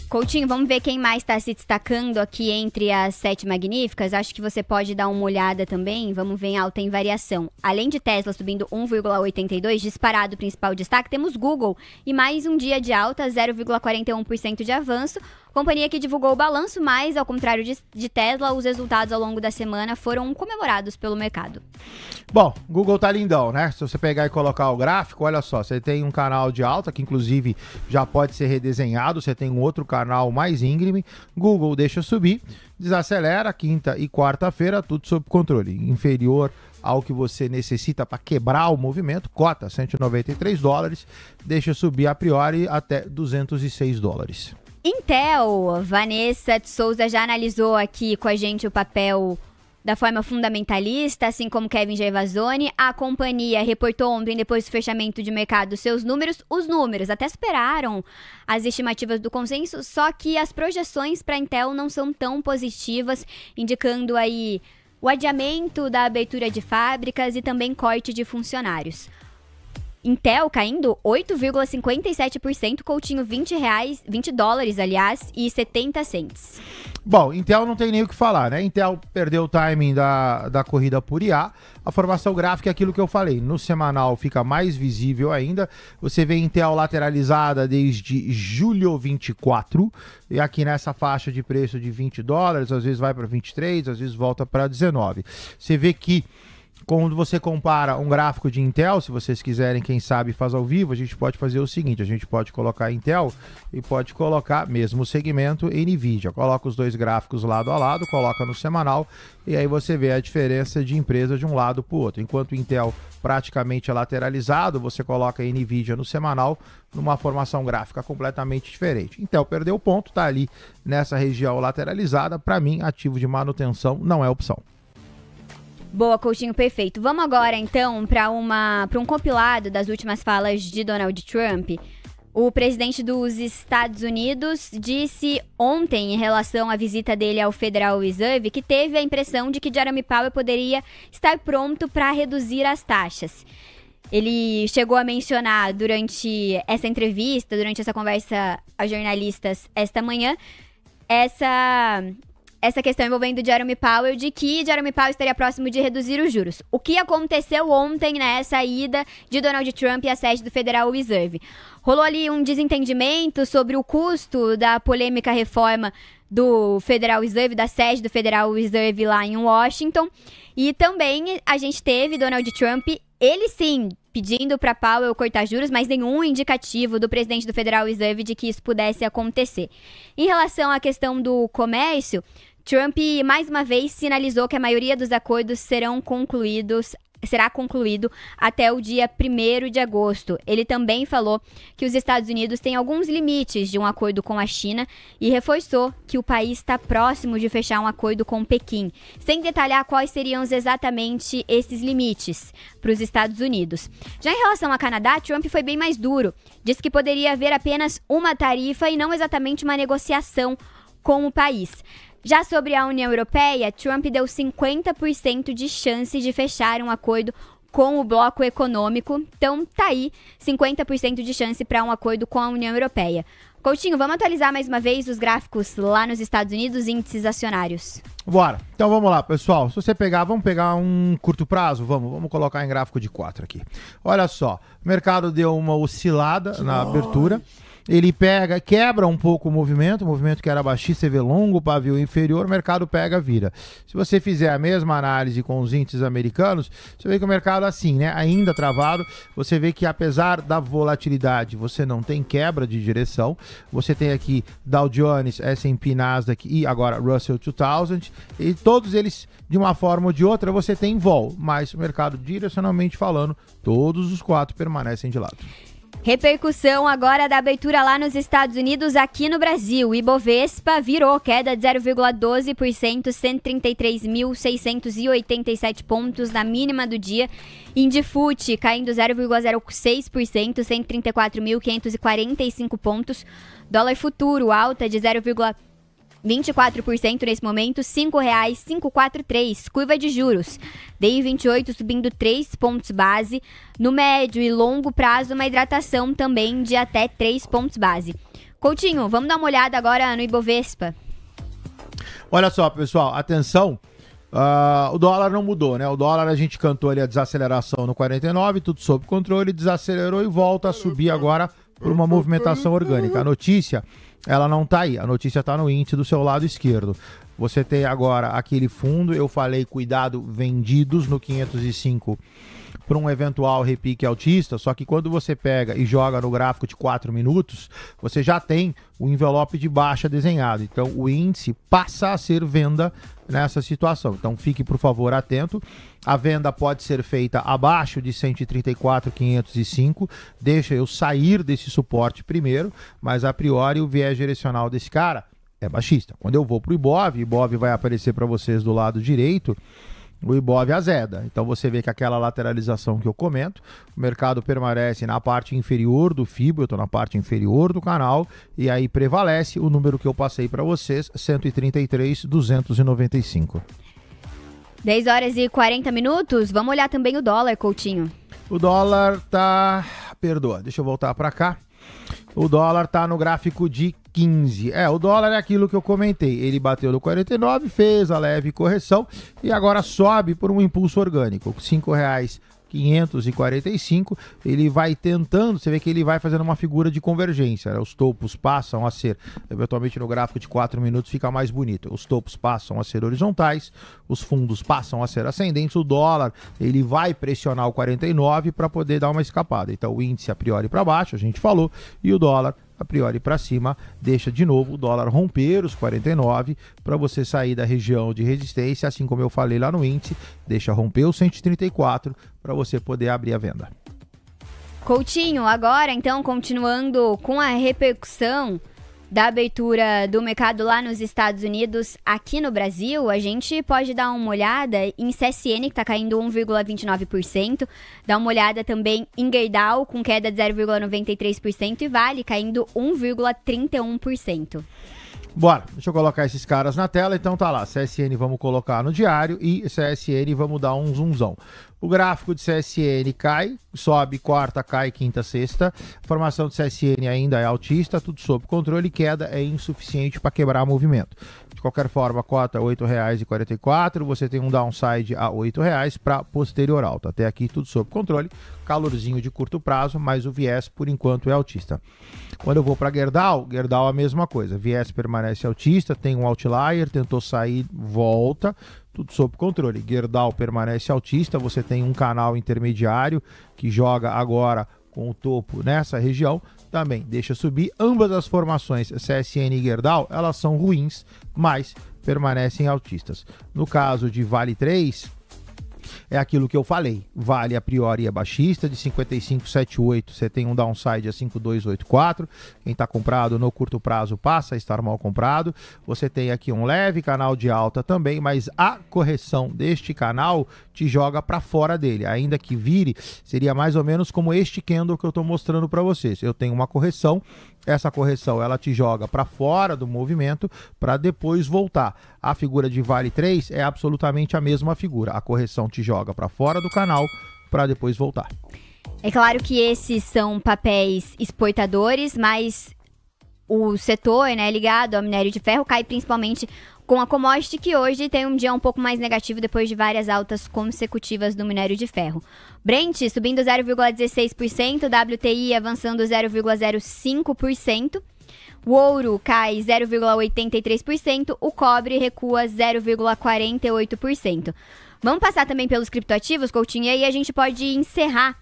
[SPEAKER 1] Coutinho, vamos ver quem mais está se destacando aqui entre as 7 magníficas. Acho que você pode dar uma olhada também. Vamos ver em alta em variação. Além de Tesla subindo 1,82, disparado o principal destaque, temos Google e mais um dia de alta, 0,41% de avanço. Companhia que divulgou o balanço, mas, ao contrário de Tesla, os resultados ao longo da semana foram comemorados pelo mercado.
[SPEAKER 2] Bom, Google tá lindão, né? Se você pegar e colocar o gráfico, olha só, você tem um canal de alta, que inclusive já pode ser redesenhado, você tem um outro canal mais íngreme, Google deixa subir, desacelera, quinta e quarta-feira, tudo sob controle, inferior ao que você necessita para quebrar o movimento, cota $193, deixa subir a priori até $206.
[SPEAKER 1] Intel, Vanessa de Souza já analisou aqui com a gente o papel da forma fundamentalista, assim como Kevin Gervasoni. A companhia reportou ontem, depois do fechamento de mercado, seus números. Os números até superaram as estimativas do consenso, só que as projeções para a Intel não são tão positivas, indicando aí o adiamento da abertura de fábricas e também corte de funcionários. Intel caindo 8,57%, Coutinho, $20, aliás, e 70 cents.
[SPEAKER 2] Bom, Intel não tem nem o que falar, né? Intel perdeu o timing da corrida por IA. A formação gráfica é aquilo que eu falei. No semanal fica mais visível ainda. Você vê Intel lateralizada desde julho 24. E aqui nessa faixa de preço de $20, às vezes vai para 23, às vezes volta para 19. Você vê que quando você compara um gráfico de Intel, se vocês quiserem, quem sabe faz ao vivo, a gente pode fazer o seguinte, a gente pode colocar Intel e pode colocar mesmo segmento NVIDIA. Coloca os dois gráficos lado a lado, coloca no semanal e aí você vê a diferença de empresa de um lado para o outro. Enquanto o Intel praticamente é lateralizado, você coloca a NVIDIA no semanal numa formação gráfica completamente diferente. Intel perdeu o ponto, está ali nessa região lateralizada. Para mim, ativo de manutenção não é opção.
[SPEAKER 1] Boa, Coutinho, perfeito. Vamos agora, então, para um compilado das últimas falas de Donald Trump. O presidente dos Estados Unidos disse ontem, em relação à visita dele ao Federal Reserve, que teve a impressão de que Jerome Powell poderia estar pronto para reduzir as taxas. Ele chegou a mencionar durante essa entrevista, durante essa conversa a jornalistas esta manhã, essa questão envolvendo Jerome Powell, de que Jerome Powell estaria próximo de reduzir os juros. O que aconteceu ontem nessa ida de Donald Trump à sede do Federal Reserve? Rolou ali um desentendimento sobre o custo da polêmica reforma do Federal Reserve, da sede do Federal Reserve lá em Washington. E também a gente teve Donald Trump, ele sim, pedindo para Powell cortar juros, mas nenhum indicativo do presidente do Federal Reserve de que isso pudesse acontecer. Em relação à questão do comércio, Trump, mais uma vez, sinalizou que a maioria dos acordos será concluído até o dia 1º de agosto. Ele também falou que os Estados Unidos têm alguns limites de um acordo com a China e reforçou que o país está próximo de fechar um acordo com Pequim, sem detalhar quais seriam exatamente esses limites para os Estados Unidos. Já em relação ao Canadá, Trump foi bem mais duro. Disse que poderia haver apenas uma tarifa e não exatamente uma negociação com o país. Já sobre a União Europeia, Trump deu 50% de chance de fechar um acordo com o bloco econômico. Então, tá aí, 50% de chance para um acordo com a União Europeia. Coutinho, vamos atualizar mais uma vez os gráficos lá nos Estados Unidos, índices acionários.
[SPEAKER 2] Bora. Então vamos lá, pessoal. Se você pegar, vamos pegar um curto prazo? Vamos colocar em gráfico de 4 aqui. Olha só, o mercado deu uma oscilada na abertura. ele pega, quebra um pouco o movimento que era baixista, você vê longo pavio inferior, o mercado pega, vira. Se você fizer a mesma análise com os índices americanos, você vê que o mercado assim, né, ainda travado, você vê que apesar da volatilidade, você não tem quebra de direção, você tem aqui Dow Jones, S&P, Nasdaq e agora Russell 2000, e todos eles, de uma forma ou de outra, você tem vol, mas o mercado direcionalmente falando, todos os 4 permanecem de lado.
[SPEAKER 1] Repercussão agora da abertura lá nos Estados Unidos, aqui no Brasil. O Ibovespa virou queda de 0,12%, 133.687 pontos na mínima do dia. Indifut caindo 0,06%, 134.545 pontos. Dólar futuro alta de 0,24% nesse momento, R$ 5,543. Curva de juros, DI 28 subindo 3 pontos base. No médio e longo prazo, uma hidratação também de até 3 pontos base. Coutinho, vamos dar uma olhada agora no Ibovespa.
[SPEAKER 2] Olha só, pessoal, atenção. O dólar não mudou, né? O dólar a gente cantou ali a desaceleração no 49, tudo sob controle, desacelerou e volta a subir agora por uma movimentação orgânica. A notícia, ela não tá aí, a notícia tá no índice do seu lado esquerdo. Você tem agora aquele fundo, eu falei, cuidado, vendidos no 505 para um eventual repique altista, só que quando você pega e joga no gráfico de 4 minutos, você já tem o envelope de baixa desenhado. Então o índice passa a ser venda nessa situação. Então fique, por favor, atento. A venda pode ser feita abaixo de 134.505. Deixa eu sair desse suporte primeiro, mas a priori o viés direcional desse cara é baixista. Quando eu vou para o Ibov vai aparecer para vocês do lado direito, o Ibov azeda. Então você vê que aquela lateralização que eu comento, o mercado permanece na parte inferior do FIBO, eu estou na parte inferior do canal, e aí prevalece o número que eu passei para vocês, 133.295.
[SPEAKER 1] 10 horas e 40 minutos, vamos olhar também o dólar, Coutinho.
[SPEAKER 2] O dólar tá... Perdoa, deixa eu voltar para cá. O dólar tá no gráfico de 15. O dólar é aquilo que eu comentei. Ele bateu no 49, fez a leve correção e agora sobe por um impulso orgânico. R$ 5,545. Ele vai tentando, você vê que ele vai fazendo uma figura de convergência, né? Os topos passam a ser, eventualmente no gráfico de 4 minutos fica mais bonito. Os topos passam a ser horizontais, os fundos passam a ser ascendentes. O dólar, ele vai pressionar o 49 para poder dar uma escapada. Então o índice a priori para baixo, a gente falou, e o dólar a priori para cima, deixa de novo o dólar romper os 49 para você sair da região de resistência, assim como eu falei lá no índice, deixa romper os 134 para você poder abrir a venda.
[SPEAKER 1] Coutinho, agora então continuando com a repercussão da abertura do mercado lá nos Estados Unidos, aqui no Brasil, a gente pode dar uma olhada em CSN, que está caindo 1,29%, dar uma olhada também em Gerdau, com queda de 0,93%, e Vale caindo 1,31%.
[SPEAKER 2] Bora, deixa eu colocar esses caras na tela. Então tá lá, CSN vamos colocar no diário e CSN vamos dar um zoomzão. O gráfico de CSN cai, sobe quarta, cai quinta, sexta. A formação de CSN ainda é altista, tudo sob controle, queda é insuficiente para quebrar movimento. De qualquer forma, a cota é R$ 8,44, você tem um downside a R$ 8,00 para posterior alta. Até aqui tudo sob controle, calorzinho de curto prazo, mas o viés por enquanto é altista. Quando eu vou para Gerdau a mesma coisa, viés permanece altista, tem um outlier, tentou sair, volta, tudo sob controle. Gerdau permanece altista, você tem um canal intermediário que joga agora com o topo nessa região, também deixa subir. Ambas as formações, CSN e Gerdau, elas são ruins, mas permanecem altistas. No caso de Vale 3, é aquilo que eu falei. Vale a priori é baixista, de 55,78 você tem um downside a 5,284. Quem está comprado no curto prazo passa a estar mal comprado. Você tem aqui um leve canal de alta também, mas a correção deste canal te joga para fora dele. Ainda que vire, seria mais ou menos como este candle que eu estou mostrando para vocês. Eu tenho uma correção, essa correção ela te joga para fora do movimento para depois voltar. A figura de Vale 3 é absolutamente a mesma figura. A correção te joga para fora do canal para depois voltar. É
[SPEAKER 1] claro que esses são papéis exportadores, mas o setor, né, ligado ao minério de ferro cai principalmente com a commodity, que hoje tem um dia um pouco mais negativo depois de várias altas consecutivas do minério de ferro. Brent subindo 0,16%, WTI avançando 0,05%, o ouro cai 0,83%, o cobre recua 0,48%. Vamos passar também pelos criptoativos, Coutinho, e aí a gente pode encerrar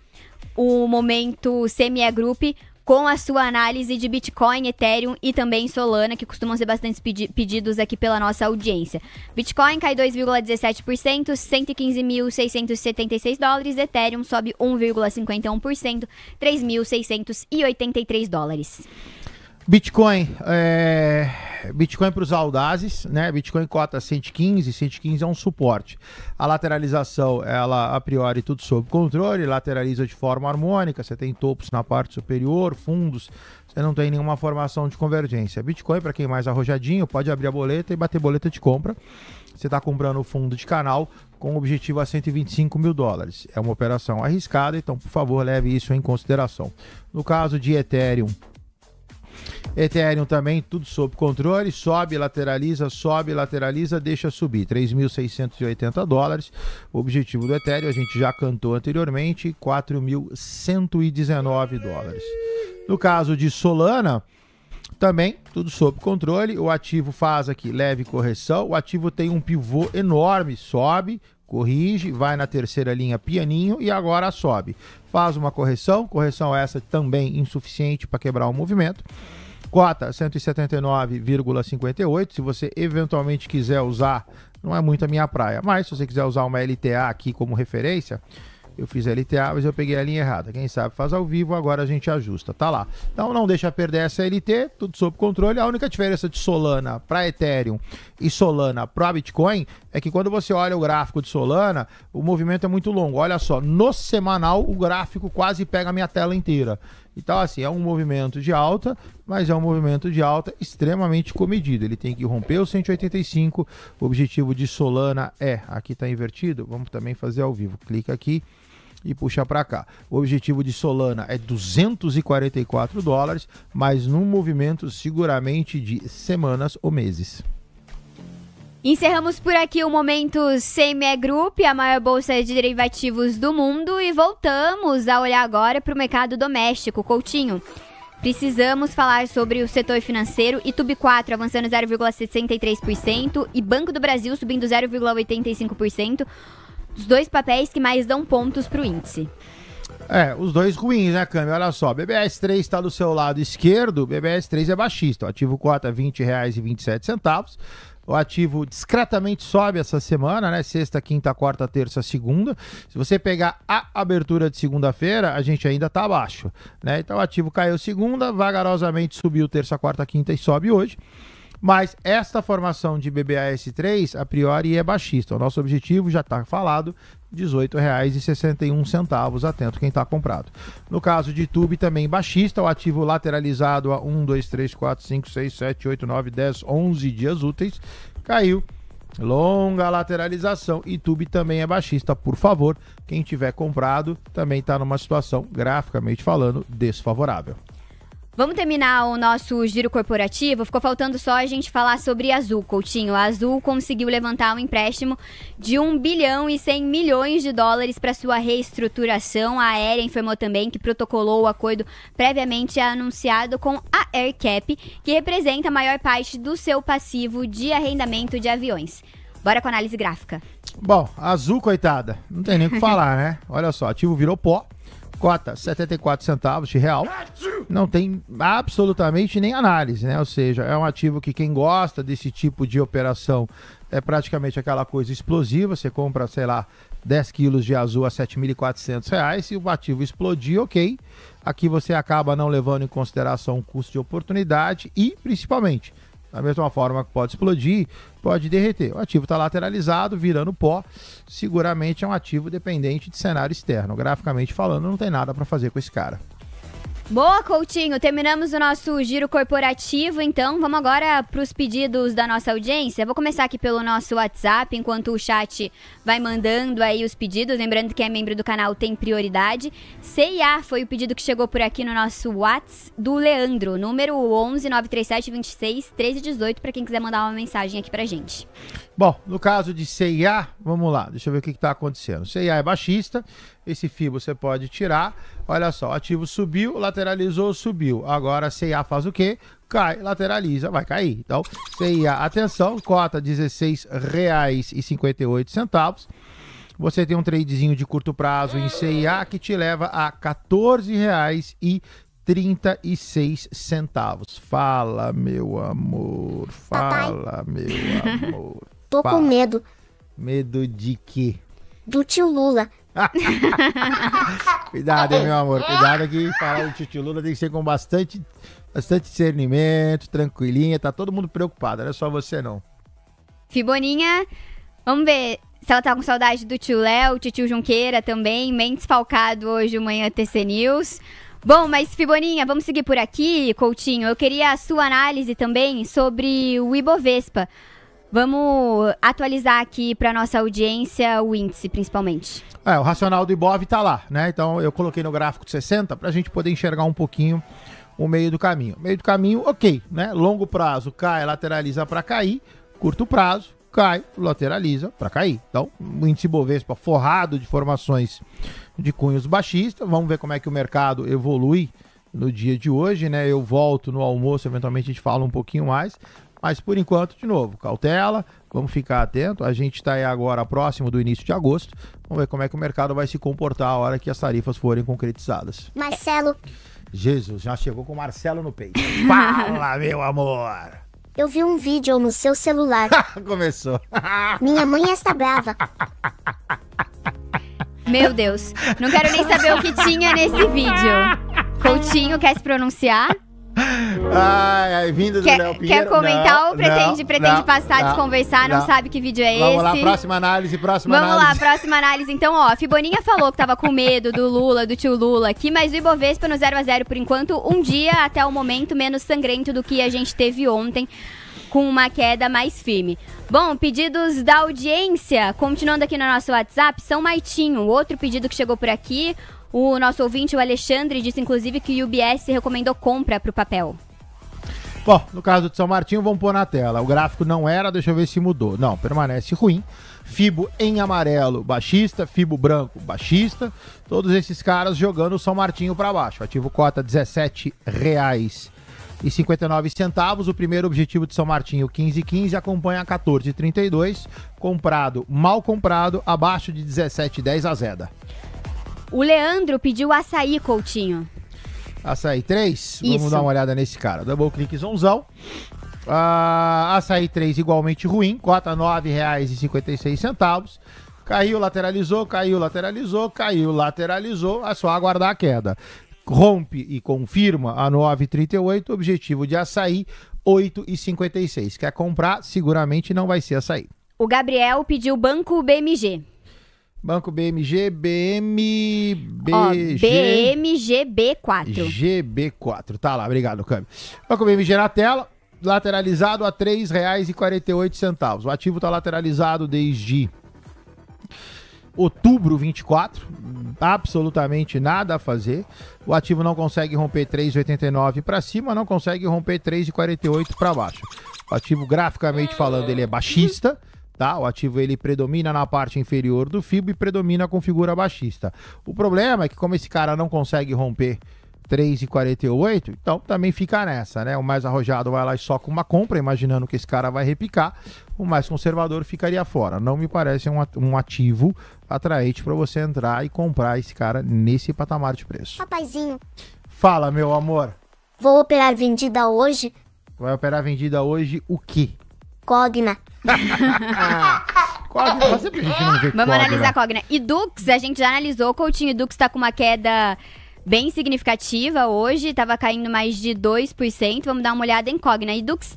[SPEAKER 1] o momento CME Group com a sua análise de Bitcoin, Ethereum e também Solana, que costumam ser bastante pedidos aqui pela nossa audiência. Bitcoin cai 2,17%, 115.676 dólares. Ethereum sobe 1,51%, 3.683 dólares.
[SPEAKER 2] Bitcoin para os audazes, né? Bitcoin cota 115, 115 é um suporte. A lateralização, ela a priori tudo sob controle, lateraliza de forma harmônica, você tem topos na parte superior, fundos, você não tem nenhuma formação de convergência. Bitcoin, para quem é mais arrojadinho, pode abrir a boleta e bater boleta de compra. Você está comprando o fundo de canal com objetivo a 125 mil dólares. É uma operação arriscada, então, por favor, leve isso em consideração. No caso de Ethereum também tudo sob controle, sobe, lateraliza, deixa subir, 3.680 dólares, o objetivo do Ethereum a gente já cantou anteriormente, 4.119 dólares. No caso de Solana, também tudo sob controle, o ativo faz aqui leve correção, o ativo tem um pivô enorme, sobe, corrige, vai na terceira linha pianinho e agora sobe. Faz uma correção essa também insuficiente para quebrar o movimento. Cota 179,58. Se você eventualmente quiser usar, não é muito a minha praia, mas se você quiser usar uma LTA aqui como referência, eu fiz a LTA, mas eu peguei a linha errada. Quem sabe faz ao vivo, agora a gente ajusta, tá lá. Então não deixa perder essa LT, tudo sob controle. A única diferença de Solana para Ethereum e Solana para Bitcoin é que quando você olha o gráfico de Solana, o movimento é muito longo. Olha só, no semanal o gráfico quase pega a minha tela inteira. Então assim, é um movimento de alta, mas é um movimento de alta extremamente comedido. Ele tem que romper o 185. O objetivo de Solana aqui está invertido, vamos também fazer ao vivo. Clica aqui e puxa para cá. O objetivo de Solana é 244 dólares, mas num movimento seguramente de semanas ou meses.
[SPEAKER 1] Encerramos por aqui o momento CME Group, a maior bolsa de derivativos do mundo, e voltamos a olhar agora para o mercado doméstico. Coutinho, precisamos falar sobre o setor financeiro. Itube 4 avançando 0,63% e Banco do Brasil subindo 0,85%. Os dois papéis que mais dão pontos para o índice.
[SPEAKER 2] Os dois ruins, né, Câmbio? Olha só, BBS3 está do seu lado esquerdo, BBS3 é baixista, o ativo cota R$ 20,27. O ativo discretamente sobe essa semana, né? Sexta, quinta, quarta, terça, segunda. Se você pegar a abertura de segunda-feira, a gente ainda está abaixo, né? Então o ativo caiu segunda, vagarosamente subiu terça, quarta, quinta e sobe hoje. Mas esta formação de BBAS3, a priori, é baixista. O nosso objetivo já está falado, R$ 18,61. Atento quem está comprado. No caso de Itube, também baixista. O ativo lateralizado a 1, 2, 3, 4, 5, 6, 7, 8, 9, 10, 11 dias úteis. Caiu. Longa lateralização. Itube também é baixista. Por favor, quem tiver comprado também está numa situação, graficamente falando, desfavorável.
[SPEAKER 1] Vamos terminar o nosso giro corporativo. Ficou faltando só a gente falar sobre a Azul, Coutinho. A Azul conseguiu levantar um empréstimo de 1 bilhão e 100 milhões de dólares para sua reestruturação. A Aérea informou também que protocolou o acordo previamente anunciado com a AerCap, que representa a maior parte do seu passivo de arrendamento de aviões. Bora com a análise gráfica.
[SPEAKER 2] Bom, a Azul, coitada, não tem nem o que falar, né? Olha só, ativo virou pó. Cota 74 centavos de real, não tem absolutamente nem análise, né? Ou seja, é um ativo que quem gosta desse tipo de operação é praticamente aquela coisa explosiva, você compra, sei lá, 10 quilos de Azul a R$ 7.400 e o ativo explodir, ok. Aqui você acaba não levando em consideração o custo de oportunidade e, principalmente, da mesma forma que pode explodir, pode derreter. O ativo está lateralizado, virando pó. Seguramente é um ativo dependente de cenário externo. Graficamente falando, não tem nada para fazer com esse cara.
[SPEAKER 1] Boa, Coutinho. Terminamos o nosso giro corporativo, então vamos agora para os pedidos da nossa audiência. Vou começar aqui pelo nosso WhatsApp, enquanto o chat vai mandando aí os pedidos. Lembrando que quem é membro do canal tem prioridade. CIA foi o pedido que chegou por aqui no nosso WhatsApp do Leandro, número 11 937 26 13 18, para quem quiser mandar uma mensagem aqui pra gente.
[SPEAKER 2] Bom, no caso de CIA, vamos lá, deixa eu ver o que está acontecendo. CIA é baixista, esse FIBO você pode tirar. Olha só, o ativo subiu, lateralizou, subiu. Agora a CIA faz o quê? Cai, lateraliza, vai cair. Então, CIA, atenção, cota R$ 16,58. Você tem um tradezinho de curto prazo em CIA que te leva a R$ 14,36. Fala, meu amor, fala, meu amor.
[SPEAKER 10] Tô com medo.
[SPEAKER 2] Medo de quê?
[SPEAKER 10] Do tio Lula.
[SPEAKER 2] Cuidado, hein, meu amor. Cuidado que falar do tio Lula tem que ser com bastante discernimento, tranquilinha. Tá todo mundo preocupado, não é só você não.
[SPEAKER 1] Fiboninha, vamos ver se ela tá com saudade do tio Léo, tio Junqueira também. Mendes falcado hoje, o Manhã TC News. Bom, mas Fiboninha, vamos seguir por aqui, Coutinho. Eu queria a sua análise também sobre o Ibovespa. Vamos atualizar aqui para nossa audiência o índice, principalmente.
[SPEAKER 2] O racional do Ibov tá lá, né? Então eu coloquei no gráfico de 60 para a gente poder enxergar um pouquinho o meio do caminho. Meio do caminho, ok, né? Longo prazo cai, lateraliza para cair. Curto prazo cai, lateraliza para cair. Então, o índice Ibovespa forrado de formações de cunhos baixistas. Vamos ver como é que o mercado evolui no dia de hoje, né? Eu volto no almoço, eventualmente a gente fala um pouquinho mais. Mas, por enquanto, de novo, cautela, vamos ficar atento. A gente está aí agora próximo do início de agosto. Vamos ver como é que o mercado vai se comportar a hora que as tarifas forem concretizadas.
[SPEAKER 10] Marcelo.
[SPEAKER 2] Jesus, já chegou com o Marcelo no peito. Fala, meu amor.
[SPEAKER 10] Eu vi um vídeo no seu celular.
[SPEAKER 2] Começou.
[SPEAKER 10] Minha mãe está brava.
[SPEAKER 1] Meu Deus, não quero nem saber o que tinha nesse vídeo. Coutinho, quer se pronunciar?
[SPEAKER 2] Vindo do Léo Pinheiro.
[SPEAKER 1] Quer comentar ou pretende passar, desconversar, não sabe que vídeo é esse?
[SPEAKER 2] Vamos lá, próxima análise. Vamos
[SPEAKER 1] lá, próxima análise. Então, ó, a Fiboninha falou que tava com medo do Lula, do tio Lula aqui, mas o Ibovespa no 0 a 0 por enquanto, um dia até o momento menos sangrento do que a gente teve ontem, com uma queda mais firme. Bom, pedidos da audiência, continuando aqui no nosso WhatsApp, São Martinho, outro pedido que chegou por aqui. O nosso ouvinte, o Alexandre, disse inclusive que o UBS recomendou compra para o papel.
[SPEAKER 2] Bom, no caso de São Martinho, vamos pôr na tela. O gráfico não era, deixa eu ver se mudou. Não, permanece ruim. Fibo em amarelo, baixista. Fibo branco, baixista. Todos esses caras jogando o São Martinho para baixo. Ativo cota R$ 17,59. O primeiro objetivo de São Martinho, 15,15. Acompanha 14,32. Comprado, mal comprado, abaixo de 17,10 a Zeda.
[SPEAKER 1] O Leandro pediu açaí, Coutinho.
[SPEAKER 2] Açaí 3?
[SPEAKER 1] Isso.
[SPEAKER 2] Vamos dar uma olhada nesse cara. Double clique zonzão. Açaí 3 igualmente ruim. Cota R$ 9,56. Caiu, lateralizou, caiu, lateralizou, caiu, lateralizou. É só aguardar a queda. Rompe e confirma a 9,38. Objetivo de açaí 8,56. Quer comprar? Seguramente não vai ser açaí.
[SPEAKER 1] O Gabriel pediu Banco BMG.
[SPEAKER 2] Banco BMG,
[SPEAKER 1] BMGB4.
[SPEAKER 2] GB4, tá lá, obrigado, câmbio. Banco BMG na tela, lateralizado a R$ 3,48. O ativo tá lateralizado desde outubro 24, absolutamente nada a fazer. O ativo não consegue romper 3,89 para cima, não consegue romper 3,48 para baixo. O ativo, graficamente falando, ele é baixista. Tá? O ativo ele predomina na parte inferior do FIBO e predomina com figura baixista. O problema é que como esse cara não consegue romper 3,48, então também fica nessa, né? O mais arrojado vai lá e soca uma compra, imaginando que esse cara vai repicar. O mais conservador ficaria fora. Não me parece um ativo atraente para você entrar e comprar esse cara nesse patamar de preço.
[SPEAKER 10] Papaizinho.
[SPEAKER 2] Fala, meu amor.
[SPEAKER 10] Vou operar vendida hoje.
[SPEAKER 2] Vai operar vendida hoje o quê?
[SPEAKER 10] Cogna.
[SPEAKER 2] Cogna, pra gente não ver.
[SPEAKER 1] Vamos analisar a Cogna. E Dux, a gente já analisou, Coutinho. Dux tá com uma queda bem significativa hoje, estava caindo mais de 2%. Vamos dar uma olhada em Cogna. E Dux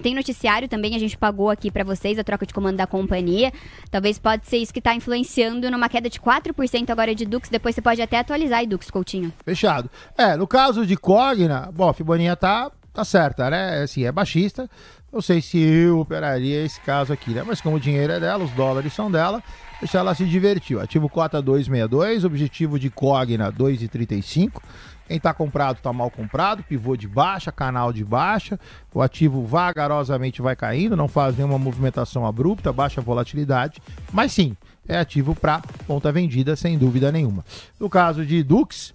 [SPEAKER 1] tem noticiário também, a gente pagou aqui para vocês a troca de comando da companhia. Talvez pode ser isso que está influenciando numa queda de 4% agora de Dux. Depois você pode até atualizar, Dux, Coutinho.
[SPEAKER 2] Fechado. No caso de Cogna, bom, a Fiboninha tá certa, né? Assim, é baixista. Não sei se eu operaria esse caso aqui, né? Mas como o dinheiro é dela, os dólares são dela, deixa ela se divertir. Ativo cota 2,62, objetivo de Cogna 2,35. Quem tá comprado tá mal comprado, pivô de baixa, canal de baixa. O ativo vagarosamente vai caindo, não faz nenhuma movimentação abrupta, baixa volatilidade. Mas sim, é ativo para ponta vendida, sem dúvida nenhuma. No caso de Dux,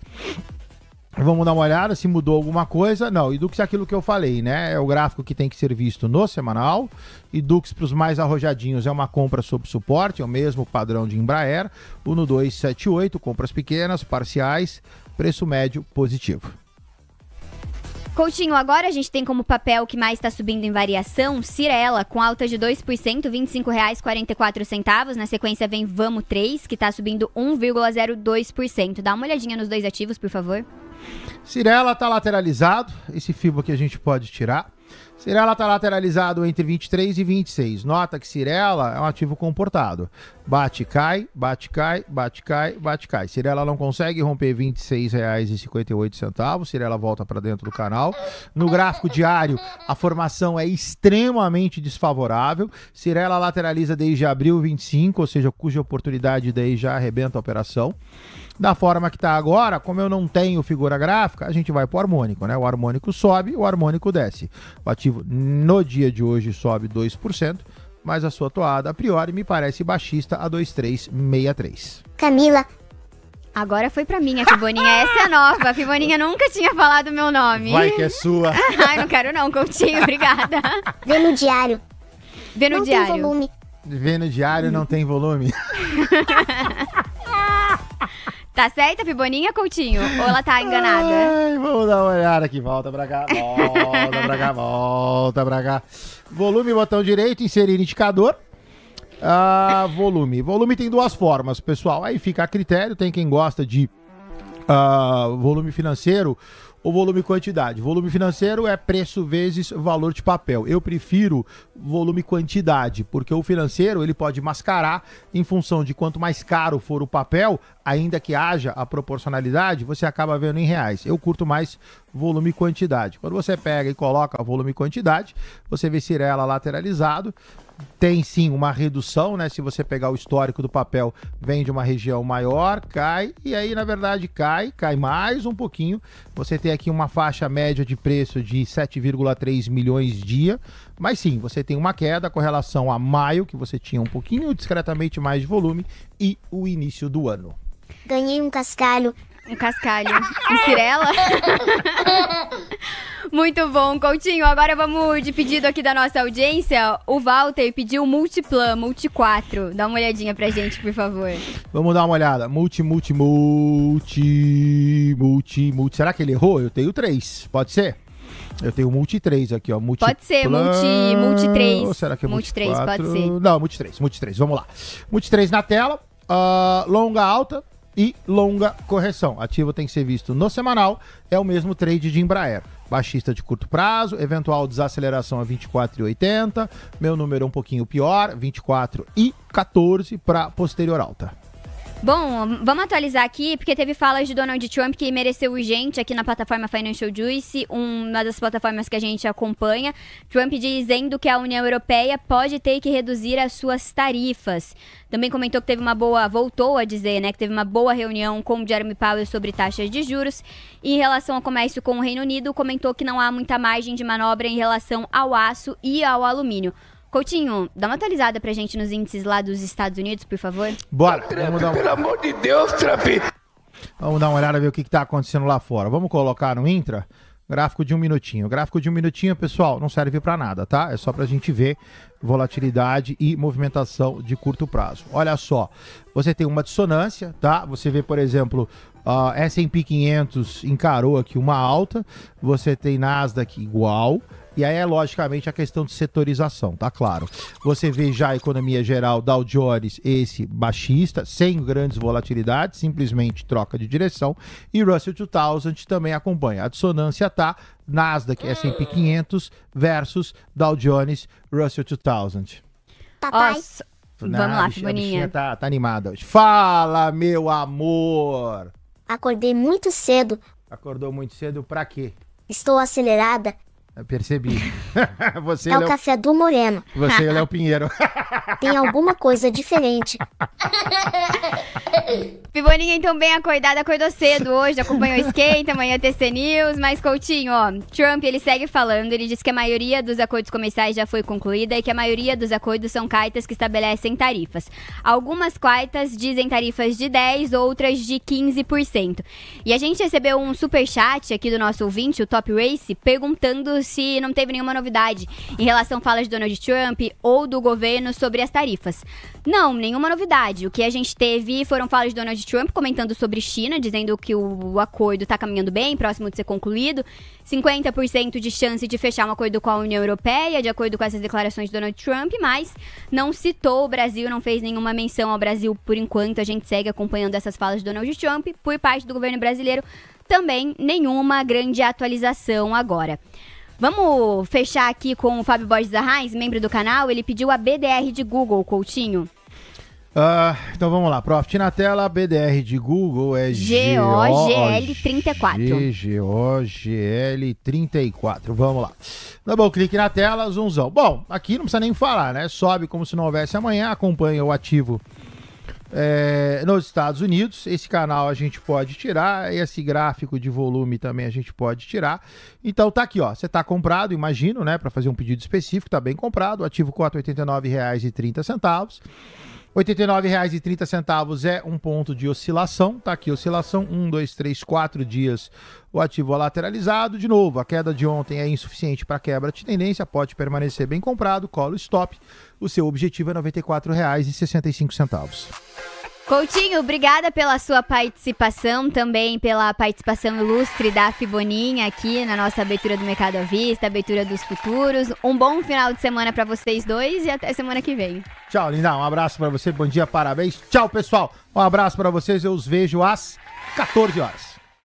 [SPEAKER 2] vamos dar uma olhada se mudou alguma coisa. Não, e Dux é aquilo que eu falei, né? É o gráfico que tem que ser visto no semanal. E Dux para os mais arrojadinhos é uma compra sob suporte, é o mesmo padrão de Embraer. O no 278, compras pequenas, parciais, preço médio positivo.
[SPEAKER 1] Coutinho, agora a gente tem como papel que mais está subindo em variação, Cyrela, com alta de 2%, R$ 25,44. Na sequência vem Vamo 3, que está subindo 1,02%. Dá uma olhadinha nos dois ativos, por favor.
[SPEAKER 2] Cyrela está lateralizado, esse FIBO que a gente pode tirar. Cyrela está lateralizado entre 23 e 26. Nota que Cyrela é um ativo comportado. Bate, cai, bate, cai, bate, cai, bate, cai. Cyrela não consegue romper R$ 26,58. Cyrela volta para dentro do canal. No gráfico diário, a formação é extremamente desfavorável. Cyrela lateraliza desde abril 25, ou seja, cuja oportunidade daí já arrebenta a operação. Da forma que está agora, como eu não tenho figura gráfica, a gente vai para o harmônico, né? O harmônico sobe, o harmônico desce. O ativo no dia de hoje sobe 2%, mas a sua toada a priori me parece baixista a 2,363.
[SPEAKER 10] Camila.
[SPEAKER 1] Agora foi pra mim a Fiboninha, essa é nova. A Fiboninha nunca tinha falado meu nome.
[SPEAKER 2] Vai que é sua.
[SPEAKER 1] Ai, não quero não, Coutinho, obrigada.
[SPEAKER 10] Vê no diário.
[SPEAKER 1] Vê no
[SPEAKER 10] não
[SPEAKER 1] diário.
[SPEAKER 10] Tem volume.
[SPEAKER 2] Vê no diário, não tem volume.
[SPEAKER 1] Tá certa a Fiboninha, Coutinho? Ou ela tá enganada?
[SPEAKER 2] Ai, vamos dar uma olhada aqui. Volta pra cá, volta pra cá, volta pra cá. Volume, botão direito, inserir indicador. Volume. Volume tem duas formas, pessoal. Aí fica a critério. Tem quem gosta de volume financeiro ou volume quantidade. Volume financeiro é preço vezes valor de papel. Eu prefiro volume quantidade, porque o financeiro ele pode mascarar em função de quanto mais caro for o papel, ainda que haja a proporcionalidade, você acaba vendo em reais. Eu curto mais volume quantidade. Quando você pega e coloca volume quantidade, você vê Cyrela lateralizado. Tem sim uma redução, né? Se você pegar o histórico do papel, vem de uma região maior, cai, e aí na verdade cai mais um pouquinho. Você tem aqui uma faixa média de preço de 7,3 milhões dia, mas sim, você tem uma queda com relação a maio, que você tinha um pouquinho discretamente mais de volume, e o início do ano.
[SPEAKER 10] Ganhei um cascalho.
[SPEAKER 1] Um cascalho. Um Cyrela? Muito bom, Coutinho. Agora vamos de pedido aqui da nossa audiência. O Walter pediu Multiplan, Multi 4. Dá uma olhadinha pra gente, por favor.
[SPEAKER 2] Vamos dar uma olhada. Multi. Será que ele errou? Eu tenho 3. Pode ser? Eu tenho Multi 3 aqui, ó.
[SPEAKER 1] Pode ser, Multi 3.
[SPEAKER 2] Ou será que é
[SPEAKER 1] Multi 3, pode ser.
[SPEAKER 2] Não, Multi 3. Vamos lá. Multi 3 na tela. Longa alta e longa correção. Ativo tem que ser visto no semanal. É o mesmo trade de Embraer. Baixista de curto prazo, eventual desaceleração a 24,80. Meu número é um pouquinho pior, 24,14 para posterior alta.
[SPEAKER 1] Bom, vamos atualizar aqui, porque teve falas de Donald Trump que mereceu urgente aqui na plataforma Financial Juice, uma das plataformas que a gente acompanha. Trump dizendo que a União Europeia pode ter que reduzir as suas tarifas. Também comentou que voltou a dizer, né, que teve uma boa reunião com o Jeremy Powell sobre taxas de juros. E em relação ao comércio com o Reino Unido, comentou que não há muita margem de manobra em relação ao aço e ao alumínio. Coutinho, dá uma atualizada pra gente nos índices lá dos Estados Unidos, por favor.
[SPEAKER 2] Bora.
[SPEAKER 9] Pelo amor de Deus, Trump.
[SPEAKER 2] Vamos dar uma olhada, ver o que tá acontecendo lá fora. Vamos colocar no Intra, gráfico de 1 minutinho. Gráfico de 1 minutinho, pessoal, não serve pra nada, tá? É só pra gente ver volatilidade e movimentação de curto prazo. Olha só, você tem uma dissonância, tá? Você vê, por exemplo, S&P 500 encarou aqui uma alta, você tem Nasdaq igual, e aí é logicamente a questão de setorização, tá claro. Você vê já a economia geral, Dow Jones, esse baixista, sem grandes volatilidades, simplesmente troca de direção, e Russell 2000 também acompanha. A dissonância tá Nasdaq, S&P 500 versus Dow Jones, Russell 2000.
[SPEAKER 10] Papai,
[SPEAKER 1] Vamos lá,
[SPEAKER 2] A
[SPEAKER 1] Fiboninha.
[SPEAKER 2] bichinha tá animada hoje. Fala, meu amor!
[SPEAKER 10] acordei muito cedo.
[SPEAKER 2] Acordou muito cedo pra quê?
[SPEAKER 10] Estou acelerada.
[SPEAKER 2] Eu percebi. Você,
[SPEAKER 10] É o
[SPEAKER 2] Léo...
[SPEAKER 10] café do Moreno.
[SPEAKER 2] Você e o Léo Pinheiro.
[SPEAKER 10] Tem alguma coisa diferente.
[SPEAKER 1] Fiboninha, então, bem acordada, acordou cedo hoje, acompanhou o Esquenta, amanhã TC News, mas Coutinho, ó, Trump, ele segue falando, ele diz que a maioria dos acordos comerciais já foi concluída e que a maioria dos acordos são cartas que estabelecem tarifas. Algumas cartas dizem tarifas de 10%, outras de 15%. E a gente recebeu um superchat aqui do nosso ouvinte, o Top Race, perguntando se não teve nenhuma novidade em relação a falas de Donald Trump ou do governo sobre as tarifas. Não, nenhuma novidade. O que a gente teve foram falas de Donald Trump comentando sobre China, dizendo que o acordo está caminhando bem, próximo de ser concluído. 50% de chance de fechar um acordo com a União Europeia, de acordo com essas declarações de Donald Trump, mas não citou o Brasil, não fez nenhuma menção ao Brasil por enquanto. A gente segue acompanhando essas falas de Donald Trump. Por parte do governo brasileiro, também nenhuma grande atualização agora. Vamos fechar aqui com o Fábio Borges Arraes, membro do canal. Ele pediu a BDR de Google, Coutinho.
[SPEAKER 2] Então vamos lá, Profit na tela, BDR de Google é
[SPEAKER 1] GOGL34.
[SPEAKER 2] GOGL34, vamos lá. Double clique na tela, zoomzão. Bom, aqui não precisa nem falar, né? Sobe como se não houvesse amanhã, acompanha o ativo nos Estados Unidos. Esse canal a gente pode tirar, esse gráfico de volume também a gente pode tirar. Então tá aqui, ó, você tá comprado, imagino, né? Para fazer um pedido específico, tá bem comprado, o ativo cota R$ 89,30. R$ 89,30 é um ponto de oscilação, tá aqui, oscilação, 1, 2, 3, 4 dias, o ativo lateralizado, de novo, a queda de ontem é insuficiente para quebra de tendência, pode permanecer bem comprado, colo stop, o seu objetivo é R$ 94,65.
[SPEAKER 1] Coutinho, obrigada pela sua participação, também pela participação ilustre da Fiboninha aqui na nossa abertura do Mercado à Vista, abertura dos futuros. Um bom final de semana para vocês dois e até semana que vem.
[SPEAKER 2] Tchau, linda, um abraço para você, bom dia, parabéns. Tchau, pessoal, um abraço para vocês, eu os vejo às 14 horas.